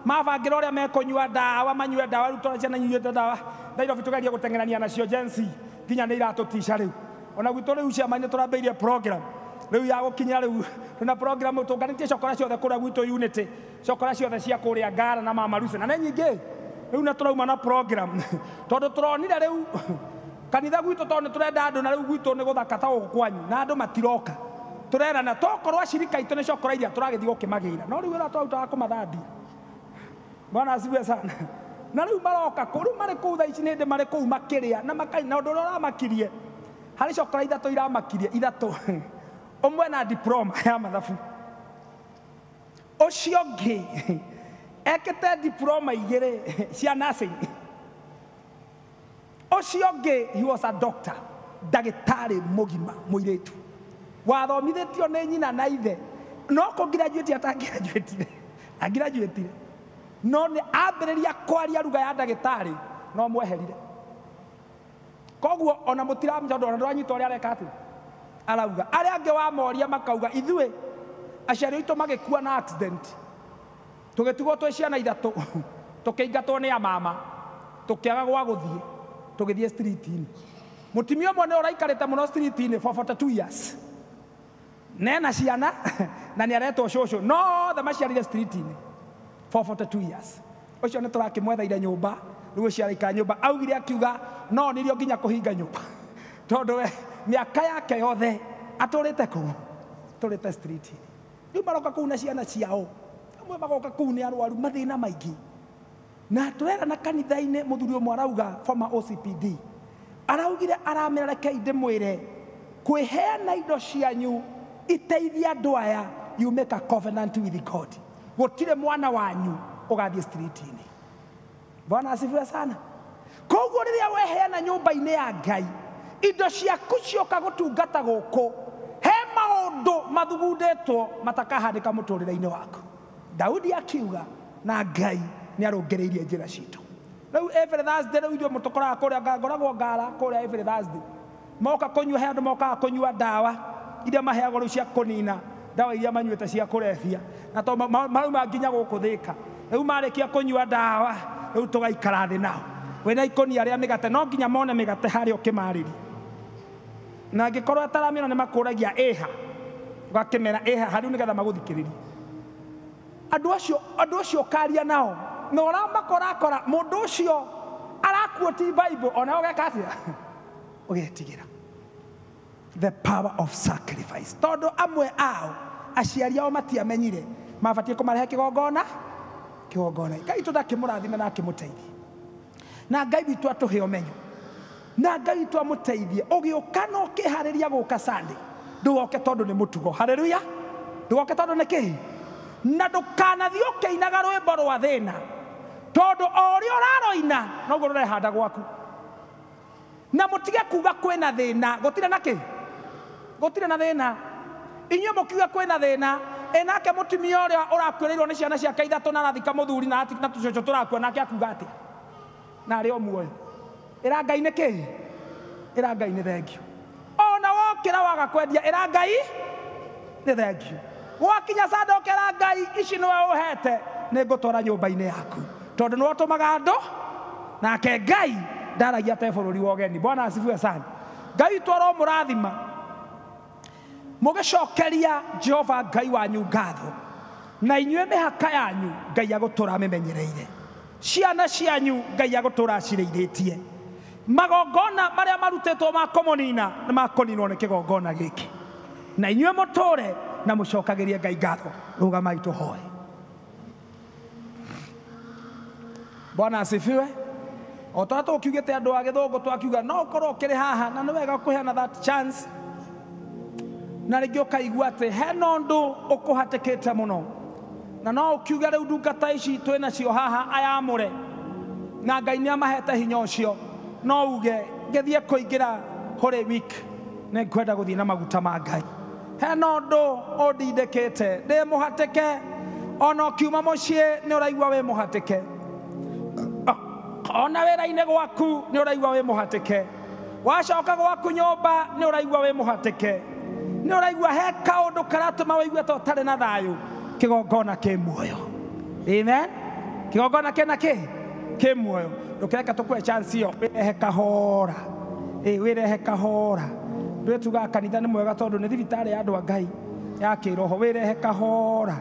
[SPEAKER 11] mabangira uria mekunyua ndawa manyue ndawa riu tona ciana nyuite ndawa Nairobi tugeria guteng'erania nacio jensi nginya ni iratutisha riu ona gwitu riu ciama-ini turambeirie program riu ya gukinya riu na program tunganitie cokora ciothe kuria gwitu Unity cokora ciothe cia kuria Ngara na Mama Lucy na nyingi riu na turauma na program tondu turonire riu kanitha gwitu tondu turenda andu na riu gwitu ni guthaka ta gukwanyu na andu matiroka turerana tokorwo acirika itu ni cokora iria turagithii gukimagira no riu ira twautaga kumathandia. Bwana asifiwe sana. Na riu maroka kuru mari kuu thaa ici nindi mari kuu makiria na makaina undu uria uramakirie hari cokora ithatu iramakirie ithatu umwe na diploma ya mathabu ucio ngi ekete diploma igiri cia nursing ucio ngi he was a doctor ndagitari mugima muiritu wathomithitio ni nyina na ithe no ko graduate atangraduate agraduate no ni ambiriria kwaria ruga ya ndagitari no mweherire koguo ona mutiramja ndona ndanyita uria areka ati arauga aria ange wa moria makauga ithue aciari itu magikua na accident tugitugo twe ciana ithatu tukiingatwo ni mama tukiaga gwa guthie tugithie street-ini mutimio mwe ne uraikarite muno street-ini for 42 years nena ciana na ni aretwo shosho no the maciarire street-ini for 42 years ucio ne turakimwethaire nyumba riu ciaraika nyumba augire akiuga no nirio nginya kuhinga nyumba tondu we miaka yake yothe aturite kuu turite street-ini riu maroka kuu na ciana ciao amwe magoka kuu ni arwaru mathina maingi na twera na kanitha-ini muthuri umwe arauga former OCPD araugire aramereke ndimwire kwiheana indo cianyu iteithia andu aya you make a covenant with God gutire mwana wanyu ugathie street-ini. Bwana asifiwe sana. Koguo riria weheana nyumba-ini ya Ngai indo ciaku cioka gutungata guku he maundu mathugunditwo matakahandika muturire-ini waku. Daudi akiuga na Ngai ni arungereirie njira citu. Riu every Thursday riu ithuĩ mutukoraga kuria ngoragwo Ngara kuria every Thursday moka kunyua he andu mokaga kunyua ndawa iria maheagwo riu cia kunina ndawa iria manyuite cia kurefia na to mauma nginya guku Thika riu marikia kunyua ndawa riu tugaikara thi nao wena ikonia ria migate no nginya mone migate hari ukimariri na ngikorwo ataramira ni makuragia eha gakimera eha hari nigetha maguthikiririe andu acio karia nao no ramakora mundu ucio arakuoti Bible ona ogekatia ugetigira the power of sacrifice tondu amwe ao aciari ao matiamenyire mabatie kumarehe kigongona Ngai tuthakimurathime na akimuteithie na Ngai witu atuhe umenyo na Ngai witu amuteithie ugiuka no ukihariria guka Sunday ndugoke tondu ni mutugo. Haleluya. Ndugoke tondu ni ki na ndukanathie ukiinaga rwimbo rwa thina tondu oria uraroina noguo rurehanda gwaku na mutige kuga kwina thina gutire na ki gutire na thina inyuĩ mukiuga kwina thina enake mutumia uria urakwĩrĩirwo ni ciana ciake ithatu na arathika muthuri na tucoco turakua nake akuga atia na arĩ o muoyo ĩra Ngai nĩ kĩ ĩra Ngai nĩ thengio ona wokĩra waga kwendia ĩra Ngai nĩ thengio wakinya Sunday ũkĩra Ngai ici nĩwe ũhete nĩ ngũtwara nyũmba-inĩ yaku tondu nĩwe ũtũmaga andũ nake Ngai ndaragia te bũrũri wa ũgeni. Bwana asifiwe sana. Ngai twaro mũrathima mugicokeria Jehova Ngai wanyu ngatho na inyuĩ mĩhaka yanyu Ngai agũtũra mĩmenyereire ciana cianyu Ngai agũtũra acirĩithĩtie magongona marĩa marutĩtwo ma kũmũnina nĩ makũninwo nĩ kĩgongona gĩkĩ na inyuĩ mũtũre na mũcokagĩrie Ngai ngatho. Rũgamai tũhoe. Bwana asifiwe. O twa tũkiugĩte andũ a gĩthũngũ twakiuga no ũkorwo ũkĩrĩ haha na nĩ wega kũheana that chance na rĩngĩ ũkaigua atĩ hena ũndũ ũkũhatĩkĩte mũno na no ũkiuga rĩu ndungata ici twĩnacio haha ayamũre na Ngai nĩ amahete hinya ũcio no uge ngĩthiĩ kũingĩra Holy Week nĩ ngwenda gũthiĩ na maguta ma Ngai. Hena ũndũ ũndindĩkĩte ndĩ mũhatĩke ona ũkiuma mũciĩ nĩ ũraigua wĩ mũhatĩke ona wĩra-inĩ gwaku nĩ ũraigua wĩ mũhatĩke wacoka gwaku nyũmba nĩ ũraigua wĩ mũhatĩke nĩ ũraigua he kaũndũ karatũma wĩigue ta ũtarĩ na thayũ. Kĩgongona kĩ muoyo. Amen. Kĩgongona kĩna kĩ muoyo. Ndũkĩreka tũkũhe chance ĩyo wĩrehe kahora wĩrehe kahora ndwe tuga kanitha nĩ mwega tondũ nĩ thibitarĩ ya andũ a Ngai ya kĩroho wĩrehe kahora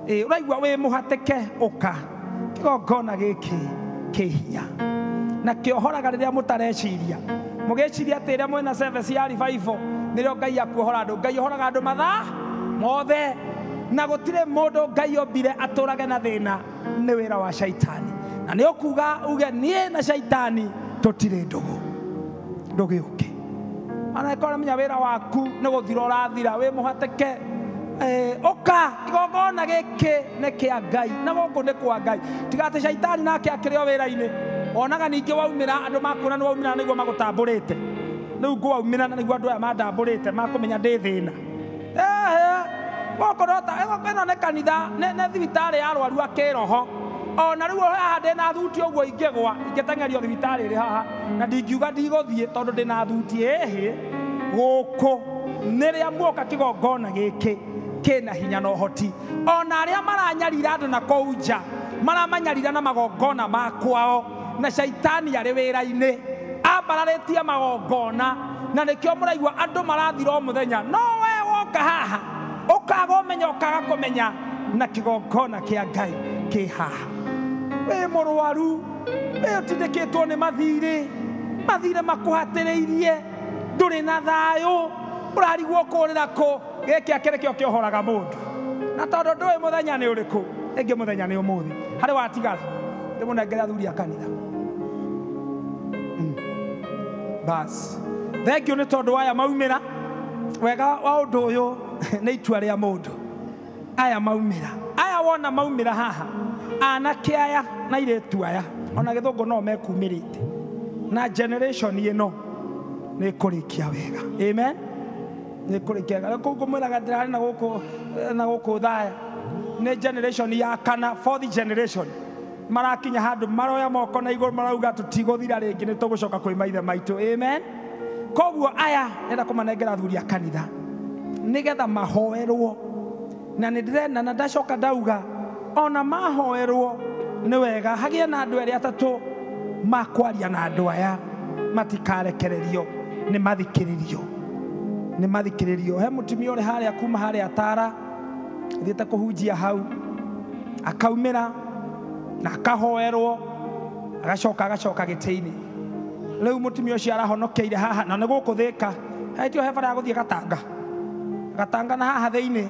[SPEAKER 11] ũraigua wĩ mũhatĩke ũka kĩgongona gĩkĩ kĩ hinya na kĩohoraga rĩrĩa mũtareciria mũgĩciria atĩ rĩrĩa mwĩna service ya revival nĩrĩo Ngai akuohora andũ. Ngai ohoraga andũ mathaa mothe na gũtirĩ mũndũ Ngai ombire atũrage na thĩna, nĩ wĩra wa shaitani. Na nĩ ũkuga uge niĩ na shaitani tũtirĩ ndũgũ ndũgĩũke. Anakorwo menya wĩra waku nĩ gũthira ũrathira wĩ mũhatĩke ũka kĩgongona gĩkĩ nĩ kĩa Ngai na gũkũ nĩ kwa Ngai. Tiga atĩ shaitani nake akĩrĩ o wĩra-inĩ onaga ningĩ waumĩra andũ makuona nĩ waumĩra nĩguo magũtambũrĩte. Rĩu ngwaumĩra na nĩguo andũ aya mandambũrĩte makũmenya ndĩ thĩna. Gũkũ ĩno nĩ kanitha nĩ thibitarĩ ya arwaru a kĩroho. Ona rĩu haha ndĩna thuti ũguo ingĩgwa ingĩteng'erio thibitarĩ ĩrĩ haha na ndingiuga ndigũthiĩ tondũ ndĩna thuti ĩhĩ. Gũkũ nĩrĩa muoka kĩgongona gĩkĩ kĩna hinya na ũhoti. Ona arĩa maranyarira andũ na kũu nja maramanyarira na magongona ma kwao na shaitani arĩ wĩra-inĩ ambararĩtie magongona na nĩkĩo mũraigua andũ marathira o mũthenya. No we woka haha ũkaga ũmenya ũkaga kũmenya na kĩgongona kĩa Ngai kĩ haha. Wĩ mũrwaru wĩ ũtindĩkĩtwo nĩ mathirĩ makũhatĩrĩirie ndũrĩ na thayũ ũrarigwo kũrĩra kũ. Gĩkĩ akĩrĩ kĩo kĩohoraga mũndũ na tondũ ndũĩ mũthenya nĩ ũrĩkũ ĩngĩ mũthenya nĩ ũmũthĩ harĩ watigara ndĩmũnengere athuri a kanitha. Bas thengio nĩ tondũ aya maumĩra wega wa ũndũ ũyũ nĩ itua rĩa mũndũ. Aya maumĩra aya wona maumĩra haha anake aya na airĩtu aya ona gĩthũngũ no mekumĩrĩte na generation ĩno nĩ kũrĩkia wega. Amen. Nĩ kũrĩkia wega. Kũguo mwĩraga ndĩrarĩ na gũkũ thaya nĩ generation ya kana, 4th generation marakinya handũ maroya moko na igũrũ marauga tũtigũthira rĩngĩ nĩ tũgũcoka kwĩ maithe maitũ. Amen. Koguo aya nenda kũmanengera athuri a kanitha nĩgetha mahoerwo na nĩndĩrenda na ndacoka ndauga ona mahoerwo nĩ wega hagĩe na andũ erĩ atatũ makwaria na andũ aya matikarekererio nĩ mathikĩrĩrio. He mũtumia ũrĩ harĩa kuma harĩa Tara thiĩte kũhunjia hau akaumĩra na akahoerwo agacoka gĩtĩ-inĩ. Rĩu mũtumia ũcio arahonokeire haha na nĩ gũkũ Thĩka hetio he bara ya gũthiĩ Gatanga na haha thĩinĩ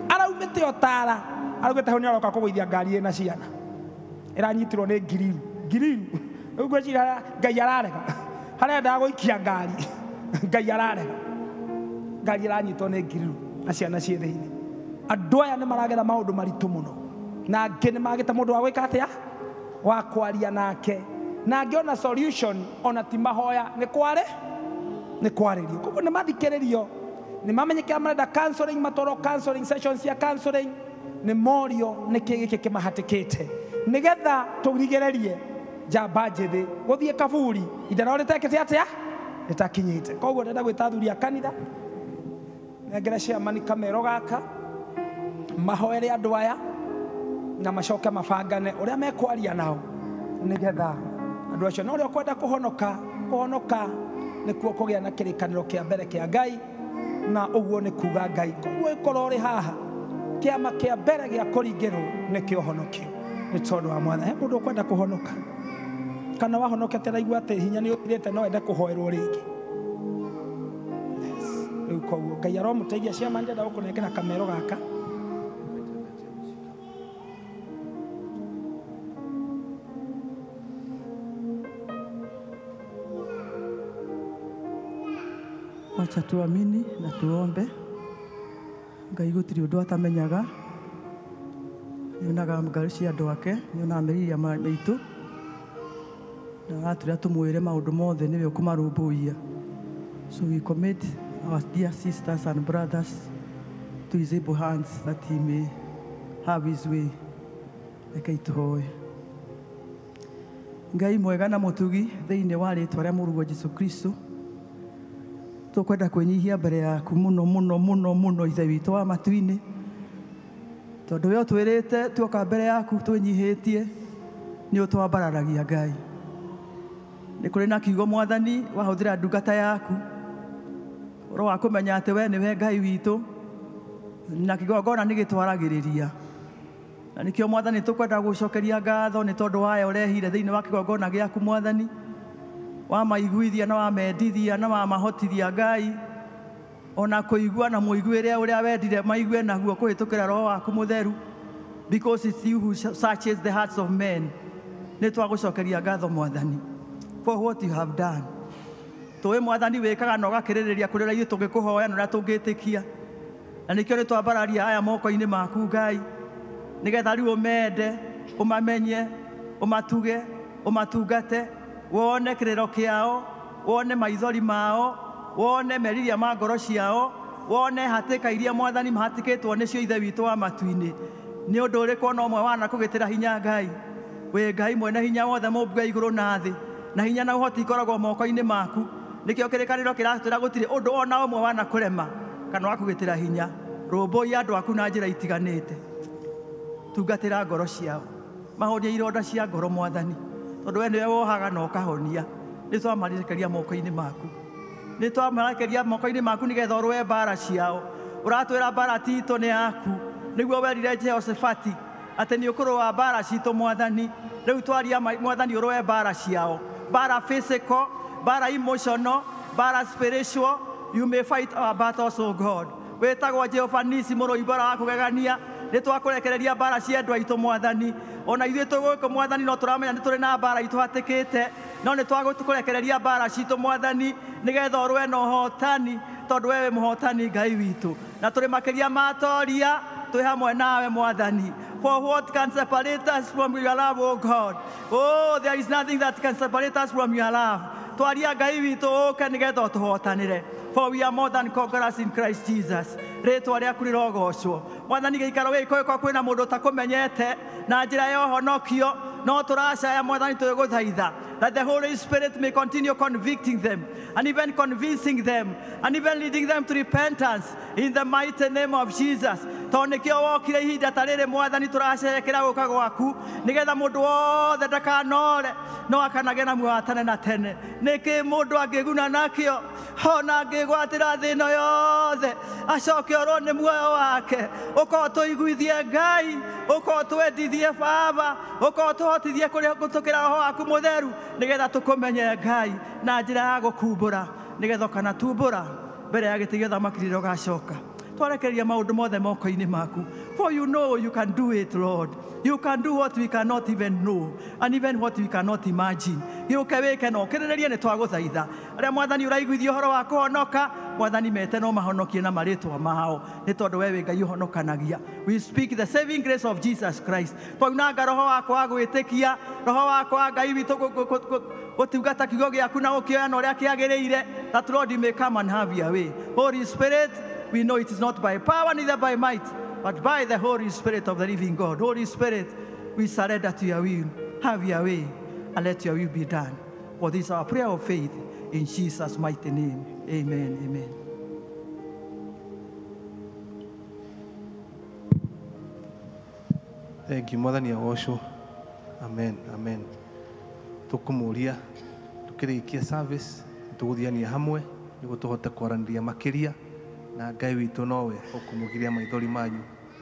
[SPEAKER 11] araumĩte o Tara araugĩte hau nĩ aroka kũgũithia ngari ĩna ciana ĩranyitirwo nĩ ngiriru. Rĩu ngwĩciria Ngai ararega harĩa endaga gũikia ngari Ngai ararega ngari ĩranyitwo nĩ ngiriru na ciana ciĩ thĩinĩ. Andũ aya nĩ maragera maũndũ maritũ mũno na angĩ nĩ magĩte mũndũ wa gwĩka atĩa wa kwaria nake na angĩona solution ona ti mahoya nĩ kwarĩrio. Koguo nĩ mathikĩrĩrio nĩ mamenyekera marenda counseling matoro counseling sessions cia counseling nĩ morio nĩ kĩ gĩkĩ kĩmahatĩkĩte nĩgetha tũrigĩrĩrie njamba njĩthĩ gũthiĩ kaburi ihinda rĩtekĩte atĩa rĩtakinyĩte. Koguo ndenda gwĩta athuri a kanitha nengere chairman kamero gaka mahoere andũ aya na macoke mabangane ũrĩa mekwaria nao nĩgetha andũ acio no ũrĩa ũkwenda kũhonoka nĩkuo kũgĩa na kĩrĩkanĩro kĩa mbere kĩa Ngai na ũguo nĩ kuga Ngai. Koguo ĩkorwo ũrĩ haha kĩama kĩa mbere gĩa kũringĩrwo nĩ kĩũhonokio nĩ tondũ wa Mwathani. He mũndũ ũkwenda kũhonoka kana wahonokete raigua atĩ hinya nĩ ũthirĩte no ende kũhoerwo rĩngĩ. Rĩu koguo Ngai aromũteithia chairman ndenda gũkũnengera kamero gaka.
[SPEAKER 12] Wacha tuamini na tuombe. Ngai gũtirĩ ũndũ atamenyaga, nĩonaga ngari cia andũ ake, nĩonaga merirĩria maitũ na atũrĩa tũmwĩre maũndũ mothe nĩwe ũkũmarũmbũiya. So we commit our dear sisters and brothers to his able hands that he may have his way. Reke itũhoe. Ngai mwega na mũtugi thĩinĩ wa rĩĩtwa rĩa Mũrũgwo Jesũ Kristo, tũkwenda kwĩnyihia mbere yaku mũno ithe witũ wa matu-inĩ, tondũ we ũtwĩrĩte tuoka mbere yaku twĩnyihĩtie nĩ ũtwambararagia Ngai. Nĩ kũrĩ na kiugo Mwathani wahũthĩra ndungata yaku ro wa kumenya ati we niwe Ngai witũ na kĩgongona nĩ gĩtwaragĩrĩria na nĩkĩo Mwathani tũkwenda gũcokeria ngatho nĩ tondũ waya ũrehire thĩinĩ wa kĩgongona gĩaku Mwathani wamaiguithia na wamendithia na wamahotithia Ngai ona kũigua na mũiguĩre ũrĩa wendire maigue naguo kũhĩtũkĩra Roho waku Mũtheru, because it's you who searches the hearts of men. Nĩ twagũcokeria ngatho Mwathani for what you have done. Tũĩ Mwathani wĩkaga na ũgakĩrĩrĩria kũrĩ ũrĩa ithuĩ tũngĩkũhoya na ũrĩa tũngĩtĩkia, na nĩkĩo nĩ twambararia aya moko-inĩ maku Ngai, nĩgetha rĩu ũmende, ũmamenye, ũmatuge, ũmatungate, wone kĩrĩro kĩao, wone maithori mao, wone meriria ma ngoro ciao, wone hatĩka iria Mwathani mahatĩkĩtwo nĩcio ithe witũ wa matu-inĩ. Nĩ ũndũ ũrĩkũ ona ũmwe wana kũgĩtĩra hinya Ngai? Wĩ Ngai mwene hinya wothe mũmbunge igũrũ na thĩ, na hinya na ũhoti ikoragwo moko-inĩ maku. Nĩkĩo kĩrĩkanĩro kĩratwĩra gũtirĩ ũndũ ona ũmwe wana kũrema kana wa kũgĩtĩra hinya. Rũmbũiya andũ aku na njĩra itiganĩte, tungatĩra ngoro ciao, mahonie ironda cia ngoro Mwathani, tondũ we nĩwe wohaga na ũkahonia. Nĩ twamarekeria moko-inĩ maku, nĩ twamarekeria moko-inĩ maku nĩgetha ũrũe mbara ciao. Ũratwĩra mbara ti itũ nĩ yaku, nĩguo werire Jehoshafati atĩ nĩ ũkũrũa mbara citũ Mwathani. Rĩu twaria Mwathani ũrũe mbara ciao, mbara physical, mbara emotional, mbara spiritual. You may fight our battles, O God. Wetagwo Jehova Nisi, mũrũi mbara wa kũgegania. Nĩ twakũrekereria mbara cia andũ aitũ Mwathani. Ona ithuĩ tũgũkũ Mwathani no tũramenya nĩ tũrĩ na mbara itũ hatĩkĩte, no nĩ twagũkũrekereria mbara citũ Mwathani nĩgetha ũrũe na ũhotani, tondũ wewe mũhotani Ngai witũ. Na tũrĩ makĩria ma toria, twĩ hamwe nawe Mwathani. For what can separate us from your love, O God? Oh, there is nothing that can separate us from your love. Twaria Ngai witũ ũke nĩgetha ũtũhotanĩre. For we are more than conquerors in Christ Jesus. Rĩtwa rĩaku rĩrogocwo. Mwathani gĩikaro gĩkĩ kwĩna mũndũ ũtakũmenyete na njĩra ya ũhonokio, no tũracaya Mwathani tũgũthaitha that the Holy Spirit may continue convicting them and even convincing them and even leading them to repentance in the mighty name of Jesus. Tondũ nĩkĩo wokire ihinda ta rĩrĩ Mwathani tũracerekera gũka gwaku nĩgetha mũndũ wothe ndakanore no akanagĩa na muoyo wa tene na tene. Nĩkĩ mũndũ angĩguna nakĩo ona angĩgwatĩra thĩ ĩno yothe acoke orwo nĩ muoyo wake? Ũkorwo tũiguithie Ngai, ũkorwo twendithie Baba, ũkorwo tũhotithie gũtũkĩra Roho waku Mũtheru nĩgetha tũkũmenye Ngai na njĩra ya gũkumbũra, nĩgetha ũkanatumbũra mbere ya gĩtĩ gĩa ũthamaki rĩrĩa ũgacoka. Twarekereria maũndũ mothe moko-inĩ maku. For you know you can do it, Lord. You can do what we cannot even know and even what we cannot imagine. Gĩũke wĩke na ũkĩrĩrĩrie nĩ twagũthaitha. Arĩa Mwathani ũraiguithia ũhoro wa kũhonoka, Mwathani mete no mahonokie na marĩtwa mao, nĩ tondũ wewe Ngai ũhonokanagia. We speak the saving grace of Jesus Christ. Twaunanga roho wakwa wa gwĩtĩkia, roho wakwa wa Ngai witũ gũtungata kiugo gĩaku na gũkĩoya na ũrĩa kĩagĩrĩire, that Lord you may come and have your way. Holy Spirit, we know it is not by power neither by might, but by the Holy Spirit of the living God. Holy Spirit, we surrender to your will. Have your way and let your will be done. For this is our prayer of faith in Jesus' mighty name. Amen. Amen.
[SPEAKER 13] Thank you, Mwathani agocwo. Amen. Amen. Tukumuria tukirikia service tuguthiania hamwe niguo tuhote kwaranĩria makĩria na Ngai witũ nowe ũkũmũgiria maithori manyu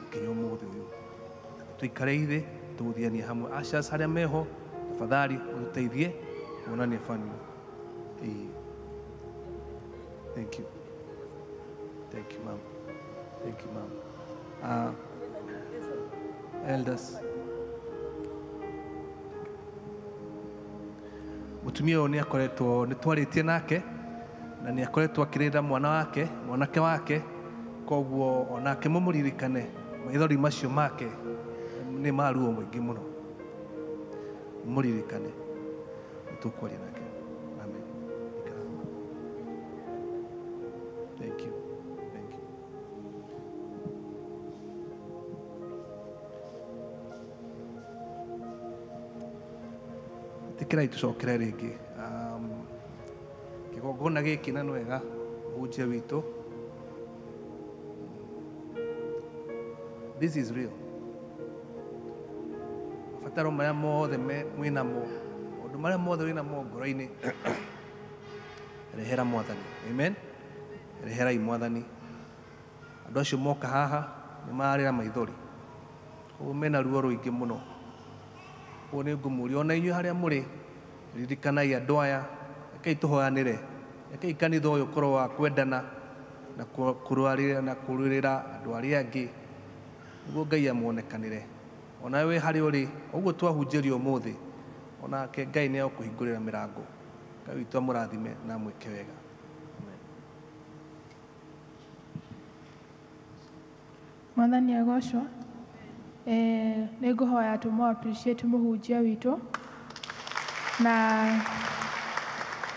[SPEAKER 13] nginya ũmũthĩ ũyũ. Tuikare ithe tuguthiania hamwe. Ushers harĩa meho tafadhali ũteithie kuonania family. Thank you. Thank you, ma'am. Thank you, ma'am. Elders. Mutumia ũyũ nĩ akoretwo nĩ twarĩtie nake na nĩ akoretwo akĩrĩra mwanake wake, koguo onake mũmũririkane maithori macio make nĩ maruo mũingĩ mũno, mũririkane nĩtũkwaria nake. Amen. Thank you. Thank you. Tikirai tucokere rĩngĩ kĩgongona gĩkĩ na nĩ wega mũhunjia witũ. This is real. Mabataro marĩa mothe mwĩnamo, maũndũ marĩa mothe wĩnamo ngoro-inĩ rehera Mwathani. Amen. reherai mwathani andå acio moka haha nä mararä maithori koguo mena ruo rå ingä må no koguo nä ngå må ria ona inyuä harä a må rä ririkanai andå aya rekei tå hoyanä re rekei kanitha å yå korwo wa kwendana na kå rå rä ra andå arä angä nä guo Ngai amonekanä re ona wä harä å rä å guo twahunjä rio må thä onake Ngai nä egå kå hingå rä ra mä rango Ngai witå amå rathime na mwä ke wega.
[SPEAKER 4] Mwathani agocwo. Nä ngå hoya tå må appreciate må hunjia witå na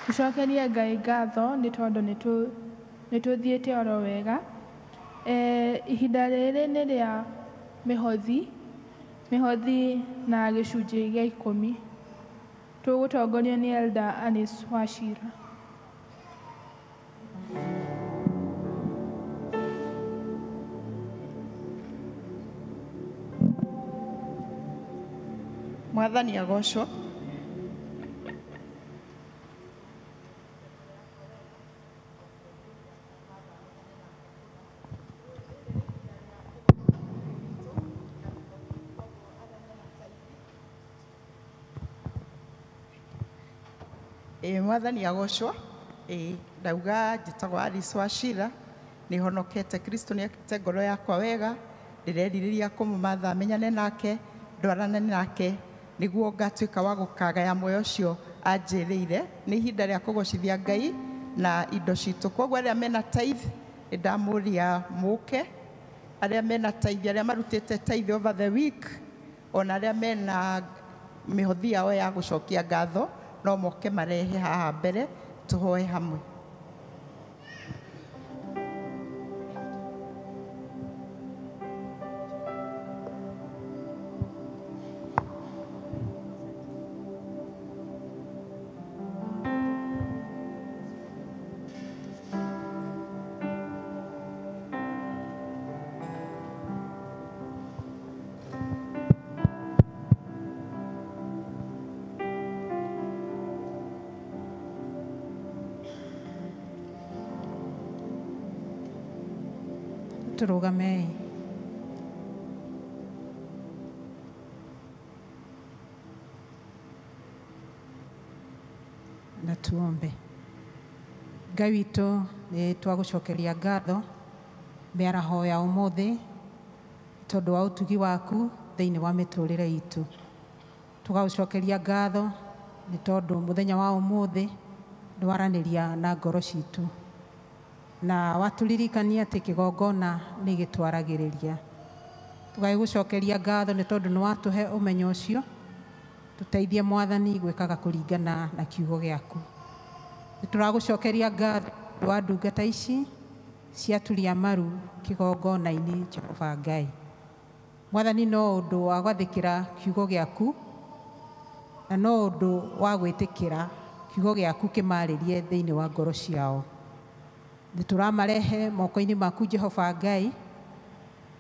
[SPEAKER 4] gå cokerie Ngai ngatho nä tondå nä tå thiä te oro wega. Ihinda rä rä nä rä a mä hothi na gä cunjä gä a 10 tå gå tongorio nä Elder Anis Wachira.
[SPEAKER 5] Mwathani agocwo. Mwathani agocwo. Ndauga njĩtagwo Alice Wachira nĩ honokete Kristo nĩ ekĩte ngoro yakwa wega ndĩrerirĩria kũmũmatha menyane nake ndwarane nake nĩguo ngatuĩka wa gũkagaya muoyo ũcio anjĩrĩire nĩ ihinda rĩa kũgocithia Ngai na indo citũ koguo arĩa mena tithe ndamũria mũke arĩa mena tithe arĩa marutĩte tithe over the week ona arĩa mena mĩhothi yao ya gũcokia ngatho no moke marehe haha mbere tũhoe hamwe. Tũrũgame. Na tuombe. Ngai witũ nĩ twagũcokeria ngatho mĩaraho ya ũmũthĩ tondũ wa ũtugi waku thĩinĩ wa mĩtũrĩre itũ. Tũgagũcokeria ngatho nĩ tondũ mũthenya wa ũmũthĩ ndwaranĩria na ngoro citũ na watũririkania atĩ kĩgongona nĩ gĩtwaragĩrĩria. Tũgagũcokeria ngatho nĩ tondũ nĩ watũhe ũmenyo ũcio tũteithie Mwathani gwĩkaga kũringana na kiugo gĩaku. Nĩ tũragũcokeria ngatho wa ndungata ici ciaturia maru kĩgongona-inĩ Jehova Ngai. Mwathani no ũndũ wa gwathĩkĩra kiugo gĩaku na no ũndũ wa gwĩtĩkĩra kiugo gĩaku kĩmarĩrie thĩinĩ wa ngoro ciao. Nĩ tũramarehe moko-inĩ maku Jehova Ngai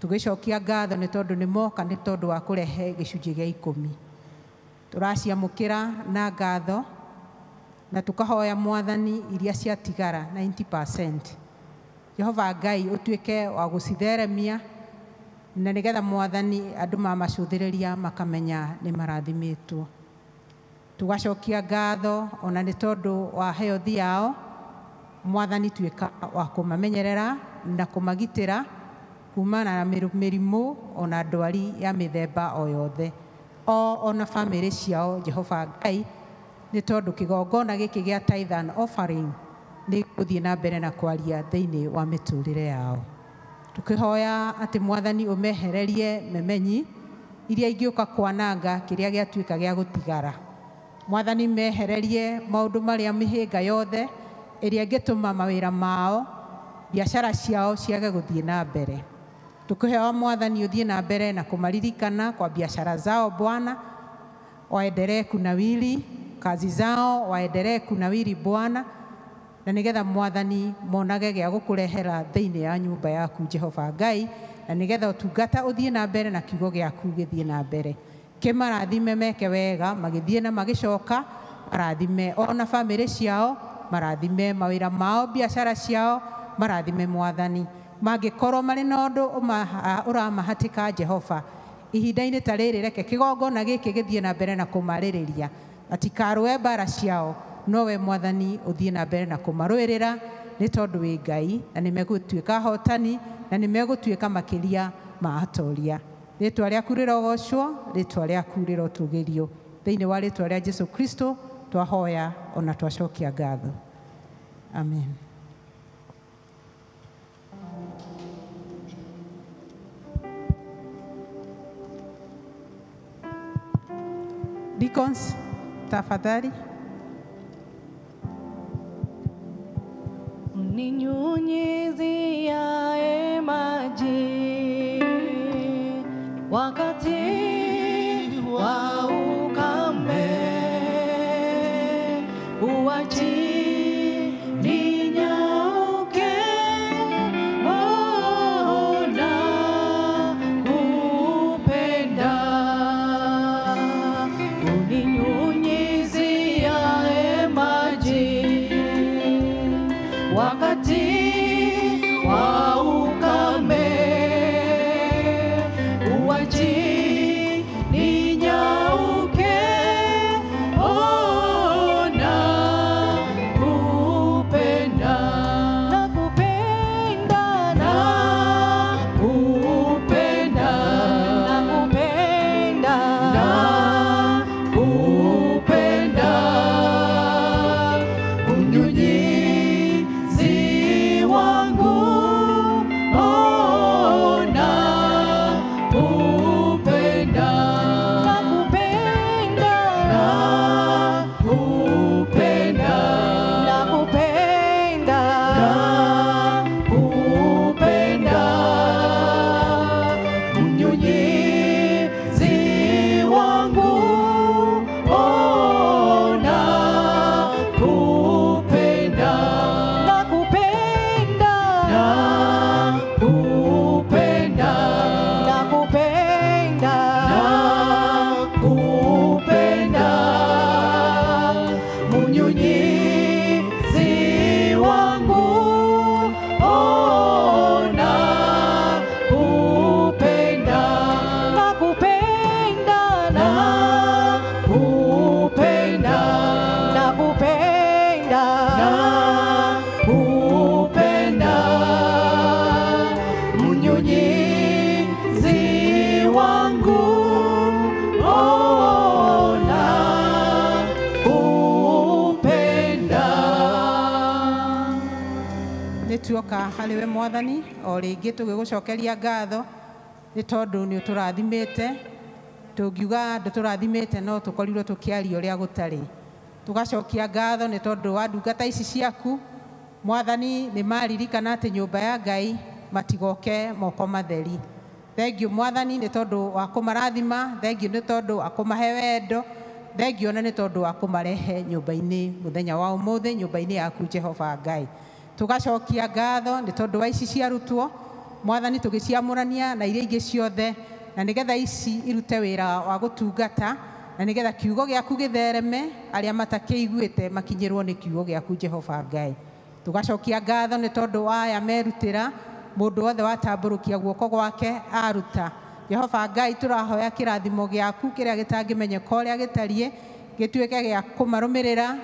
[SPEAKER 5] tũgĩcokia ngatho nĩ tondũ nĩ moka nĩ tondũ wa kũrehe gĩcunjĩ gĩa 10. Tũraciamũkĩra na ngatho na tũkahoya Mwathani iria ciatigara 90%. Jehova Ngai ũtuĩke wa gũcitheremia na nĩgetha Mwathani andũ mamacũthĩrĩria makamenya nĩ marathimĩtwo. Tũgacokia ngatho ona nĩ tondũ wa heothi yao Mwathani tuĩka wa kũmamenyerera na kũmagitĩra kumana na mĩrimũ ona ndwari ya mĩthemba o yothe ona famĩlĩ ciao Jehova Ngai nĩ tondũ kĩgongona gĩkĩ gĩa tithe and offering nĩ gũthiĩ na mbere na kwaria thĩinĩ wa mĩtũrĩre yao. Tũkĩhoya atĩ Mwathani ũmehererie memenyi iria ingĩũka kwananga kĩrĩa gĩatuĩka gĩa gũtigara. Mwathani mehererie maũndũ marĩa mĩhĩnga yothe ĩrĩa ĩngĩtũma mawĩra mao biacara ciao ciage gũthiĩ na mbere. Tũkĩhoya Mwathani ũthiĩ na mbere na kũmaririkana kwa biashara zao Bwana, waendelee kunawiri kazi zao, waendelee kunawiri Bwana, na nĩgetha Mwathani monage gĩa gũkũrehera thĩinĩ ya nyũmba yaku Jehova Ngai, na nĩgetha ũtungata ũthiĩ na mbere na kiugo gĩaku gĩthiĩ na mbere. Kĩmarathime meke wega magĩthiĩ na magĩcoka, marathime ona famĩlĩ ciao, marathime mawĩra mao, biashara ciao, marathime Mwathani. Mangĩkorwo marĩ na ũndũ ũramahatĩka Jehova, ihinda-inĩ ta rĩrĩ reke kĩgongona gĩkĩ gĩthiĩ na mbere na kũmarĩrĩria, matikarũe mbara ciao, nowe Mwathani ũthiĩ na mbere na kũmarũĩrĩra, nĩ tondũ wĩ Ngai na nĩ megũtuĩka ahotani na nĩ megũtuĩka makĩria ma atoria. Rĩtwa rĩaku rĩrogocwo, rĩtwa rĩaku rĩrotũgĩrio. Thĩinĩ wa rĩtwa rĩa Jesu Kristo twahoya ona twacokia ngatho. Amen. Deacons, tafadhali.
[SPEAKER 1] Uninyunyiziae maji wakati wa ukame, uwachi ninyauke, ona kupenda. Uninyunyiziae maji wakati wa ukame, uwachi ninyauke, ona kupenda. Nakupenda, nakupenda, nakupenda, nakupenda. Unyunyizi wangu, ona kupenda. Nakupenda, nakupenda, nakupenda, nakupenda. Unyunyizi wangu, ona kupenda. Nakupenda, nakupenda, nakupenda, nakupenda. Munyunyizi wangu, ona kupenda. Nakupenda, nakupenda, nakupenda, nakupenda. Munyunyizi wangu, ona kupenda.
[SPEAKER 5] Nĩtuoka harĩ we Mwathani o rĩngĩ tũgĩgũcokeria ngatho nĩ tondũ nĩ ũtũrathimĩte. Tũngiuga ndũtũrathimĩte no tũkorirwo tũkĩaria ũrĩa gũtarĩ. Tũgacokia ngatho nĩ tondũ wa ndungata ici ciaku Mwathani nĩ maririkana atĩ nyũmba ya Ngai matigoke moko matheri. Thengiũ Mwathani nĩ tondũ wa kũmarathima, thengiũ nĩ tondũ wa kũmahe wendo, thengiũ na nĩ tondũ wa kũmarehe nyũmba-inĩ mũthenya wa ũmũthĩ, nyũmba-inĩ yaku Jehova Ngai. Tũgacokia ngatho nĩ tondũ wa ici ciarutwo Mwathani, tũgĩciamũrania na iria ingĩ ciothe, na nĩgetha ici irute wĩra wa gũtungata, na nĩgetha kiugo gĩaku gĩthereme, arĩa matakĩiguĩte makinyĩrwo nĩ kiugo gĩaku Jehova Ngai. Tũgacokia ngatho nĩ tondũ wa aya merutĩra, mũndũ wothe watambũrũkia guoko gwake aruta. Jehova Ngai, tũrahoya kĩrathimo gĩaku kĩrĩa gĩtangĩmenyeka ũrĩa gĩtariĩ gĩtuĩke gĩa kũmarũmĩrĩra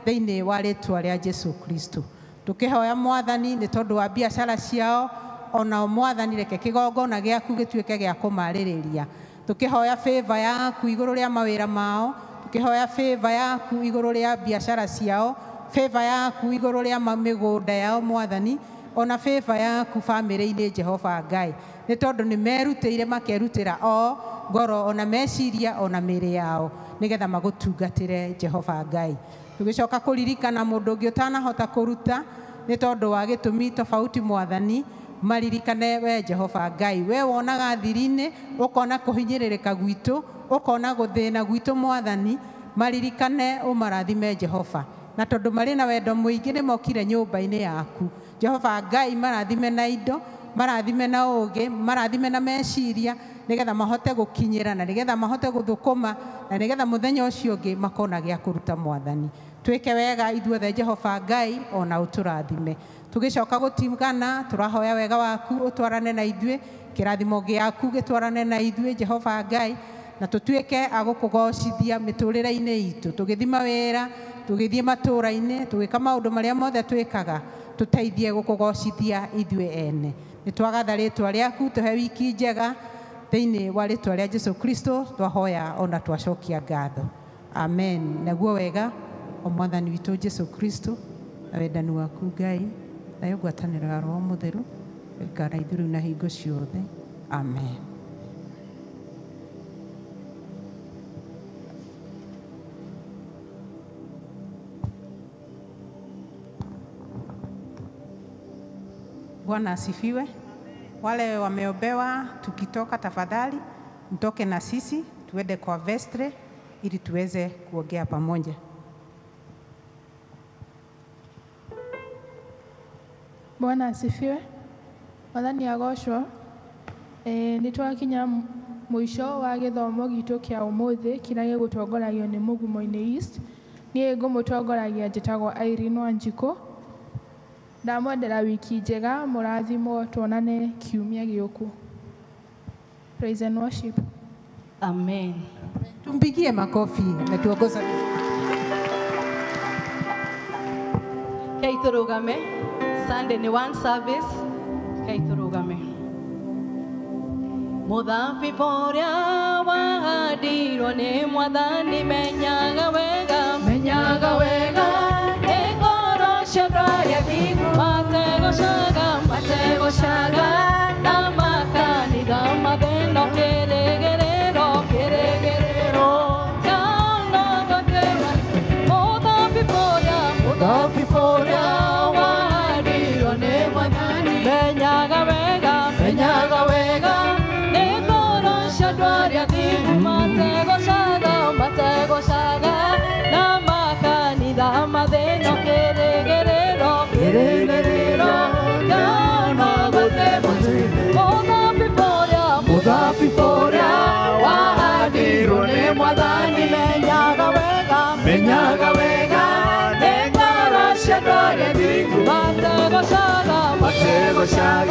[SPEAKER 5] thĩinĩ wa rĩtwa rĩa Jesu Kristo. Tũkĩhoya Mwathani nĩ tondũ wa biacara ciao, ona Mwathani reke kĩgongona gĩaku gĩtuĩke gĩa kũmarĩrĩria. Tũkĩhoya favor yaku igũrũ rĩa mawĩra mao, tũkĩhoya favor yaku igũrũ rĩa biacara ciao, favor yaku igũrũ rĩa mĩgũnda yao Mwathani, ona favor yaku bamĩrĩ-inĩ Jehova Ngai, nĩ tondũ nĩ merutĩire makerutĩra o ngoro ona meciria ona mĩĩrĩ yao nĩgetha magũtungatĩre Jehova Ngai. Tũgĩcoka kũririkana mũndũ ũngĩ ũtanahota kũruta nĩ tondũ wa gĩtũmi tofauti Mwathani, maririkane we Jehova Ngai. We wonaga thiri-inĩ, ũkona kũhinyĩrĩrĩka gwitũ, ũkona gũthĩna gwitũ Mwathani, maririkane ũmarathime Jehova. Na tondũ marĩ na wendo mũingĩ nĩ mokire nyũmba-inĩ yaku Jehova Ngai, marathime na indo, marathime na ũũgĩ, marathime na meciria, nĩgetha mahote gũkinyĩra na nĩgetha mahote gũthũkũma na nĩgetha mũthenya ũcio ũngĩ makona gĩa kũruta Mwathani. Twĩke wega ithuothe Jehova Ngai, ona ũtũrathime. tugicoka gutigana turahoya wega waku utwarane na ithuĩ kĩrathimo gĩaku gĩtwarane na ithuĩ Jehova Ngai na tutuĩke agũkũgocithia mĩtũrĩre-inĩ itũ tũgĩthima wĩra tũgĩthiĩ matũũra-inĩ tũgĩka maũndũ marĩa mothe twĩkaga tũteithie gũkũgocithia ithuĩ ene nĩ twagatha rĩtwa rĩaku tũhe wiki njega thĩinĩ wa rĩtwa rĩa Jesũ Kristo twahoya ona twacokia ngatho amen naguo wega o mwathani witũ Jesũ Kristo na wendani waku Ngai nayo ngwatanĩro ya Roho Mũtheru ĩikara ithuĩ na hingo ciothe amen. Bwana asifiwe. Wale wameombewa tukitoka tafadhali mtoke na sisi tuende kwa vestre ili tuweze kuongea pamoja.
[SPEAKER 4] Bwana asifiwe. Mwathani agocwo. Nĩ twakinya mũico wa gĩthomo gitũ kĩa ũmũthĩ kĩrĩa gĩgũtongoragio nĩ Mugumo-inĩ East. Niĩ ngũmũtongoragia njĩtagwo Irene Wanjikũ. Ndamwendera wiki njega mũrathimwo tuonane kiumia gĩũku. Praise and worship.
[SPEAKER 5] Amen. Tumpigie makofi ametuongoza.
[SPEAKER 14] Kei turugame. Sunday ni one service. Kei turugame. Muthambi boria wahadirwo ni Mwathani menyaga wega Shadraya Bigu Matego Shaga Namakanida Madeno Keregerero Yana Gatema Moda Piporia Wadi One Madani Benyaga Vega Negoro Shadraya Bigu Matego Shaga Namakanida Madeno Keregerero Moda Piporia Wahadiru ne Mwathani menyaga wega Negara Shadraya Bigu Matego Shaga